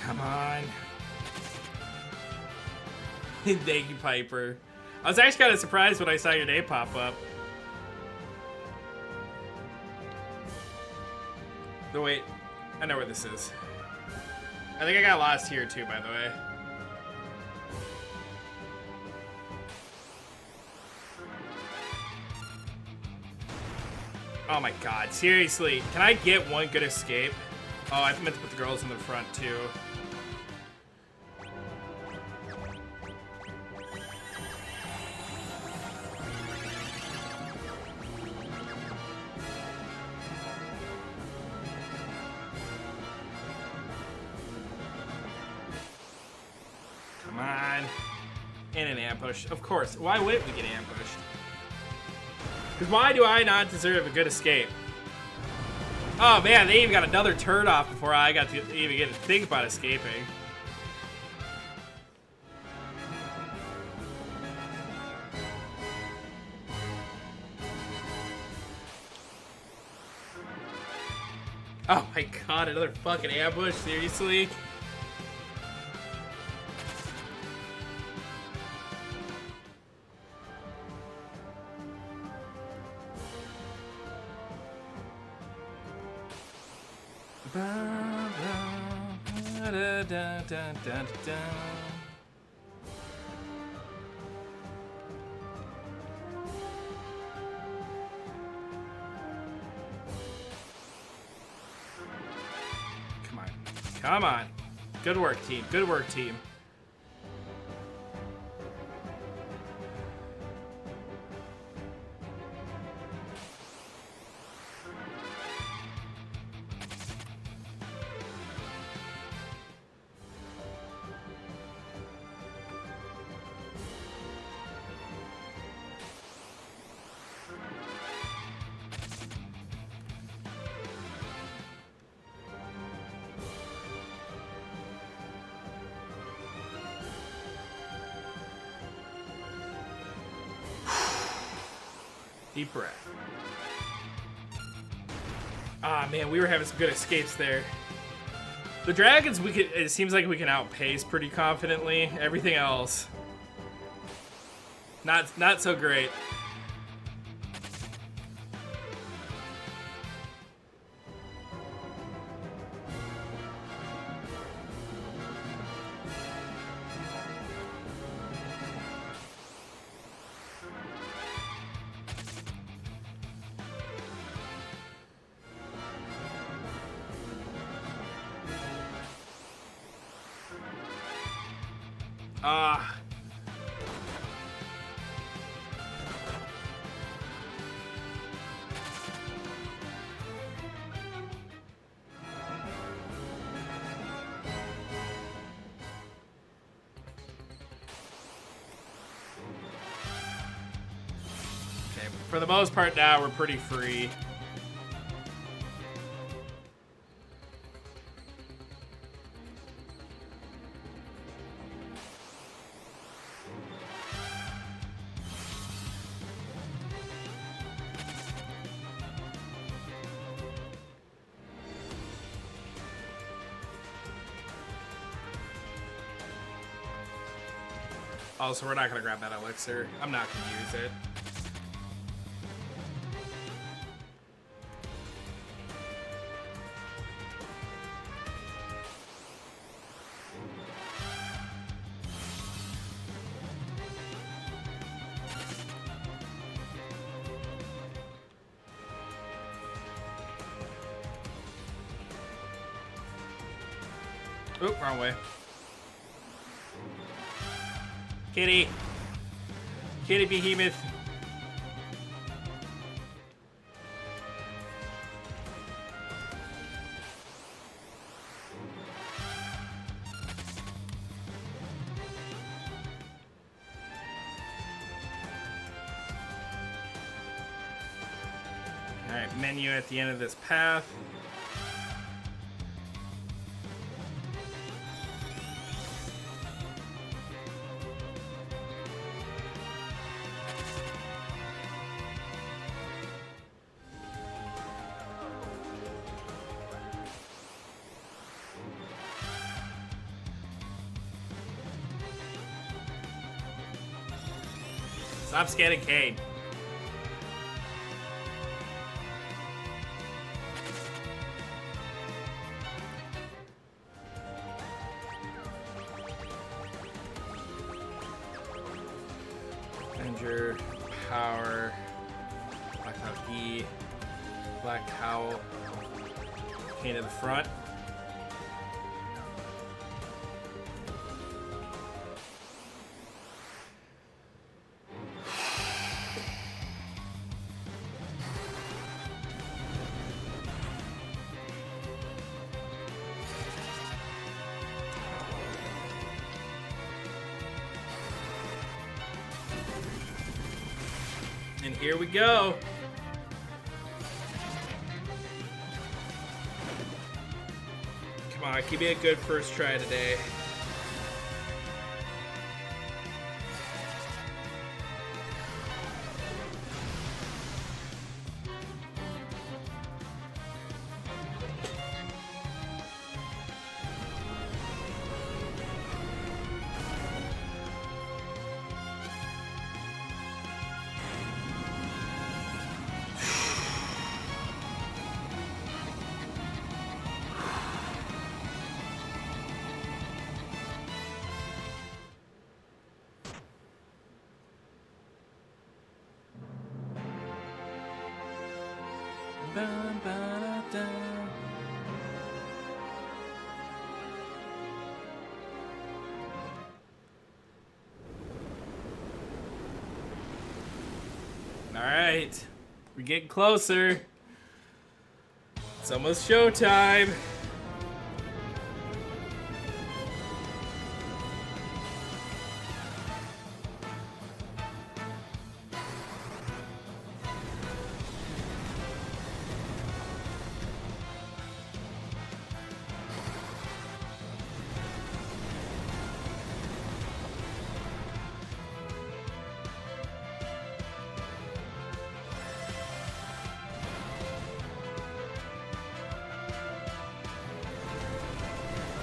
Speaker 3: Come on. Thank you, Piper. I was actually kind of surprised when I saw your name pop up. No, wait. I know where this is. I think I got lost here, too, by the way. Oh my god, seriously. Can I get one good escape? Oh, I meant to put the girls in the front, too. Come on. And an ambush. Of course. Why wouldn't we get ambushed? Because why do I not deserve a good escape? Oh man, they even got another turn off before I got to even get to think about escaping. Oh my god, another fucking ambush, seriously? Come on. Come on. Good work, team. Good work, team. Deep breath. Ah, man, we were having some good escapes there. The dragons, it seems like we can outpace pretty confidently. Everything else, not so great. For the most part now, we're pretty free. Also, we're not gonna grab that elixir. I'm not gonna use it. Oop, wrong way. Kitty. Kitty behemoth. Alright, menu at the end of this path. Stop scanning Cade. Avenger, Power, Black Owl E, Black Owl, Cane to the front. And here we go. Come on, give me a good first try today. All right, we're getting closer. It's almost showtime.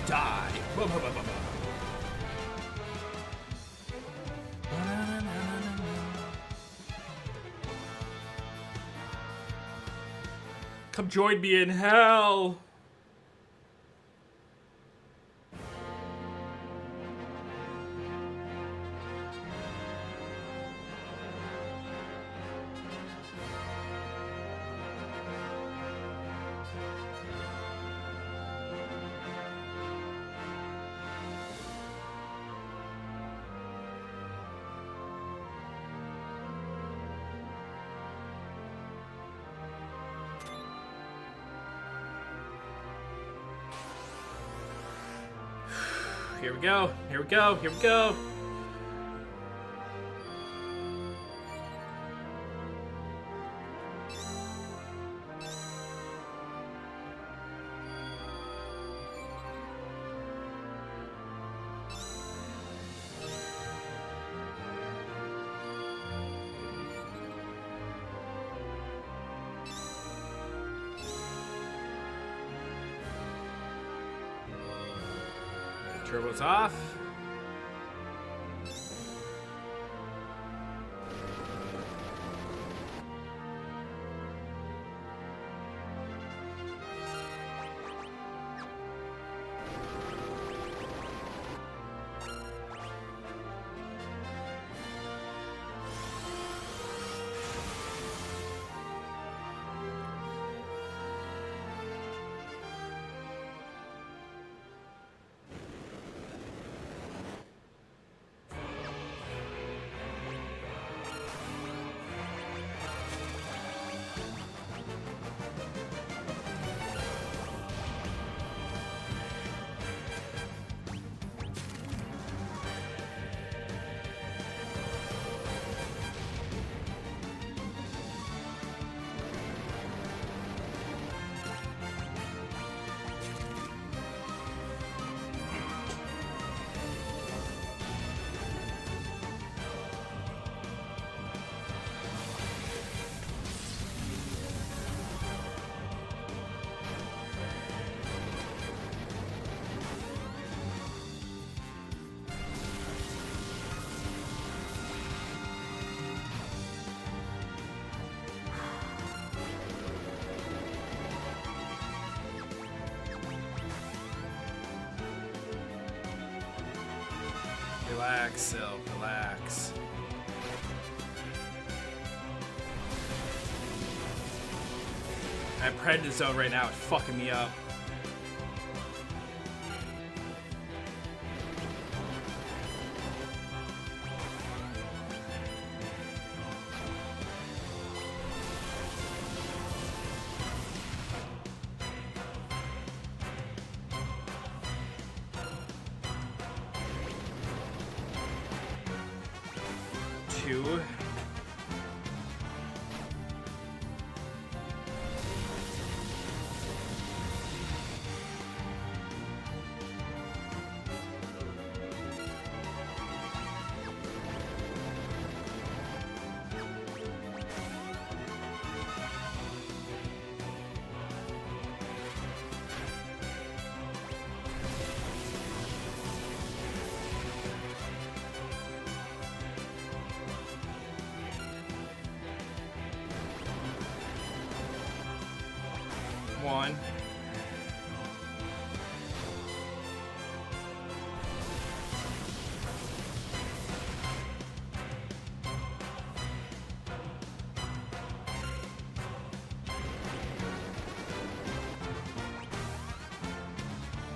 Speaker 3: Die. Come join me in hell. Here we go. Here we go. Here we go. Turbo's off. Relax, Sil, relax. I'm prednisone right now, it's fucking me up. Two. One.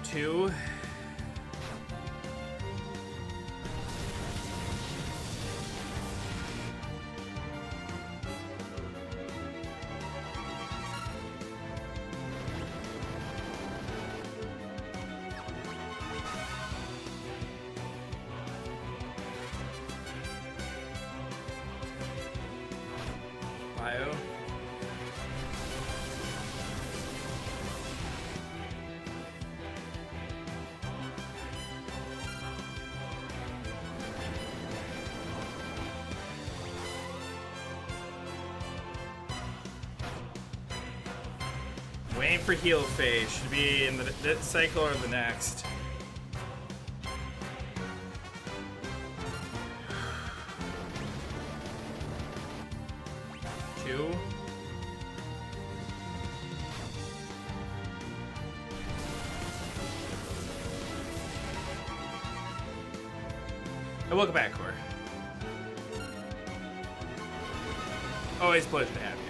Speaker 3: Two. Bio. Waiting for heal phase. Should be in this cycle or the next. Two. And welcome back, Core. Always a pleasure to have you.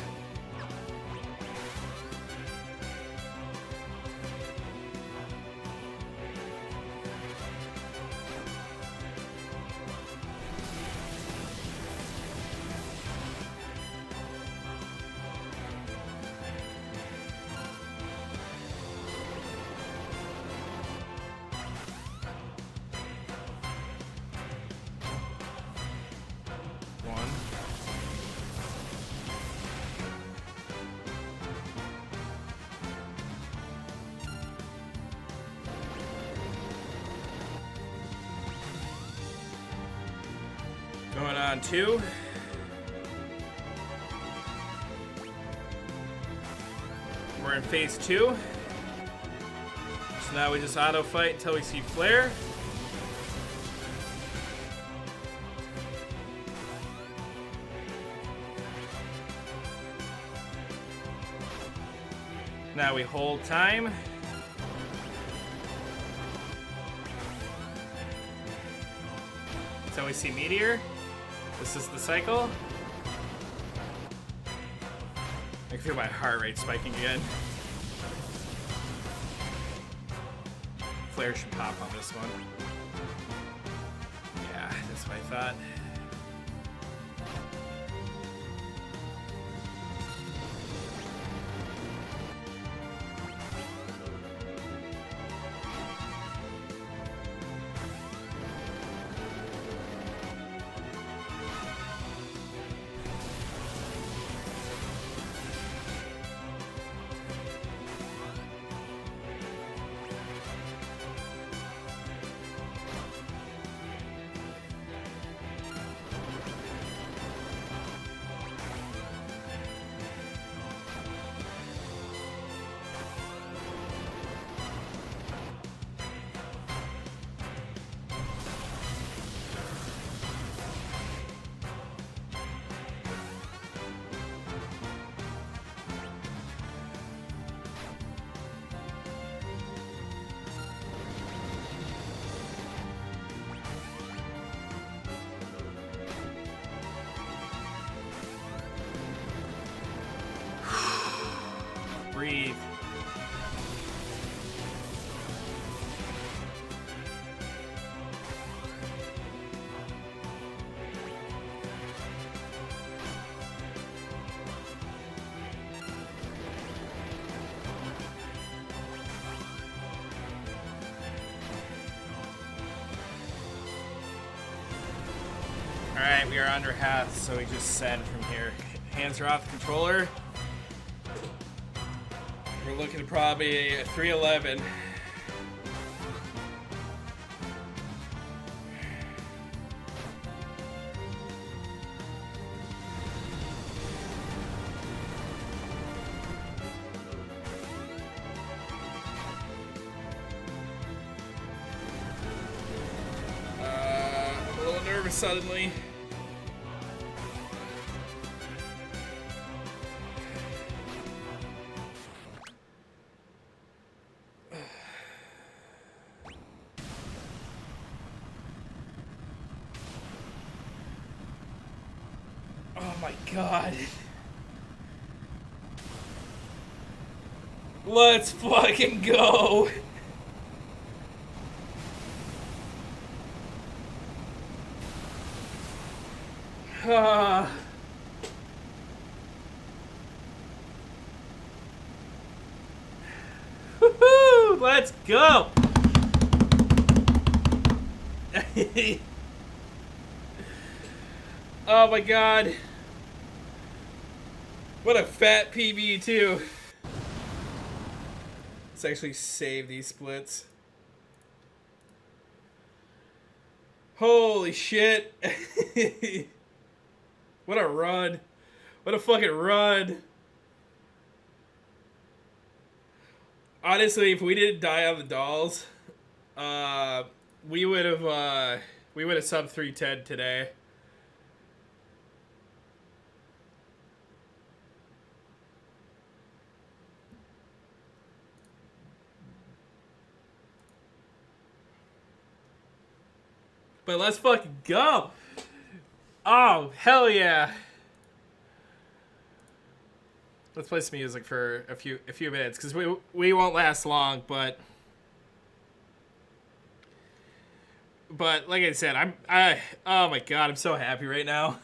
Speaker 3: One. Going on two. We're in phase two. So now we just auto fight until we see flare. Now we hold time. So we see meteor. This is the cycle. I can feel my heart rate spiking again. Flare should pop on this one. Yeah, that's what I thought. Breathe. Alright, we are under half, so we just send from here. Hands are off the controller. We're looking at probably a 311. I'm a little nervous suddenly. Oh my god. Let's fucking go. Woohoo! Let's go. Oh my god. What a fat PB too. Let's actually save these splits. Holy shit. What a run. What a fucking run. Honestly, if we didn't die on the dolls, we would have sub 310 today. But let's fucking go. Oh, hell yeah. Let's play some music for a few minutes because we won't last long, but like I said, oh my god, I'm so happy right now.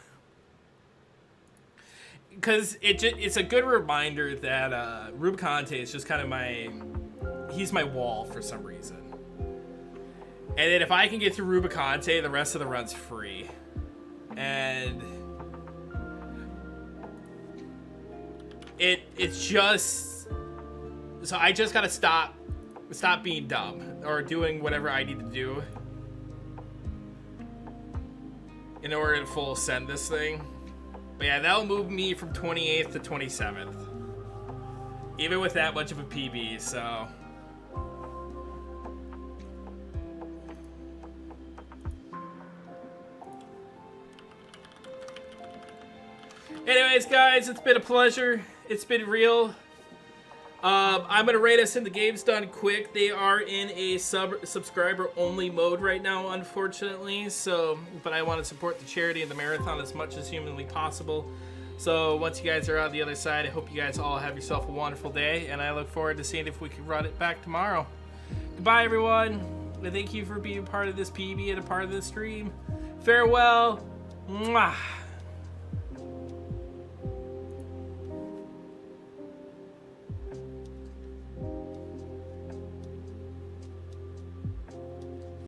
Speaker 3: Cuz it's a good reminder that Rubicante is just kind of he's my wall for some reason. And then if I can get through Rubicante, the rest of the run's free. And it's just, so I just gotta stop being dumb or doing whatever I need to do in order to full send this thing. But yeah, that'll move me from 28th to 27th, even with that much of a PB. So anyways, guys, it's been a pleasure. It's been real.
Speaker 1: I'm gonna rate us in the games done quick. They are in a subscriber only mode right now, unfortunately. So, but I want to support the charity of the marathon as much as humanly possible. So once you guys are on the other side, I hope you guys all have yourself a wonderful day, and I look forward to seeing if we can run it back tomorrow. Goodbye, everyone. And thank you for being part of this PB and a part of this stream. Farewell. Mwah.